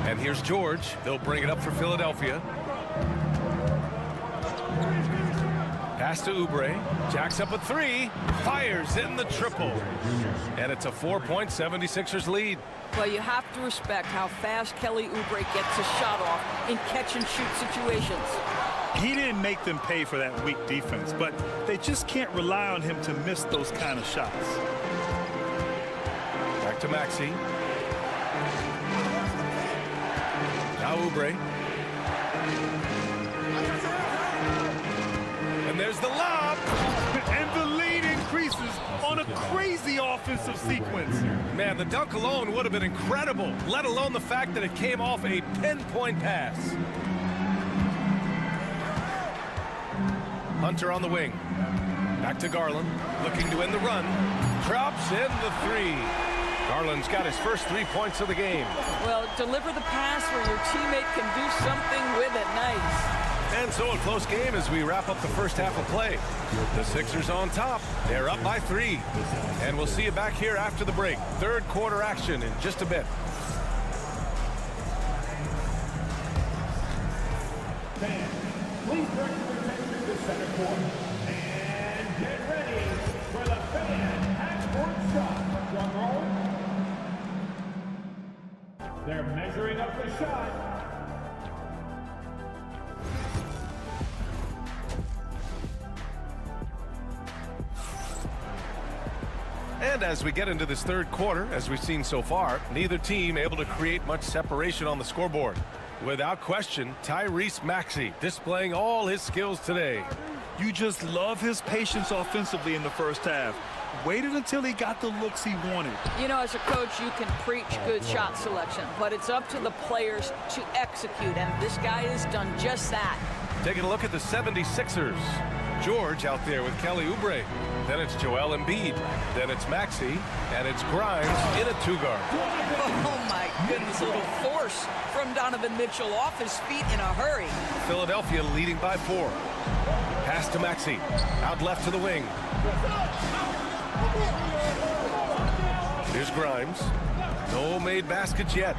And here's George. They'll bring it up for Philadelphia. Pass to Oubre. Jacks up a three. Fires in the triple. And it's a 4-point 76ers lead. Well, you have to respect how fast Kelly Oubre gets a shot off in catch-and-shoot situations. He didn't make them pay for that weak defense, but they just can't rely on him to miss those kind of shots. Back to Maxey. Oubre. And there's the lob. And the lead increases on a crazy offensive sequence. Man, the dunk alone would have been incredible, let alone the fact that it came off a pinpoint pass. Hunter on the wing. Back to Garland, looking to end the run. Drops in the three. Garland's got his first 3 points of the game. Well, deliver the pass where your teammate can do something with it. Nice. And so a close game as we wrap up the first half of play. The Sixers on top. They're up by 3. And we'll see you back here after the break. Third quarter action in just a bit. Fans, please direct your attention to the center court. And get ready for the fan half-court shot. Drum roll. They're measuring up the shot. And as we get into this third quarter, as we've seen so far, neither team able to create much separation on the scoreboard. Without question, Tyrese Maxey displaying all his skills today. You just love his patience offensively in the first half. Waited until he got the looks he wanted. You know, as a coach, you can preach good shot selection, but it's up to the players to execute, and this guy has done just that. Taking a look at the 76ers. George out there with Kelly Oubre. Then it's Joel Embiid. Then it's Maxey. And it's Grimes in a 2-guard. Oh, my goodness. A little force from Donovan Mitchell off his feet in a hurry. Philadelphia leading by 4. Pass to Maxey. Out left to the wing. Here's Grimes. No made baskets yet.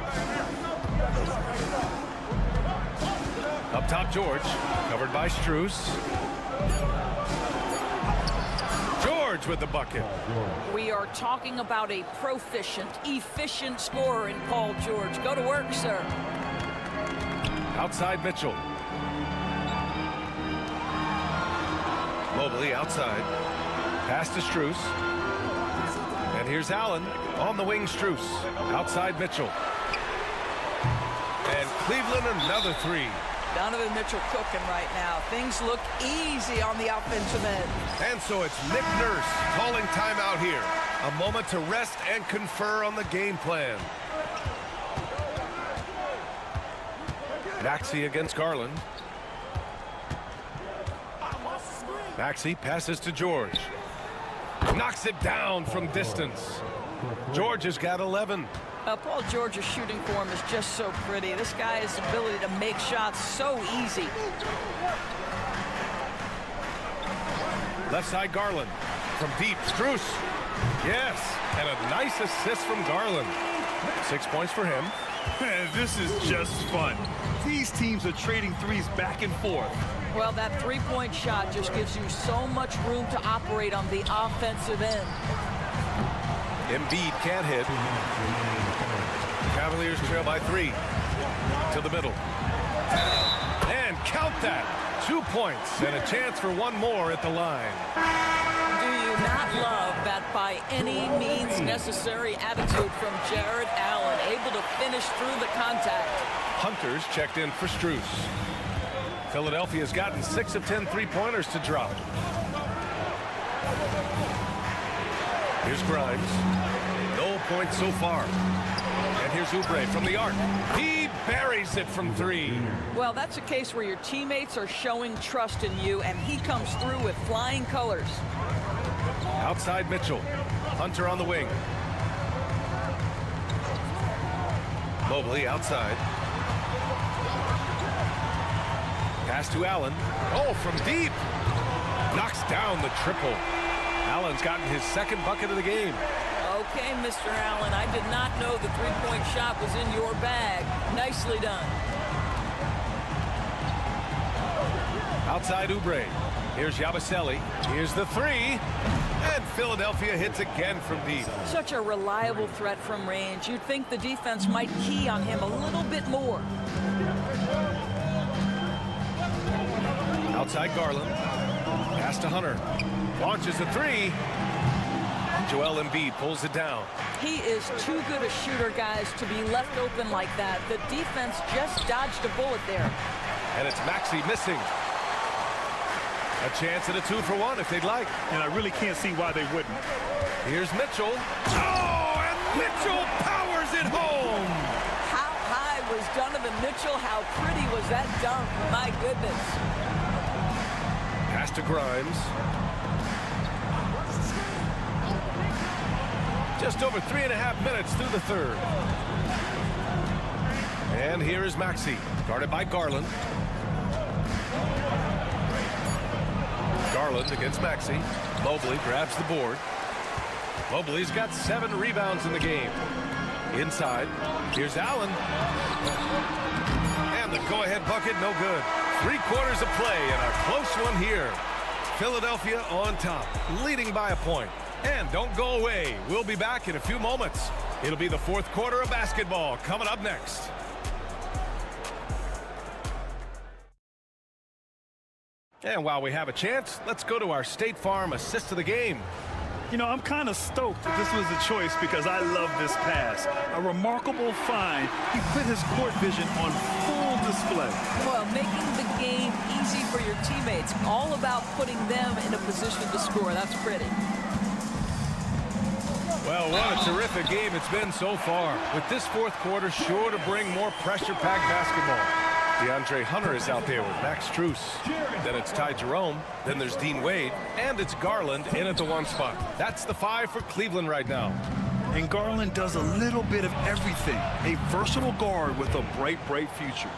Up top, George. Covered by Strus. George with the bucket. We are talking about a proficient, efficient scorer in Paul George. Go to work, sir. Outside Mitchell. Mobley outside. Pass to Strus. And here's Allen on the wing. Strus. Outside Mitchell. And Cleveland another 3. Donovan Mitchell cooking right now. Things look easy on the offensive end. And so it's Nick Nurse calling timeout here. A moment to rest and confer on the game plan. Maxey against Garland. Maxey passes to George. Knocks it down from distance. George has got 11. Paul George's shooting form is just so pretty. This guy's ability to make shots so easy. Left side Garland. From deep, Strus. Yes, and a nice assist from Garland. 6 points for him. This is just fun. These teams are trading threes back and forth. Well, that three-point shot just gives you so much room to operate on the offensive end. Embiid can't hit. Cavaliers trail by 3. To the middle. And count that. 2 points and a chance for one more at the line. Do you not love that by any means necessary attitude from Jared Allen, able to finish through the contact? Hunter's checked in for Strus. Philadelphia's gotten 6 of 10 three-pointers to drop. Here's Grimes. No points so far. And here's Oubre from the arc. He buries it from 3. Well, that's a case where your teammates are showing trust in you, and he comes through with flying colors. Outside Mitchell. Hunter on the wing. Mobley outside. Pass to Allen. Oh, from deep. Knocks down the triple. Allen's gotten his second bucket of the game. Okay, Mr. Allen, I did not know the three-point shot was in your bag. Nicely done. Outside Oubre. Here's Yabusele. Here's the 3. And Philadelphia hits again from deep. Such a reliable threat from range. You'd think the defense might key on him a little bit more. Outside Garland. Pass to Hunter. Launches a 3. Joel Embiid pulls it down. He is too good a shooter, guys, to be left open like that. The defense just dodged a bullet there. And it's Maxey missing. A chance at a 2-for-1 if they'd like. And I really can't see why they wouldn't. Here's Mitchell. Oh, and Mitchell powers it home. How high was Donovan Mitchell? How pretty was that dunk? My goodness. Pass to Grimes. Just over 3.5 minutes through the third. And here is Maxey, guarded by Garland. Garland against Maxey. Mobley grabs the board. Mobley's got 7 rebounds in the game. Inside, here's Allen. And the go-ahead bucket, no good. 3/4 of play and a close one here. Philadelphia on top, leading by a point. And don't go away. We'll be back in a few moments. It'll be the fourth quarter of basketball coming up next. And while we have a chance, let's go to our State Farm assist of the game. You know, I'm kind of stoked that this was a choice because I love this pass. A remarkable find. He put his court vision on full display. Well, making the game easy for your teammates. All about putting them in a position to score. That's pretty. Well, what a terrific game it's been so far. With this fourth quarter sure to bring more pressure-packed basketball. DeAndre Hunter is out there with Max Strus. Then it's Ty Jerome. Then there's Dean Wade. And it's Garland in at the 1 spot. That's the 5 for Cleveland right now. And Garland does a little bit of everything. A versatile guard with a bright, bright future.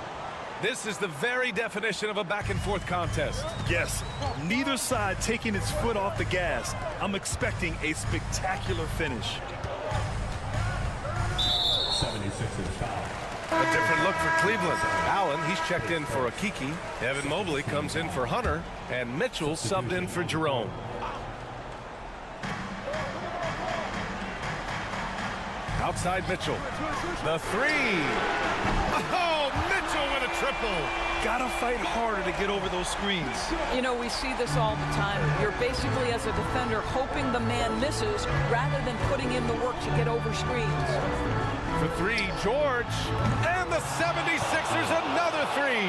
This is the very definition of a back-and-forth contest. Yes, neither side taking its foot off the gas. I'm expecting a spectacular finish. 76ers foul. A different look for Cleveland. Allen, he's checked in for Akiki. Evan Mobley comes in for Hunter. And Mitchell subbed in for Jerome. Outside Mitchell. The 3. Oh, Mitchell with a triple. Gotta fight harder to get over those screens. You know, we see this all the time. You're basically, as a defender, hoping the man misses rather than putting in the work to get over screens. For 3, George. And the 76ers another 3.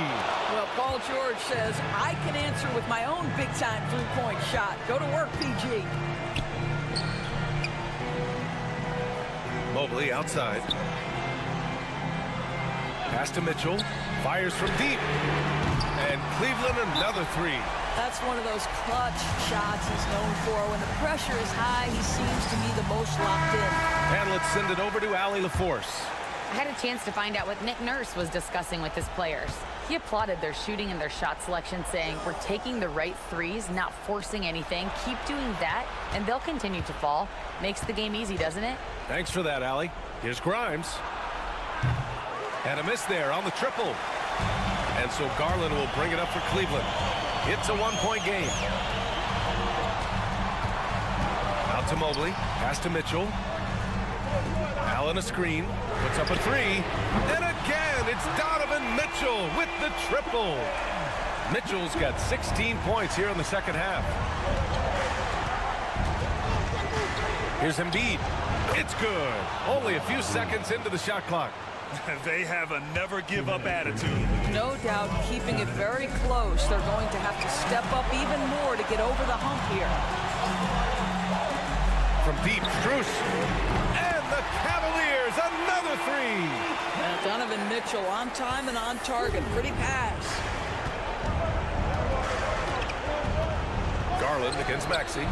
Well, Paul George says, I can answer with my own big-time three-point shot. Go to work, PG. Mobley outside. Pass to Mitchell. Fires from deep. And Cleveland another 3. That's one of those clutch shots he's known for. When the pressure is high, he seems to be the most locked in. And let's send it over to Allie LaForce. I had a chance to find out what Nick Nurse was discussing with his players. He applauded their shooting and their shot selection, saying, we're taking the right threes, not forcing anything. Keep doing that, and they'll continue to fall. Makes the game easy, doesn't it? Thanks for that, Allie. Here's Grimes. And a miss there on the triple. And so Garland will bring it up for Cleveland. It's a 1-point game. Out to Mobley. Pass to Mitchell. Allen a screen. Puts up a 3. And again, it's Donovan Mitchell with the triple. Mitchell's got 16 points here in the second half. Here's Embiid. It's good. Only a few seconds into the shot clock. They have a never-give-up attitude. No doubt keeping it very close. They're going to have to step up even more to get over the hump here. From deep, Strus. And the Cavaliers, another 3. And Donovan Mitchell on time and on target. Pretty pass. Garland against Maxey.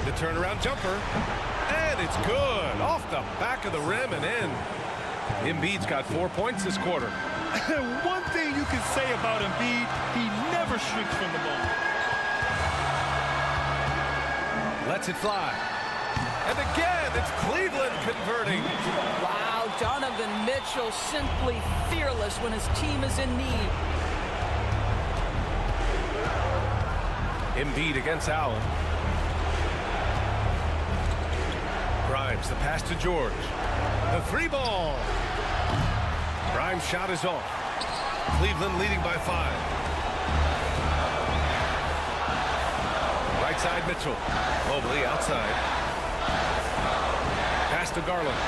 The turnaround jumper. And it's good. Off the back of the rim and in. Embiid's got 4 points this quarter. One thing you can say about Embiid, he never shrinks from the moment. Lets it fly. And again, it's Cleveland converting. Wow, Donovan Mitchell simply fearless when his team is in need. Embiid against Allen. Grimes, the pass to George. The 3 ball. Grimes' shot is off. Cleveland leading by 5. Right side Mitchell. Mobley outside. to Garland.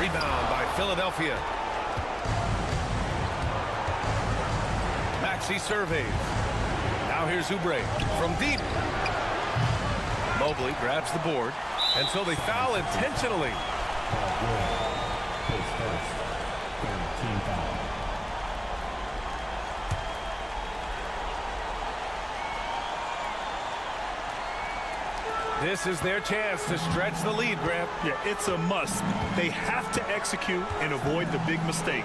Rebound by Philadelphia. Maxey surveys. Now here's Oubre from deep. Mobley grabs the board, and so they foul intentionally. His first, team foul. This is their chance to stretch the lead, Grant. Yeah, it's a must. They have to execute and avoid the big mistake.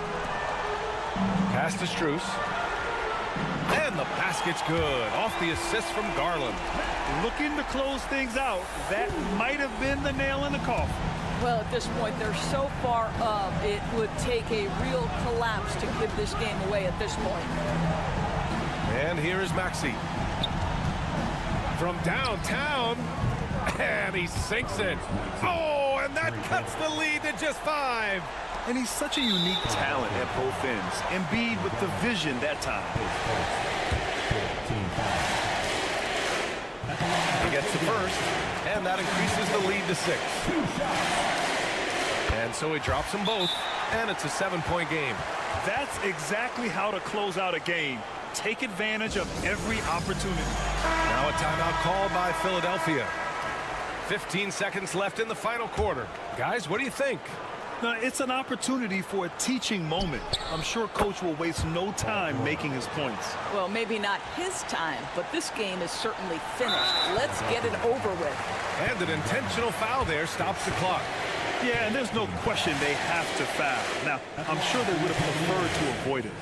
Pass to Strus. And the basket's good. Off the assist from Garland. Looking to close things out. That might have been the nail in the coffin. Well, at this point, they're so far up, it would take a real collapse to give this game away at this point. And here is Maxey. From downtown. And he sinks it. Oh, and that cuts the lead to just 5. And he's such a unique talent at both ends. Embiid with the vision that time. He gets the first, and that increases the lead to 6. And so he drops them both, and it's a 7-point game. That's exactly how to close out a game. Take advantage of every opportunity. Now a timeout called by Philadelphia. 15 seconds left in the final quarter. Guys, what do you think? Now, it's an opportunity for a teaching moment. I'm sure Coach will waste no time making his points. Well, maybe not his time, but this game is certainly finished. Let's get it over with. And an intentional foul there stops the clock. Yeah, and there's no question they have to foul. Now, I'm sure they would have preferred to avoid it.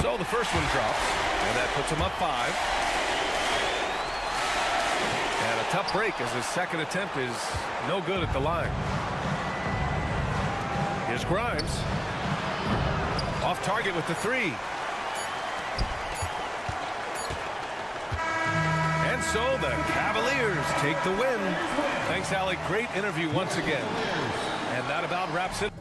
So the first one drops, and that puts them up 5. And a tough break as his second attempt is no good at the line. Here's Grimes. Off target with the 3. And so the Cavaliers take the win. Thanks, Alec. Great interview once again. And that about wraps it.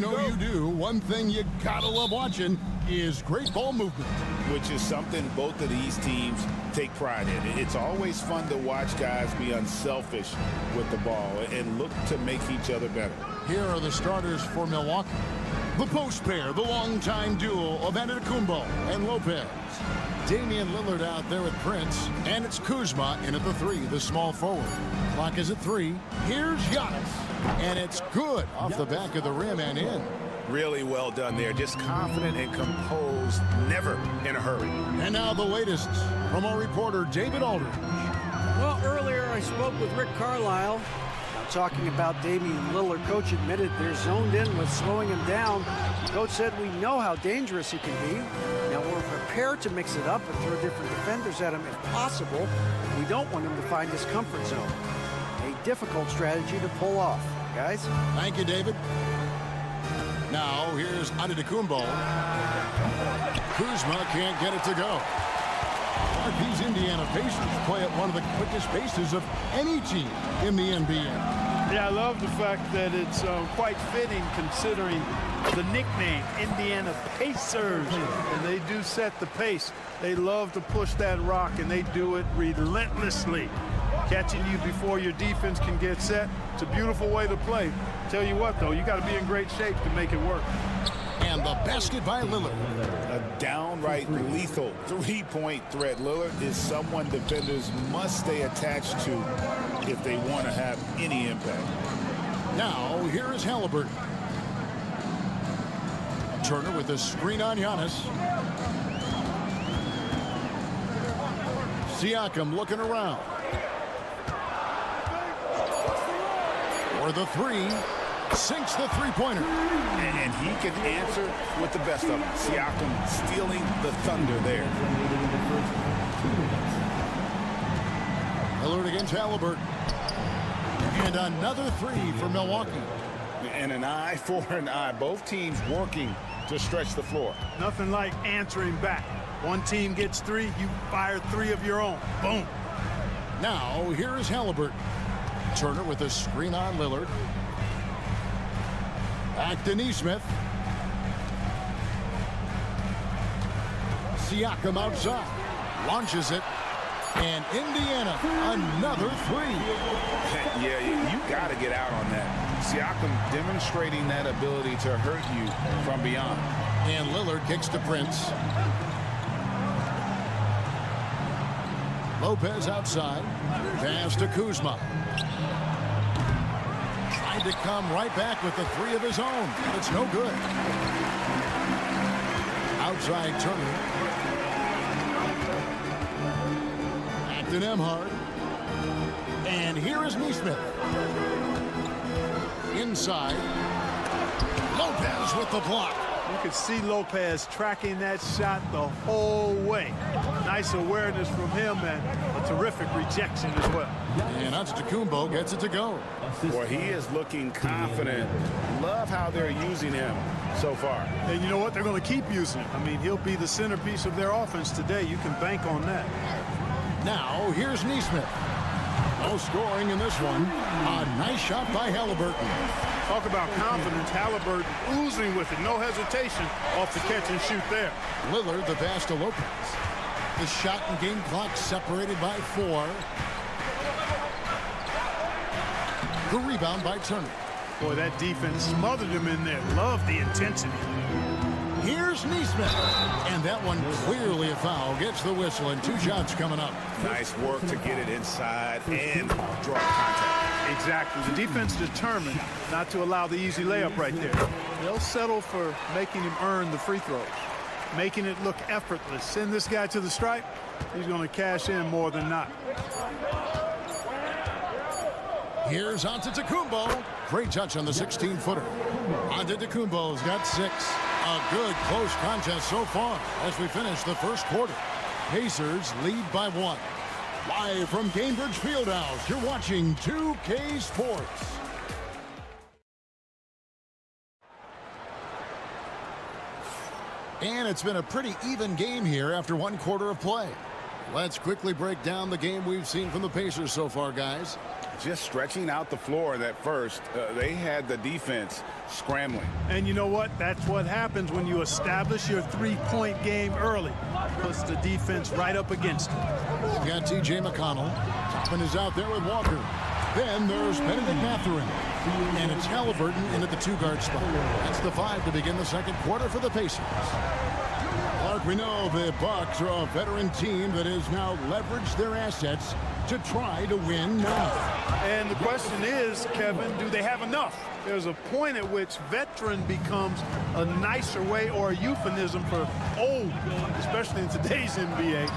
know you do. One thing you gotta love watching is great ball movement. Which is something both of these teams take pride in. It's always fun to watch guys be unselfish with the ball and look to make each other better. Here are the starters for Milwaukee. The post pair, the longtime duo of Antetokounmpo and Lopez. Damian Lillard out there with Prince, and it's Kuzma in at the 3, the small forward. Clock is at 3. Here's Giannis, and it's good off the back of the rim and in. Really well done there. Just confident and composed, never in a hurry. And now the latest from our reporter, David Aldridge. Well, earlier I spoke with Rick Carlisle. Now talking about Damian Lillard, coach admitted they're zoned in with slowing him down. Coach said we know how dangerous he can be. Now we're prepared to mix it up and throw different defenders at him if possible. We don't want him to find his comfort zone. A difficult strategy to pull off, guys. Thank you, David. Now here's Antetokounmpo. Kuzma can't get it to go. These Indiana Pacers play at one of the quickest paces of any team in the NBA. Yeah, I love the fact that it's quite fitting considering the nickname, Indiana Pacers. And they do set the pace. They love to push that rock, and they do it relentlessly. Catching you before your defense can get set. It's a beautiful way to play. Tell you what, though, you got to be in great shape to make it work. And the basket by Lillard. A downright lethal three-point threat. Lillard is someone defenders must stay attached to if they want to have any impact. Now, here is Halliburton. Turner with a screen on Giannis. Siakam looking around. For the 3. Sinks the three-pointer. And he can answer with the best of them. Siakam stealing the thunder there. Lillard against Halliburton. And another 3 for Milwaukee. And an eye for an eye. Both teams working to stretch the floor. Nothing like answering back. One team gets 3, you fire 3 of your own. Boom. Now, here is Halliburton. Turner with a screen on Lillard. Back to Nesmith. Siakam outside. Launches it. And Indiana, another 3. Yeah, you got to get out on that. Siakam demonstrating that ability to hurt you from beyond. And Lillard kicks to Prince. Lopez outside. Pass to Kuzma. Tried to come right back with the 3 of his own. But it's no good. Outside Turner. Back to Nembhard. And here is Nesmith. Inside. Lopez with the block. You could see Lopez tracking that shot the whole way. Nice awareness from him and a terrific rejection as well. And Antetokounmpo gets it to go. Boy, he is looking confident. Love how they're using him so far. And you know what? They're going to keep using him. I mean, he'll be the centerpiece of their offense today. You can bank on that. Now, here's Nesmith. No scoring in this one. A nice shot by Halliburton. Talk about confidence. Halliburton oozing with it. No hesitation off the catch and shoot there. Lillard, the pass to Lopez. The shot and game clock separated by 4. The rebound by Turner. Boy, that defense smothered him in there. Love the intensity. Here's Nesmith. And that one clearly a foul. Gets the whistle and 2 shots coming up. Nice work to get it inside and draw contact. Exactly. The defense determined not to allow the easy layup right there. They'll settle for making him earn the free throws, making it look effortless. Send this guy to the stripe. He's going to cash in more than not. Here's Antetokounmpo. Great touch on the 16-footer. Antetokounmpo's got 6. A good close contest so far as we finish the first quarter. Pacers lead by 1. Live from Cambridge Fieldhouse, you're watching 2K Sports. And it's been a pretty even game here after 1 quarter of play. Let's quickly break down the game we've seen from the Pacers so far, guys. just stretching out the floor in that first. They had the defense scrambling. And you know what? That's what happens when you establish your three-point game early. Puts the defense right up against it. You've got T.J. McConnell. Toppin is out there with Walker. Then there's Benedict Mathurin. And it's Halliburton in at the two-guard spot. That's the 5 to begin the second quarter for the Pacers. Clark, we know the Bucks are a veteran team that has now leveraged their assets to try to win now. And the question is, Kevin, do they have enough? There's a point at which veteran becomes a nicer way or a euphemism for old, especially in today's NBA.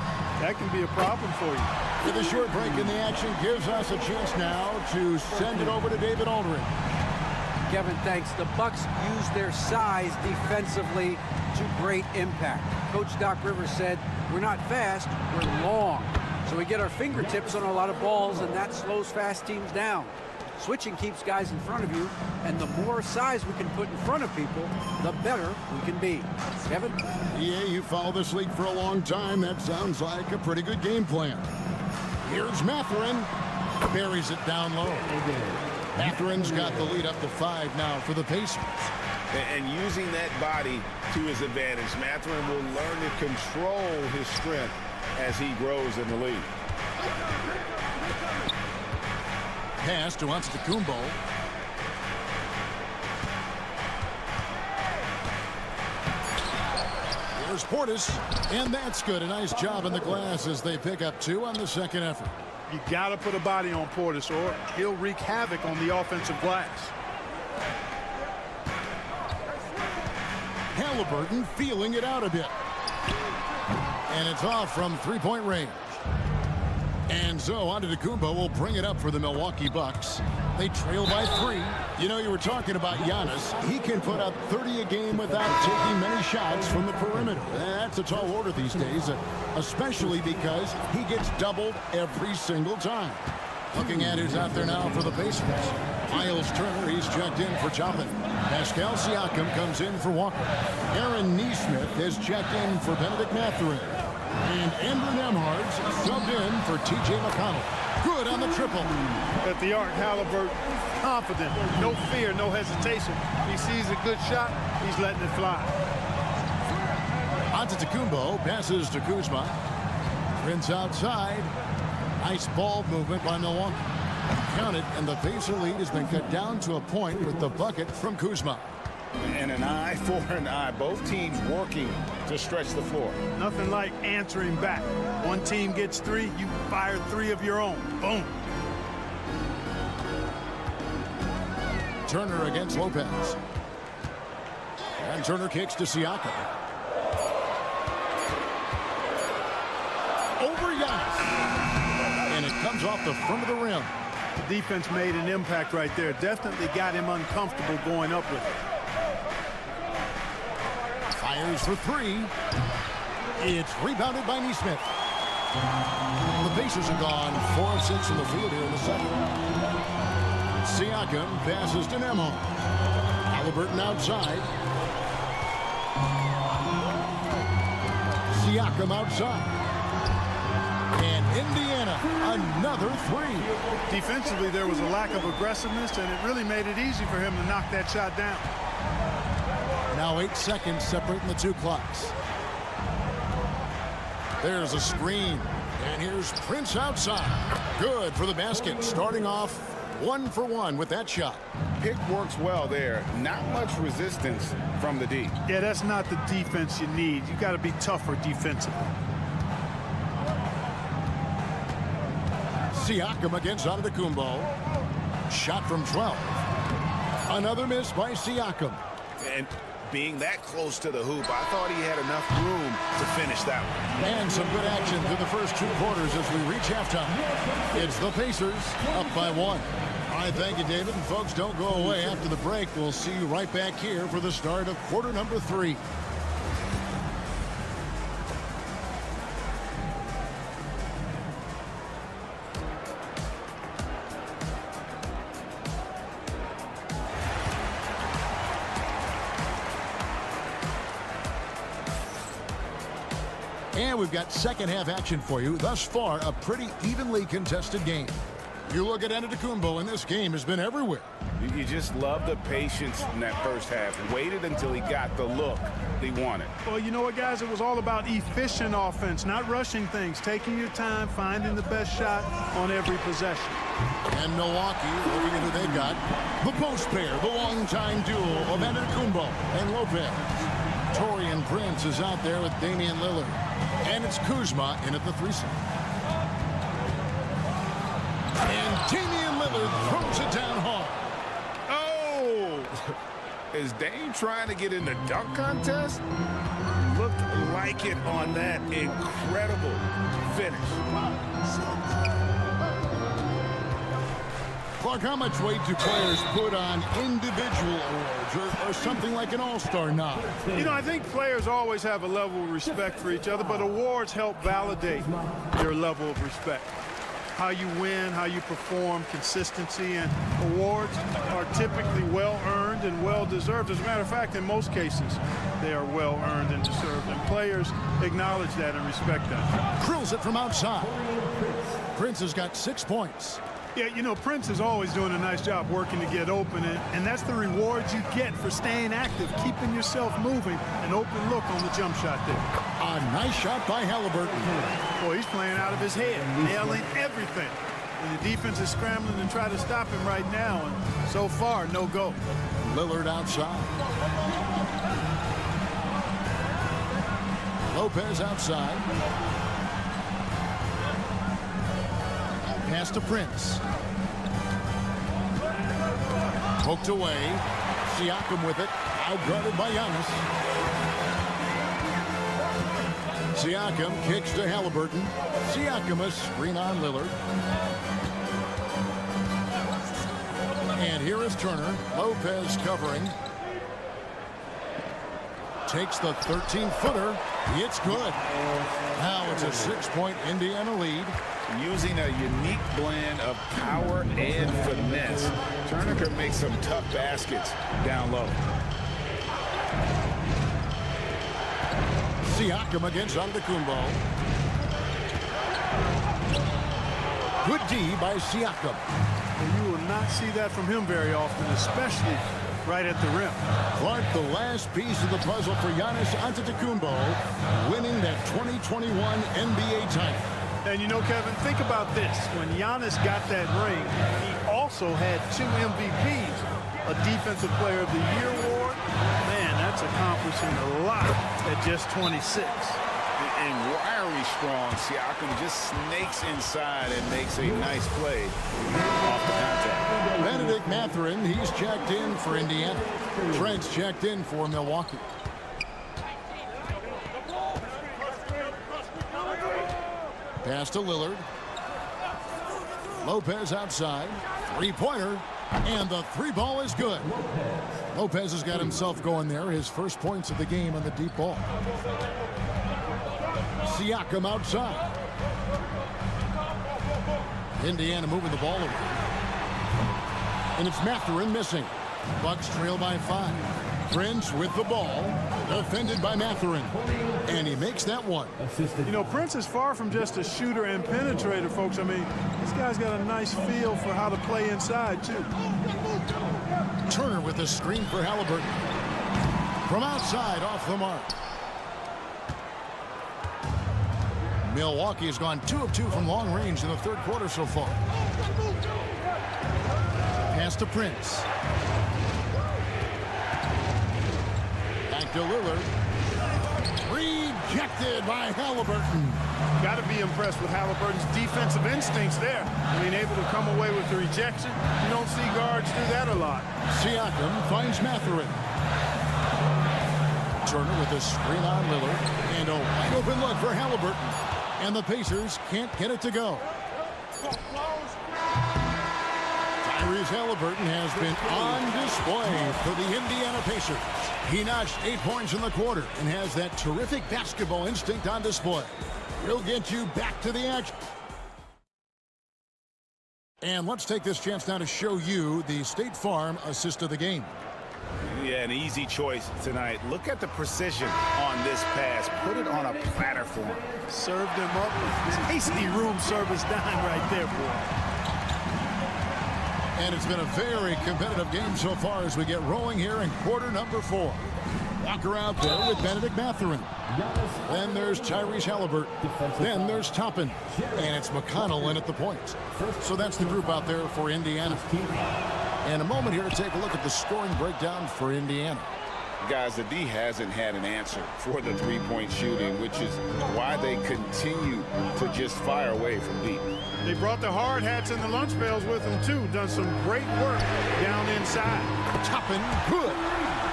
That can be a problem for you. With a short break in the action gives us a chance now to send it over to David Aldridge. Kevin, thanks. The Bucks use their size defensively to great impact. Coach Doc Rivers said, we're not fast, we're long. So we get our fingertips on a lot of balls, and that slows fast teams down. Switching keeps guys in front of you, and the more size we can put in front of people, the better we can be. Kevin? Yeah, you follow this league for a long time. That sounds like a pretty good game plan. Here's Mathurin. Buries it down low. Mathurin's got the lead up to 5 now for the Pacers. And using that body to his advantage, Mathurin will learn to control his strength as he grows in the league. Pass to Antetokounmpo. Here's Portis, and that's good. A nice job in the glass as they pick up 2 on the second effort. You got to put a body on Portis, or he'll wreak havoc on the offensive glass. Halliburton feeling it out a bit. And it's off from three-point range. And so Antetokounmpo will bring it up for the Milwaukee Bucks. They trail by 3. You know, you were talking about Giannis. He can put up 30 a game without taking many shots from the perimeter. That's a tall order these days, especially because he gets doubled every single time. Looking at who's out there now for the Pacers. Miles Turner, he's checked in for Toppin. Pascal Siakam comes in for Walker. Aaron Nesmith has checked in for Benedict Mathurin. And Andrew Nembhard's subbed in for T.J. McConnell. Good on the triple. At the arc, Halliburton, confident, no fear, no hesitation. He sees a good shot, he's letting it fly. Antetokounmpo passes to Kuzma. Prince outside. Nice ball movement by Milwaukee. Count it, and the Pacer lead has been cut down to a point with the bucket from Kuzma. And an eye for an eye. Both teams working to stretch the floor. Nothing like answering back. One team gets 3, you fire 3 of your own. Boom. Turner against Lopez. And Turner kicks to Siakam. Over Giannis. And it comes off the front of the rim. The defense made an impact right there. Definitely got him uncomfortable going up with it. Fires for 3. It's rebounded by Nesmith. The Pacers have gone 4 of 6 from the field here in the second. Siakam passes to Nembhard. Halliburton outside. Siakam outside. And Indiana, another 3. Defensively, there was a lack of aggressiveness, and it really made it easy for him to knock that shot down. Now 8 seconds separating the 2 clocks. There's a screen. And here's Prince outside. Good for the basket. Starting off 1 for 1 with that shot. Pick works well there. Not much resistance from the D. Yeah, that's not the defense you need. You got to be tougher defensively. Siakam against Antetokounmpo. Shot from 12. Another miss by Siakam. And being that close to the hoop, I thought he had enough room to finish that one. And some good action through the first 2 quarters as we reach halftime. It's the Pacers up by 1. All right, thank you, David. And folks, don't go away after the break. We'll see you right back here for the start of quarter number 3. And we've got second half action for you. Thus far, a pretty evenly contested game. You look at Antetokounmpo, and this game has been everywhere. You just love the patience in that first half. Waited until he got the look he wanted. Well, you know what, guys? It was all about efficient offense, not rushing things, taking your time, finding the best shot on every possession. And Milwaukee, looking at who they've got, the post pair, the longtime duo of Antetokounmpo and Lopez. Taurean Prince is out there with Damian Lillard. And it's Kuzma in at the threesome. And Damian Lillard throws it down hard. Oh! Is Dame trying to get in the dunk contest? Looked like it on that incredible finish. Clark, how much weight do players put on individual awards or something like an all-star nod? You know, I think players always have a level of respect for each other, but awards help validate their level of respect. How you win, how you perform, consistency, and awards are typically well-earned and well-deserved. As a matter of fact, in most cases, they are well-earned and deserved, and players acknowledge that and respect that. Drills it from outside. Prince has got 6 points. Yeah, you know, Prince is always doing a nice job working to get open, and that's the rewards you get for staying active, keeping yourself moving, an open look on the jump shot there. A nice shot by Halliburton. Boy, he's playing out of his head, nailing everything. And the defense is scrambling to try to stop him right now, and so far, no go. Lillard outside. Lopez outside. Pass to Prince. Poked away. Siakam with it. Outguarded by Giannis. Siakam kicks to Halliburton. Siakam a screen on Lillard. And here is Turner. Lopez covering. Takes the 13-footer. It's good. Now it's a 6-point Indiana lead. Using a unique blend of power and finesse, Turner can make some tough baskets down low. Siakam against Antetokounmpo. Good D by Siakam. And you will not see that from him very often, especially right at the rim. Clark, the last piece of the puzzle for Giannis Antetokounmpo, winning that 2021 NBA title. And you know, Kevin, think about this. When Giannis got that ring, he also had 2 MVPs, a Defensive Player of the Year award. Man, that's accomplishing a lot at just 26. And wiry strong, Siakam just snakes inside and makes a nice play off the contact. Benedict Mathurin, he's checked in for Indiana. Trent's checked in for Milwaukee. Pass to Lillard. Lopez outside. Three-pointer. And the three ball is good. Lopez has got himself going there. His first points of the game on the deep ball. Siakam outside. Indiana moving the ball over. And it's Mathurin missing. Bucks trail by 5. Prince with the ball, defended by Mathurin, and he makes that one. You know, Prince is far from just a shooter and penetrator, folks. I mean, this guy's got a nice feel for how to play inside, too. Turner with a screen for Halliburton. From outside, off the mark. Milwaukee has gone 2 of 2 from long range in the third quarter so far. Pass to Prince. To Lillard. Rejected by Halliburton. Got to be impressed with Halliburton's defensive instincts there. Being able to come away with the rejection. You don't see guards do that a lot. Siakam finds Mathurin. Turner with a screen on Lillard. And a wide open look for Halliburton. And the Pacers can't get it to go. Tyrese Halliburton has been on display for the Indiana Pacers. He notched 8 points in the quarter and has that terrific basketball instinct on display. He'll get you back to the action. And let's take this chance now to show you the State Farm assist of the game. Yeah, an easy choice tonight. Look at the precision on this pass. Put it on a platter for him. Served him up with tasty room service dime right there, boy. And it's been a very competitive game so far as we get rolling here in quarter number 4. Walker out there with Benedict Mathurin. Then there's Tyrese Halliburton. Then there's Toppin. And it's McConnell in at the point. So that's the group out there for Indiana. And a moment here to take a look at the scoring breakdown for Indiana. Guys, the D hasn't had an answer for the three-point shooting, which is why they continue to just fire away from deep. They brought the hard hats and the lunch pails with them, too. Done some great work down inside. Toppin, good.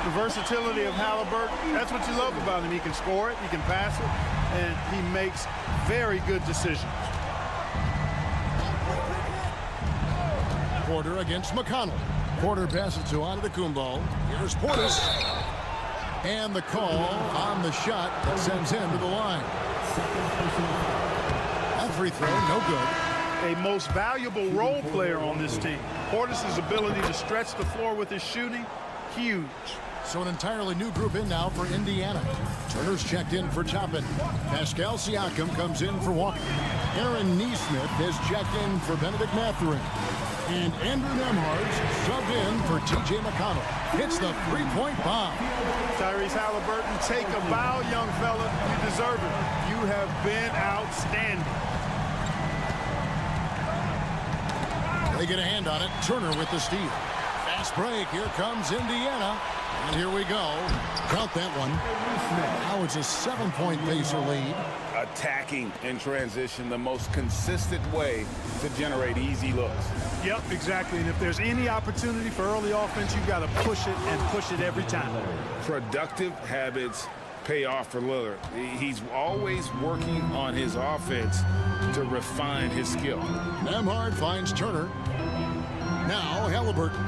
The versatility of Halliburton, that's what you love about him. He can score it, he can pass it, and he makes very good decisions. Porter against McConnell. Porter passes to Antetokounmpo. Here's Portis. And the call on the shot that sends him to the line. That free throw, no good. A most valuable role player on this team. Portis' ability to stretch the floor with his shooting, huge. So an entirely new group in now for Indiana. Turner's checked in for Toppin. Pascal Siakam comes in for Walker. Aaron Nesmith has checked in for Benedict Mathurin. And Andrew Nembhard subbed in for T.J. McConnell. Hits the three-point bomb. Tyrese Halliburton, take a bow, young fella. You deserve it. You have been outstanding. They get a hand on it. Turner with the steal. Fast break. Here comes Indiana. And here we go. Count that one. Now it's a 7-point Pacer lead. Attacking in transition, the most consistent way to generate easy looks. Yep, exactly. And if there's any opportunity for early offense, you've got to push it and push it every time. Productive habits pay off for Lillard. He's always working on his offense to refine his skill. Nembhard finds Turner. Now Halliburton.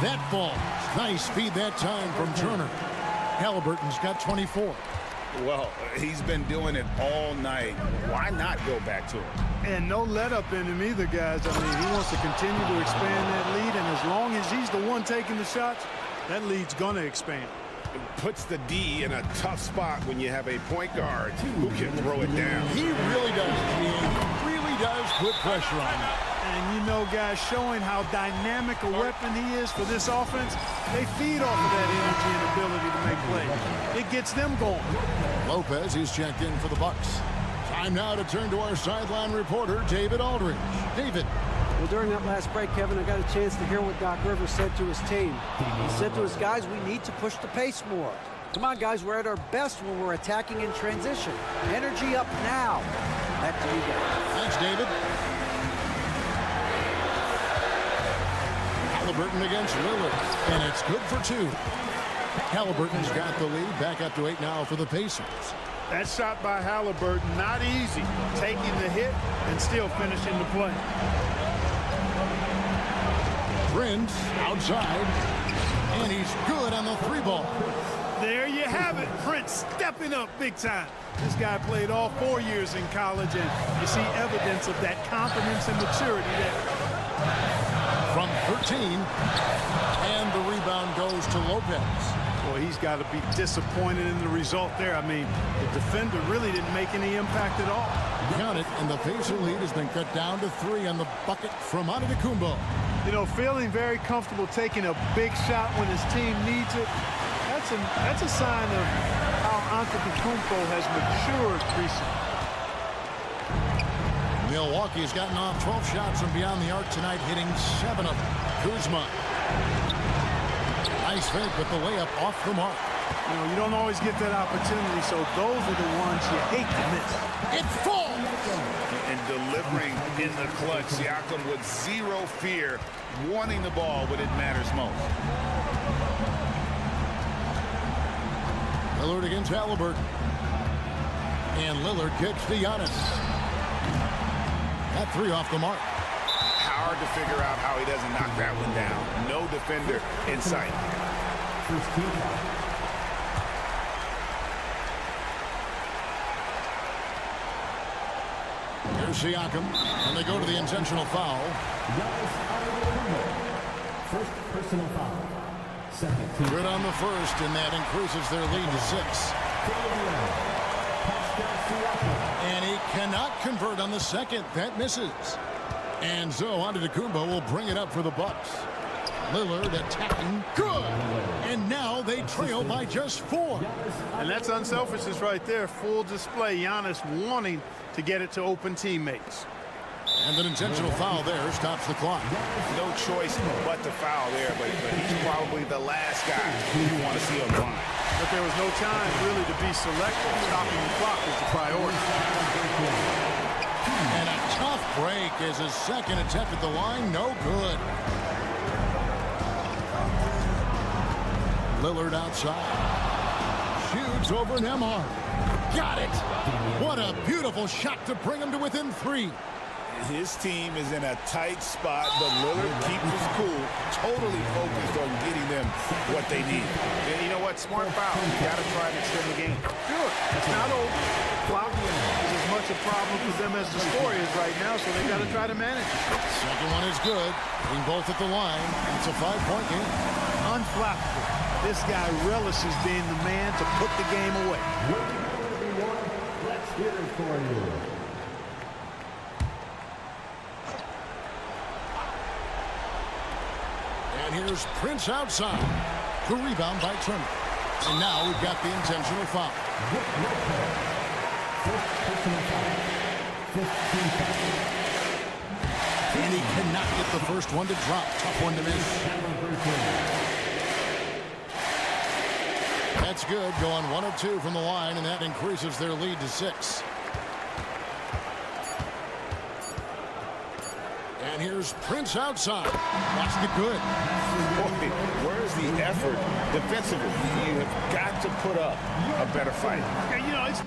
That falls. Nice feed that time from Turner. Halliburton's got 24. Well, he's been doing it all night. Why not go back to him? And no let up in him either, guys. I mean, he wants to continue to expand that lead, and as long as he's the one taking the shots, that lead's going to expand. It puts the D in a tough spot when you have a point guard who can throw it down. He really does. He really does put pressure on him. And you know, guys, showing how dynamic a weapon he is for this offense, they feed off of that energy and ability to make plays. It gets them going. Lopez, he's checked in for the Bucks. Time now to turn to our sideline reporter, David Aldridge. David. Well, during that last break, Kevin, I got a chance to hear what Doc Rivers said to his team. He said to his guys, we need to push the pace more. Come on, guys, we're at our best when we're attacking in transition. Energy up now. Back to you guys. Thanks, David. Halliburton against Lillard, and it's good for 2. Halliburton's got the lead, back up to 8 now for the Pacers. That shot by Halliburton, not easy. Taking the hit and still finishing the play. Prince outside, and he's good on the 3-ball. There you have it. Prince stepping up big time. This guy played all 4 years in college, and you see evidence of that confidence and maturity there. From 13, and the rebound goes to Lopez. Boy, he's got to be disappointed in the result there. I mean, the defender really didn't make any impact at all. Count it, and the Pacer lead has been cut down to 3 on the bucket from Antetokounmpo. You know, feeling very comfortable taking a big shot when his team needs it. That's a sign of how Antetokounmpo has matured recently. Milwaukee has gotten off 12 shots from beyond the arc tonight, hitting 7 of them. Kuzma. Nice fake, but the layup off the mark. You know, you don't always get that opportunity, so those are the ones you hate to miss. It falls! And delivering in the clutch, Siakam with zero fear, wanting the ball when it matters most. Lillard against Halliburton. And Lillard kicks to Giannis. That 3 off the mark. Hard to figure out how he doesn't knock that one down. No defender in sight. Here's Siakam, and they go to the intentional foul. First personal foul. Second. Good on the first, and that increases their lead to 6. And he cannot convert on the second. That misses. And so Antetokounmpo will bring it up for the Bucks. Lillard attacking. Good. And now they trail by just 4. And that's unselfishness right there. Full display. Giannis wanting to get it to open teammates. And an intentional foul there stops the clock. No choice but to foul there, but he's probably the last guy you want to see on the line. But there was no time really to be selective. Stopping the clock was the priority. And a tough break as his second attempt at the line. No good. Lillard outside. Shoots over Nembhard. Got it. What a beautiful shot to bring him to within 3. His team is in a tight spot, but Lillard keeps his cool, totally focused on getting them what they need. And you know what? Smart foul. You got to try to extend the game. Good. It's not over. Cloudy is as much a problem for them as the score is right now, so they got to try to manage it. Second one is good. Being both at the line. It's a 5-point game. Unflappable. This guy relishes being the man to put the game away. Let's hear it for you. And here's Prince outside. The rebound by Trimmer. And now we've got the intentional foul. And he cannot get the first one to drop. Tough one to miss. That's good. Going 1 of 2 from the line, and that increases their lead to 6. And here's Prince outside. Watch the good. Boy, where's the effort defensively? You have got to put up a better fight. Okay, you know, it's...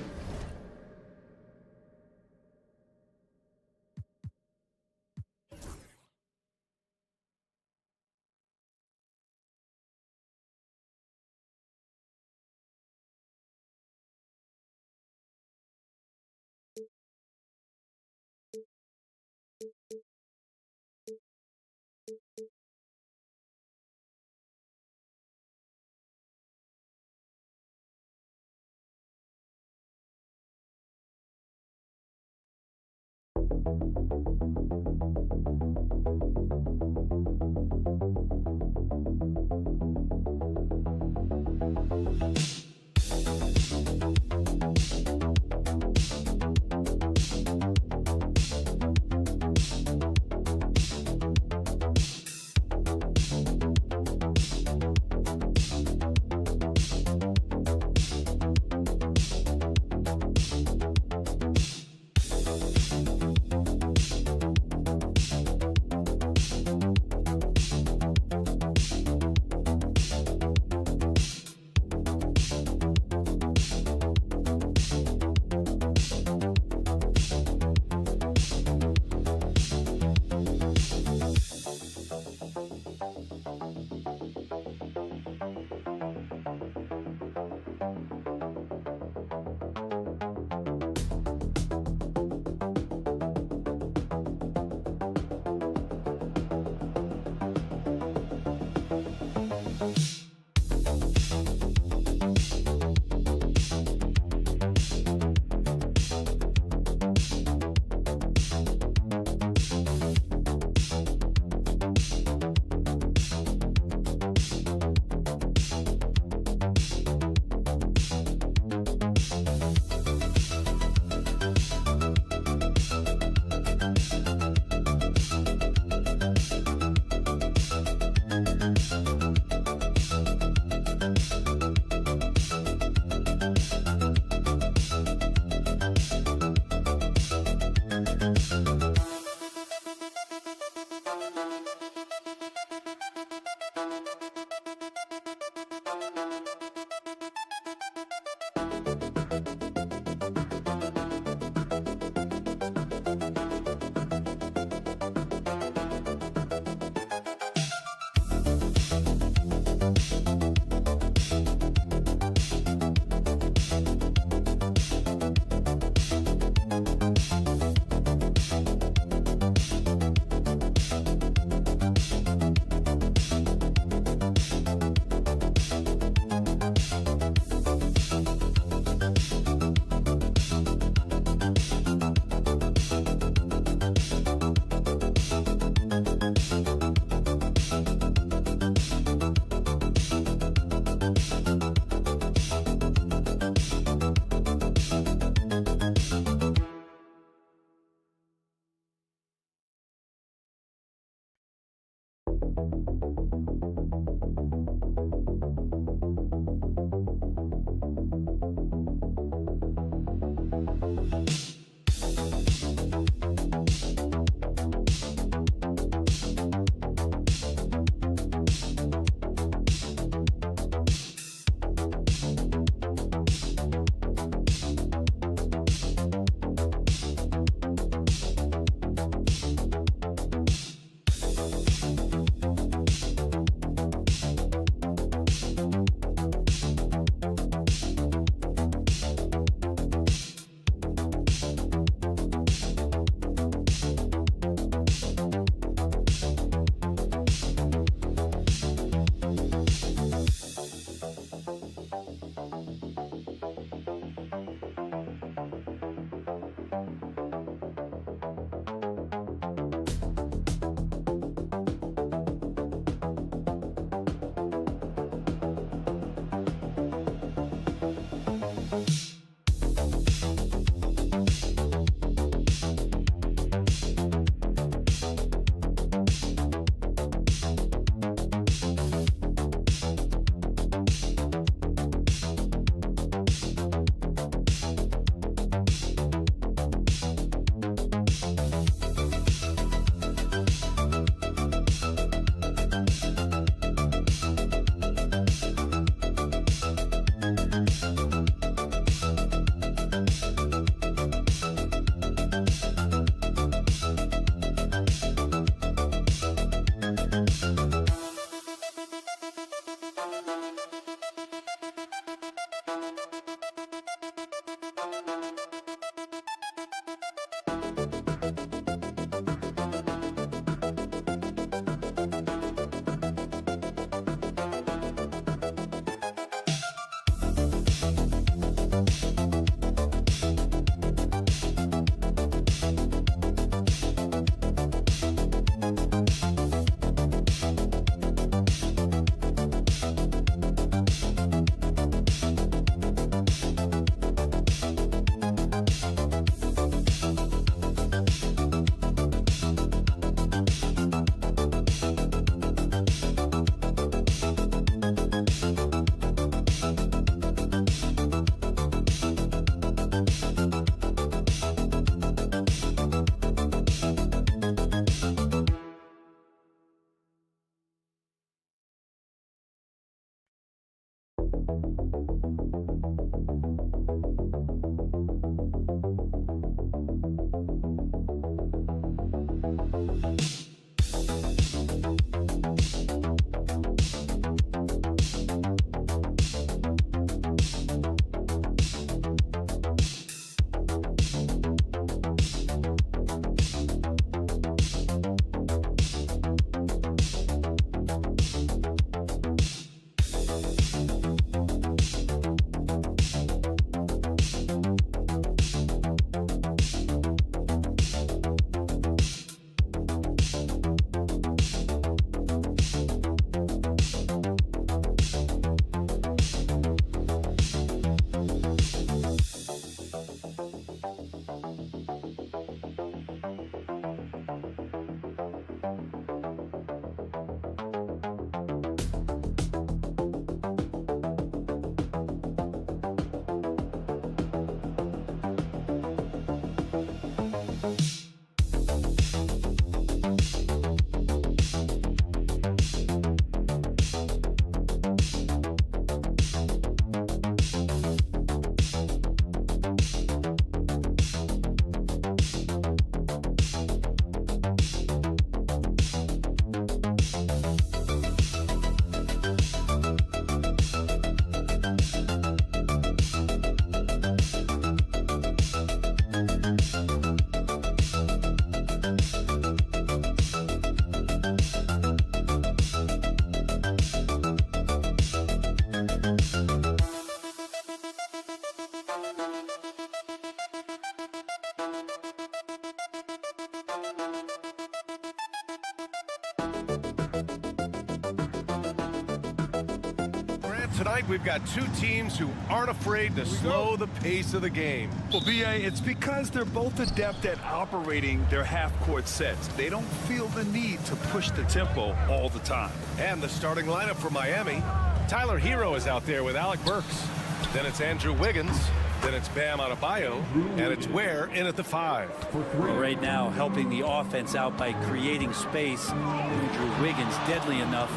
tonight we've got two teams who aren't afraid to slow the pace of the game. Well, B.A., it's because they're both adept at operating their half-court sets. They don't feel the need to push the tempo all the time. And the starting lineup for Miami. Tyler Hero is out there with Alec Burks. Then it's Andrew Wiggins. Then it's Bam Adebayo. And it's Ware in at the 5. Right now, helping the offense out by creating space. Andrew Wiggins deadly enough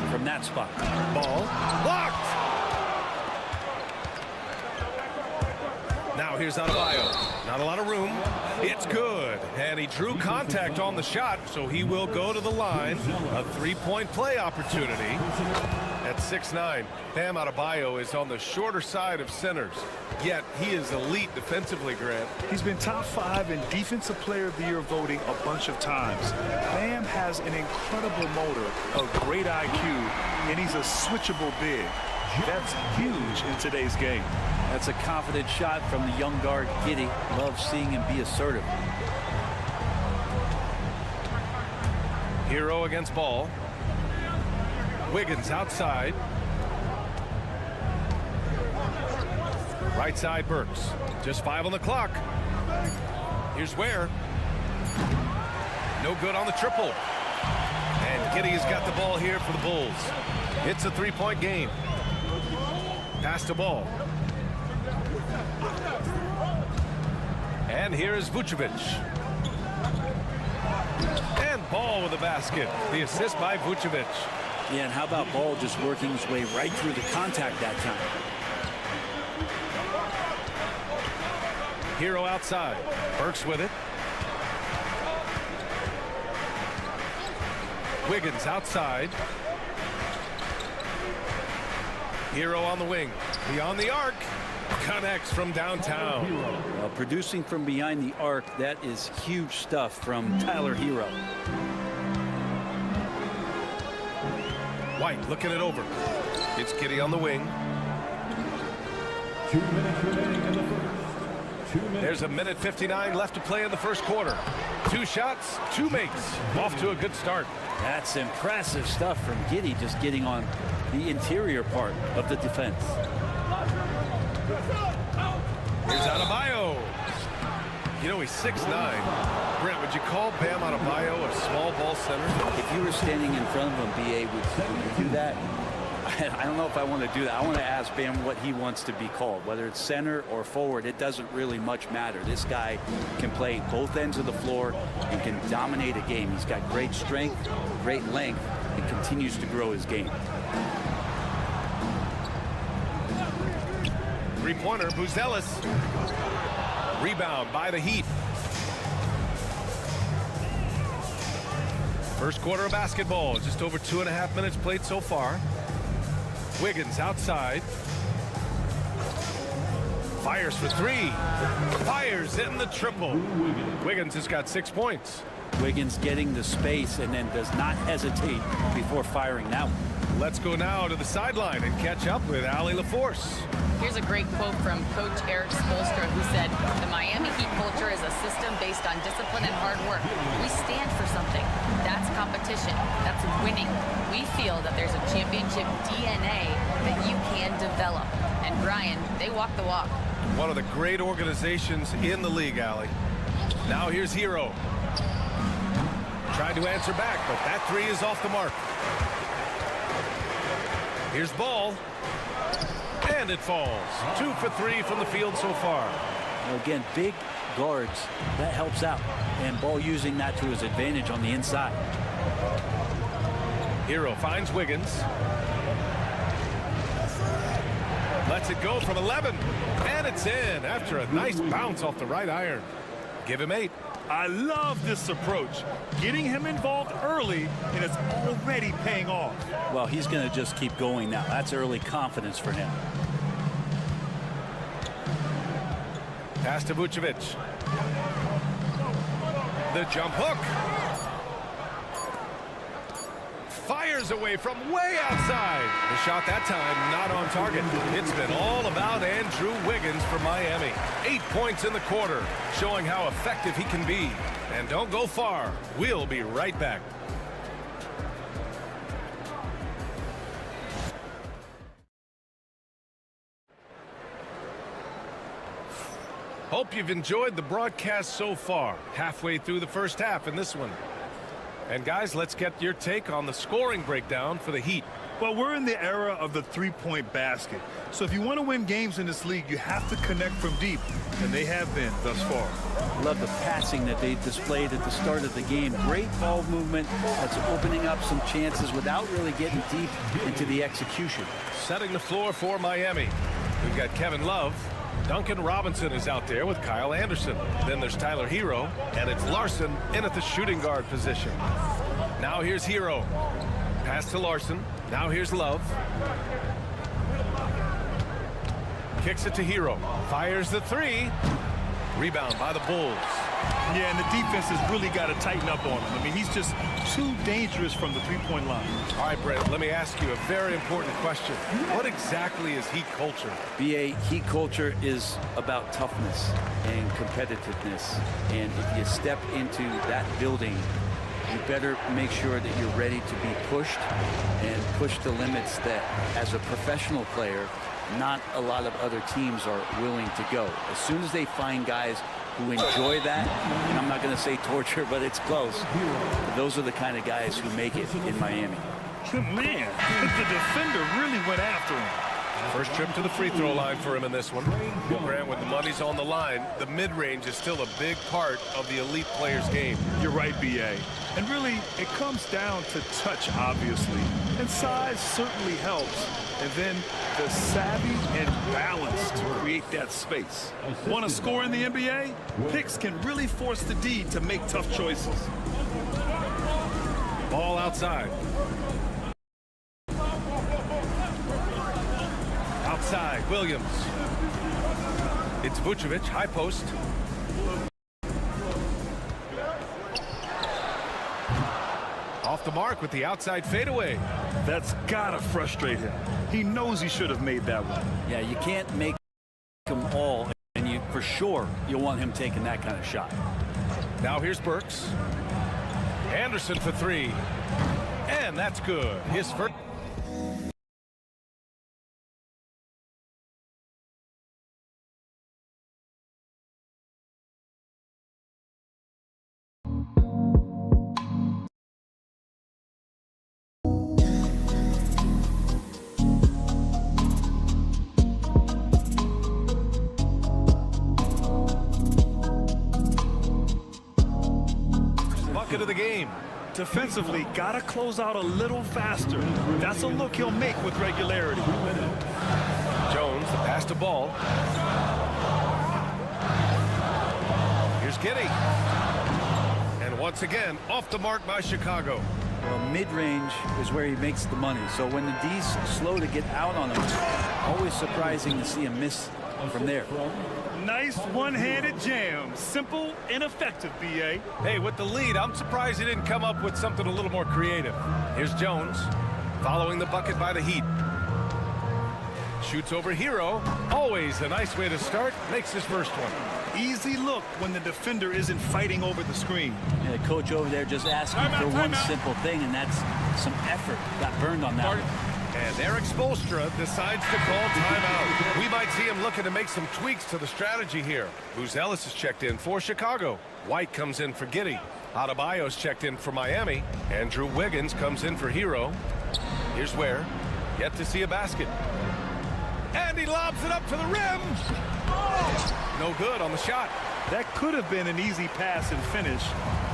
from that spot. Ball blocked. Now here's Adebayo. Not a lot of room. It's good. And he drew contact on the shot, so he will go to the line. A three-point play opportunity. At 6'9", Bam Adebayo is on the shorter side of centers. Yet he is elite defensively, Grant. He's been top 5 in Defensive Player of the Year voting a bunch of times. Bam has an incredible motor, a great IQ, and he's a switchable big. That's huge in today's game. That's a confident shot from the young guard, Giddey. Love seeing him be assertive. Hero against Ball. Wiggins outside. Right side Burks. Just 5 on the clock. Here's Ware. No good on the triple. And Giddey has got the ball here for the Bulls. It's a three-point game. Pass to Ball. And here is Vucevic. And Ball with the basket. The assist by Vucevic. Yeah, and how about Ball just working his way right through the contact that time? Hero outside. Burks with it. Wiggins outside. Hero on the wing. Beyond the arc. Connects from downtown. Producing from behind the arc, that is huge stuff from Tyler Hero. White looking it over. It's Giddey on the wing. 2 minutes remaining in the first. 2 minutes. There's a minute 59 left to play in the first quarter. 2 shots, 2 makes. Off to a good start. That's impressive stuff from Giddey, just getting on the interior part of the defense. Here's Adebayo. You know, he's 6'9". Brent, would you call Bam Adebayo a small ball center? If you were standing in front of him, B.A., would you do that? I don't know if I want to do that. I want to ask Bam what he wants to be called, whether it's center or forward. It doesn't really much matter. This guy can play both ends of the floor and can dominate a game. He's got great strength, great length, and continues to grow his game. Three-pointer, Buzelis. Rebound by the Heat. First quarter of basketball, just over 2.5 minutes played so far. Wiggins outside. Fires for 3. Fires in the triple. Wiggins has got 6 points. Wiggins getting the space and then does not hesitate before firing that one. Let's go now to the sideline and catch up with Allie LaForce. Here's a great quote from Coach Eric Spoelstra, who said, "The Miami Heat culture is a system based on discipline and hard work. We stand for something. That's competition. That's winning. We feel that there's a championship DNA that you can develop." And Brian, they walk the walk. One of the great organizations in the league, Allie. Now here's Hero. Tried to answer back, but that 3 is off the mark. Here's Ball. And it falls. 2 for 3 from the field so far. Well, again, big guards, that helps out. And Ball using that to his advantage on the inside. Hero finds Wiggins. Lets it go from 11. And it's in after a nice bounce off the right iron. Give him 8. I love this approach. Getting him involved early, and it's already paying off. Well, he's going to just keep going now. That's early confidence for him. Pass to Vucevic. The jump hook. Fires away from way outside. The shot that time not on target. It's been all about Andrew Wiggins for Miami. 8 points in the quarter, showing how effective he can be. And don't go far. We'll be right back. Hope you've enjoyed the broadcast so far. Halfway through the first half in this one. And guys, let's get your take on the scoring breakdown for the Heat. Well, we're in the era of the three-point basket. So if you want to win games in this league, you have to connect from deep, and they have been thus far. Love the passing that they displayed at the start of the game. Great ball movement that's opening up some chances without really getting deep into the execution. Setting the floor for Miami. We've got Kevin Love. Duncan Robinson is out there with Kyle Anderson. Then there's Tyler Hero, and it's Larson in at the shooting guard position. Now here's Hero. Pass to Larson. Now here's Love. Kicks it to Hero. Fires the three. Rebound by the Bulls. Yeah, and the defense has really got to tighten up on him. I mean, he's just too dangerous from the three-point line. All right, Brent, let me ask you a very important question. What exactly is Heat culture? BA, Heat culture is about toughness and competitiveness. And if you step into that building, you better make sure that you're ready to be pushed and push the limits that, as a professional player, not a lot of other teams are willing to go. As soon as they find guys who enjoy that, and I'm not going to say torture, but it's close, those are the kind of guys who make it in Miami. Man, the defender really went after him. First trip to the free throw line for him in this one. Grant, when the money's on the line, the mid-range is still a big part of the elite player's game. You're right, B.A. And really, it comes down to touch, obviously. And size certainly helps. And then the savvy and balance to create that space. Want to score in the NBA? Picks can really force the D to make tough choices. Ball outside. Outside, Williams. It's Vucevic, high post. Off the mark with the outside fadeaway. That's gotta frustrate him. He knows he should have made that one. Yeah, you can't make them all, and you for sure you'll want him taking that kind of shot. Now here's Burks. Anderson for three. And that's good. His first. Of the game. Defensively, gotta close out a little faster. That's a look he'll make with regularity. Jones, the pass to Ball. Here's Giddey. And once again, off the mark by Chicago. Well, mid-range is where he makes the money. So when the D's slow to get out on him, always surprising to see him miss from there. Nice one-handed jam. Simple and effective, B.A. Hey, with the lead, I'm surprised he didn't come up with something a little more creative. Here's Jones, following the bucket by the Heat. Shoots over Hero. Always a nice way to start. Makes his first one. Easy look when the defender isn't fighting over the screen. Yeah, the coach over there just asking for one simple thing, and that's some effort. Got burned on that one. And Eric Spoelstra decides to call timeout. We might see him looking to make some tweaks to the strategy here. Ellis is checked in for Chicago. White comes in for Giddey. Adebayo's checked in for Miami. Andrew Wiggins comes in for Hero. Here's Ware. Yet to see a basket. And he lobs it up to the rim. No good on the shot. That could have been an easy pass and finish.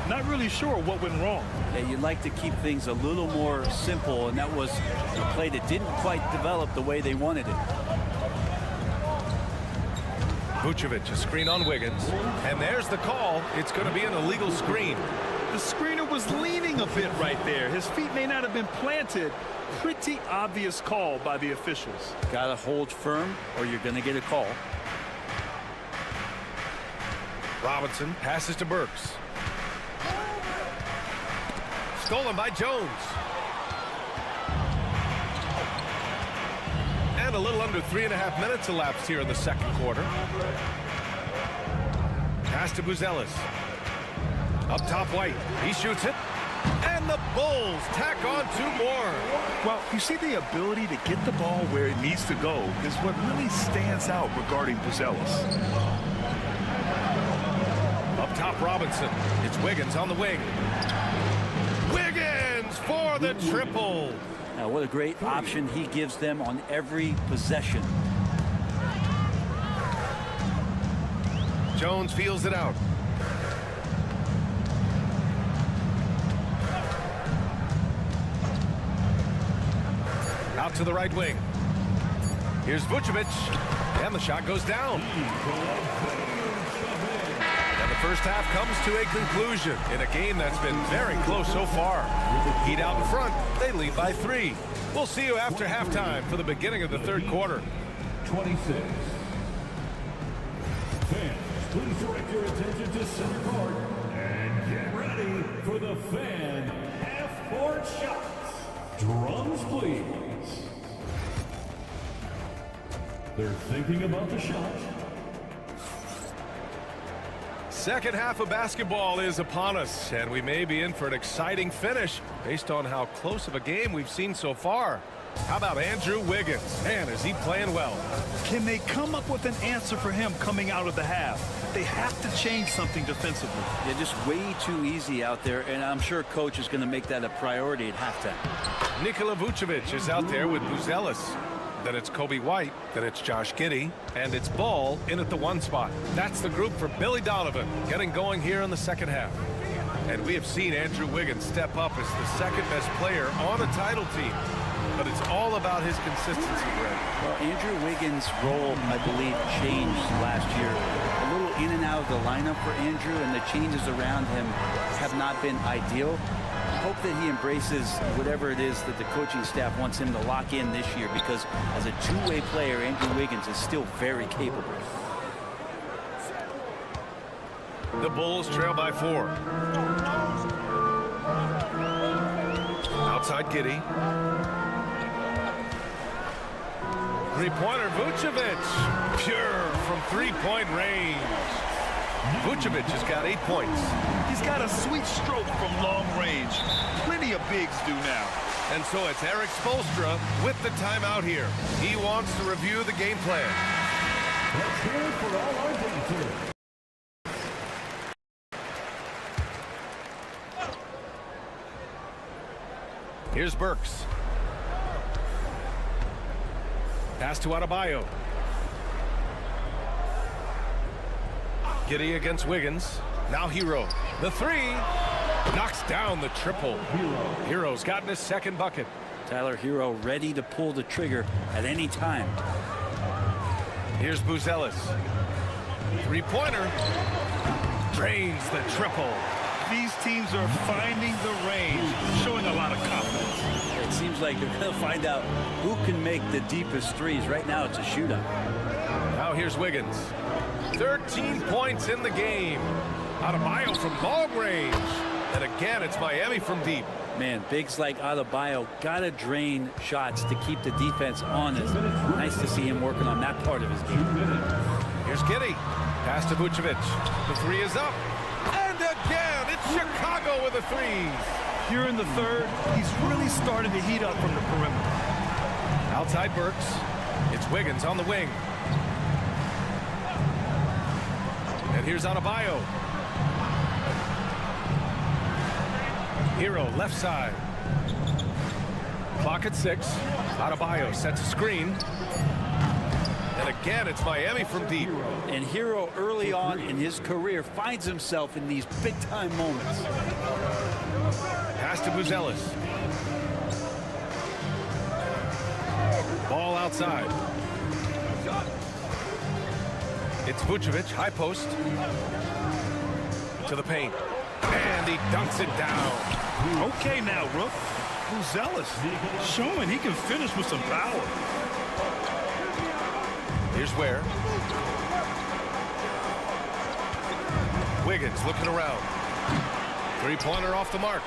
Not really sure what went wrong. Yeah, you'd like to keep things a little more simple, and that was a play that didn't quite develop the way they wanted it. Vucevic, a screen on Wiggins. And there's the call. It's going to be an illegal screen. The screener was leaning a bit right there. His feet may not have been planted. Pretty obvious call by the officials. Got to hold firm or you're going to get a call. Robinson passes to Burks. Stolen by Jones. And a little under 3.5 minutes elapsed here in the second quarter. Pass to Ellis. Up top, White. He shoots it. And the Bulls tack on 2 more. Well, you see, the ability to get the ball where it needs to go is what really stands out regarding Ellis. top Robinson. It's Wiggins on the wing. Wiggins for the triple. Now, what a great option he gives them on every possession. Jones feels it out. Out to the right wing. Here's Vucevic, and the shot goes down. And the first half comes to a conclusion in a game that's been very close so far. Heat out in front, they lead by 3. We'll see you after halftime for the beginning of the third quarter. 26. Fans, please direct your attention to center court and get ready for the fan half-court shots. Drums, please. They're thinking about the shot. Second half of basketball is upon us, and we may be in for an exciting finish based on how close of a game we've seen so far. How about Andrew Wiggins? Man, is he playing well. Can they come up with an answer for him coming out of the half? They have to change something defensively. Yeah, just way too easy out there, and I'm sure coach is going to make that a priority at halftime. Nikola Vucevic is out there with Buzelis. Then it's Kobe White, then it's Josh Giddey, and it's Ball in at the 1 spot. That's the group for Billy Donovan getting going here in the second half. And we have seen Andrew Wiggins step up as the second best player on a title team. But it's all about his consistency, Greg. Well, Andrew Wiggins' role, I believe, changed last year. A little in and out of the lineup for Andrew, and the changes around him have not been ideal. I hope that he embraces whatever it is that the coaching staff wants him to lock in this year, because as a two-way player, Andrew Wiggins is still very capable. The Bulls trail by 4. Outside Giddey. Three-pointer, Vucevic. Pure from three-point range. Vucevic has got 8 points. He's got a sweet stroke from long range. Plenty of bigs do now. And so it's Eric Spoelstra with the timeout here. He wants to review the game plan. Let's hear it for all our dancers. Here's Burks. Pass to Adebayo. Giddey against Wiggins. Now Hero. The 3. Knocks down the triple. Hero's gotten his second bucket. Tyler Hero ready to pull the trigger at any time. Here's Buzelis. Three-pointer. Drains the triple. These teams are finding the range, showing a lot of confidence. It seems like they're going to find out who can make the deepest threes. Right now, it's a shootout. Now here's Wiggins. 13 points in the game. Adebayo from long range. And again, it's Miami from deep. Man, bigs like Adebayo got to drain shots to keep the defense honest. Nice to see him working on that part of his game. Here's Giddey. Pass to Vucevic. The 3 is up. And again, it's Chicago with the 3s. Here in the third, he's really starting to heat up from the perimeter. Outside Burks. It's Wiggins on the wing. And here's Adebayo. Hero left side. Clock at 6. Adebayo sets a screen. And again, it's Miami from deep. And Hero early on in his career finds himself in these big-time moments. Pass to Buzelis. Ball outside. It's Vucevic, high post. To the paint. And he dunks it down. Okay now, Rook. Buzelis showing he can finish with some power. Here's Ware. Wiggins looking around. Three-pointer off the mark.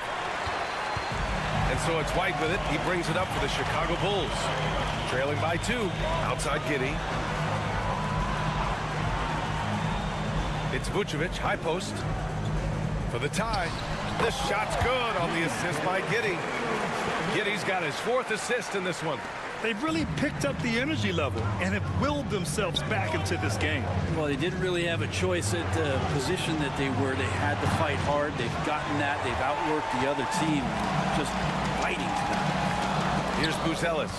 And so it's White with it. He brings it up for the Chicago Bulls. Trailing by 2. Outside Giddey. It's Vucevic, high post. For the tie. This shot's good on the assist by Giddey. Giddey's got his 4th assist in this one. They've really picked up the energy level and have willed themselves back into this game. Well, they didn't really have a choice at the position that they were. They had to fight hard. They've gotten that. They've outworked the other team, just fighting tonight. Here's Buzelis.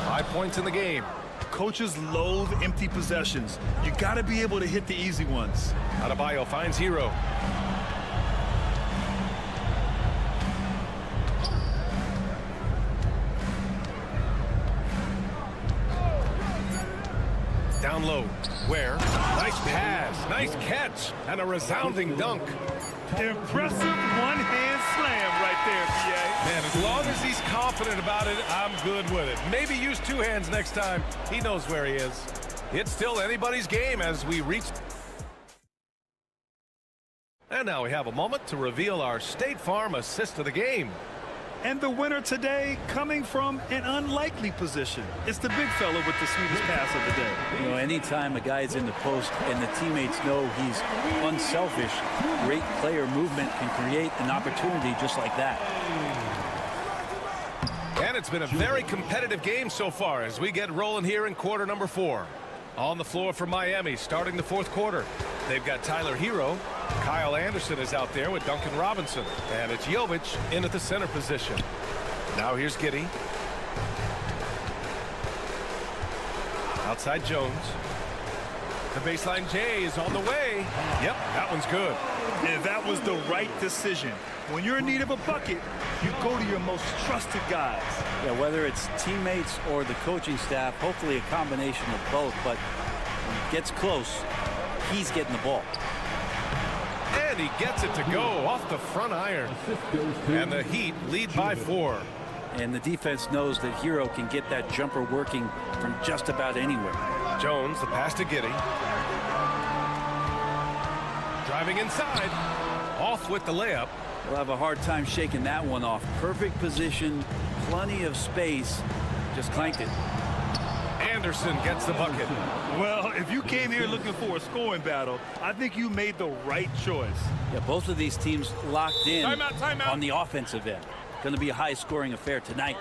5 points in the game. Coaches loathe empty possessions. You got to be able to hit the easy ones. Adebayo finds Hero. Down low. Where? Nice pass. Nice catch. And a resounding dunk. Impressive one-hand slam right there, PA. Man, as long as he's confident about it, I'm good with it. Maybe use 2 hands next time. He knows where he is. It's still anybody's game as we reach. And now we have a moment to reveal our State Farm assist of the game. And the winner today coming from an unlikely position. It's the big fella with the sweetest pass of the day. You know, anytime a guy's in the post and the teammates know he's unselfish, great player movement can create an opportunity just like that. And it's been a very competitive game so far as we get rolling here in quarter number 4. On the floor for Miami starting the 4th quarter. They've got Tyler Hero. Kyle Anderson is out there with Duncan Robinson. And it's Jovic in at the center position. Now here's Giddey. Outside Jones. The baseline J is on the way. Yep, that one's good. And that was the right decision. When you're in need of a bucket, you go to your most trusted guys. Yeah, whether it's teammates or the coaching staff, hopefully a combination of both. But when it gets close, he's getting the ball. And he gets it to go off the front iron. And the Heat lead by 4. And the defense knows that Hero can get that jumper working from just about anywhere. Jones, the pass to Giddey. Driving inside. Off with the layup. We'll have a hard time shaking that one off. Perfect position, plenty of space. Just clanked it. Anderson gets the bucket. Well, if you came here looking for a scoring battle, I think you made the right choice. Yeah, both of these teams locked in Timeout. on the offensive end. Going to be a high-scoring affair tonight.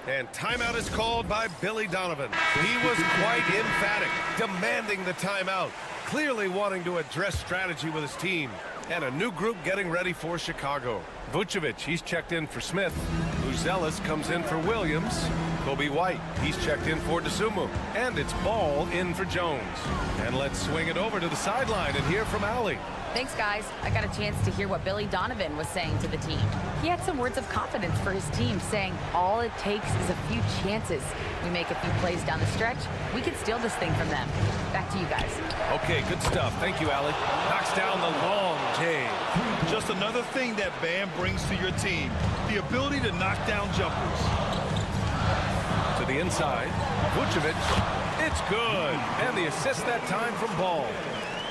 And timeout is called by Billy Donovan. He was quite emphatic, demanding the timeout, clearly wanting to address strategy with his team. And a new group getting ready for Chicago. Vucevic, he's checked in for Smith. Buzelis comes in for Williams. Kobe White, he's checked in for DeSumo. And it's Ball in for Jones. And let's swing it over to the sideline and hear from Allie. Thanks, guys. I got a chance to hear what Billy Donovan was saying to the team. He had some words of confidence for his team, saying all it takes is a few chances. We make a few plays down the stretch, we could steal this thing from them. Back to you guys. Okay, good stuff. Thank you, Allie. Knocks down the long J. Just another thing that Bam brings to your team, the ability to knock down jumpers. To the inside, Vucevic. It's good. And the assist that time from Ball.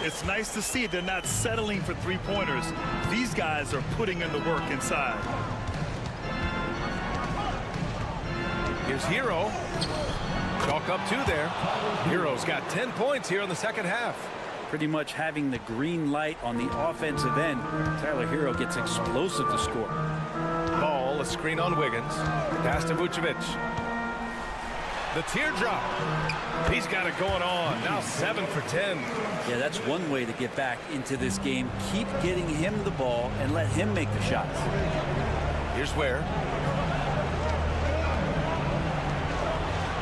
It's nice to see they're not settling for three-pointers. These guys are putting in the work inside. Here's Hero. Chalk up 2 there. Hero's got 10 points here in the second half. Pretty much having the green light on the offensive end. Tyler Hero gets explosive to score. Ball, a screen on Wiggins. Pass to Vucevic. The teardrop. He's got it going on. Now 7 for 10. Yeah, that's one way to get back into this game. Keep getting him the ball and let him make the shots. Here's Ware.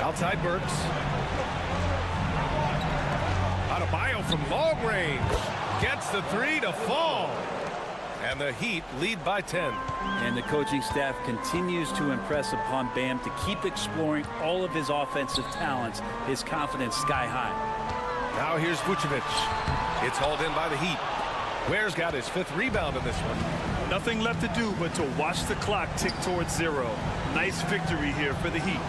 Outside Burks. Adebayo from long range. Gets the 3 to fall. And the Heat lead by 10. And the coaching staff continues to impress upon Bam to keep exploring all of his offensive talents. His confidence sky high. Now here's Vucevic. It's hauled in by the Heat. Ware's got his 5th rebound in this one. Nothing left to do but to watch the clock tick towards 0. Nice victory here for the Heat.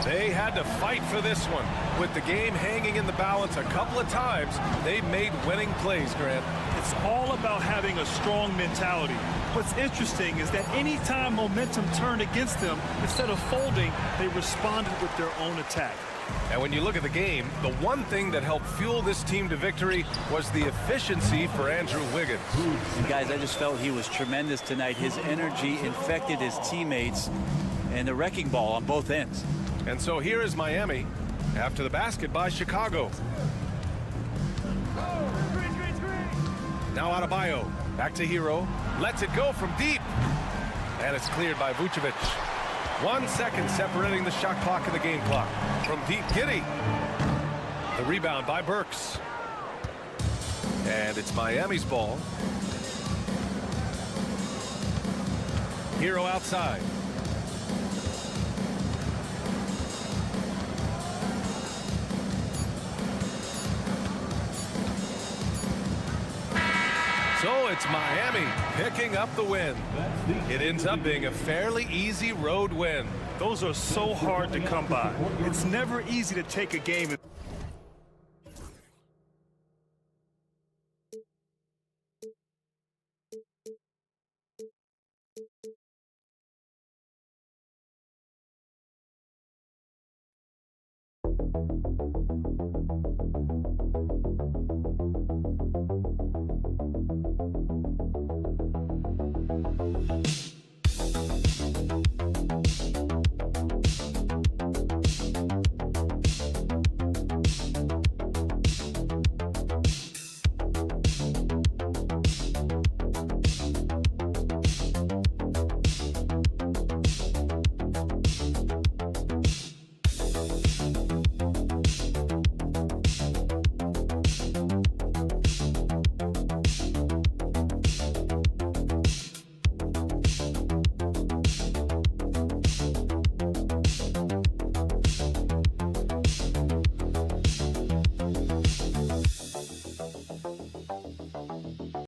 They had to fight for this one. With the game hanging in the balance a couple of times, they made winning plays, Grant. It's all about having a strong mentality. What's interesting is that anytime momentum turned against them, instead of folding, they responded with their own attack. And when you look at the game, the one thing that helped fuel this team to victory was the efficiency for Andrew Wiggins. And guys, I just felt he was tremendous tonight. His energy infected his teammates and the wrecking ball on both ends. And so here is Miami after the basket by Chicago. Now Adebayo, back to Hero, lets it go from deep. And it's cleared by Vucevic. 1 second separating the shot clock and the game clock. From deep, Giddey. The rebound by Burks. And it's Miami's ball. Hero outside. So it's Miami picking up the win. It ends up being a fairly easy road win. Those are so hard to come by. It's never easy to take a game.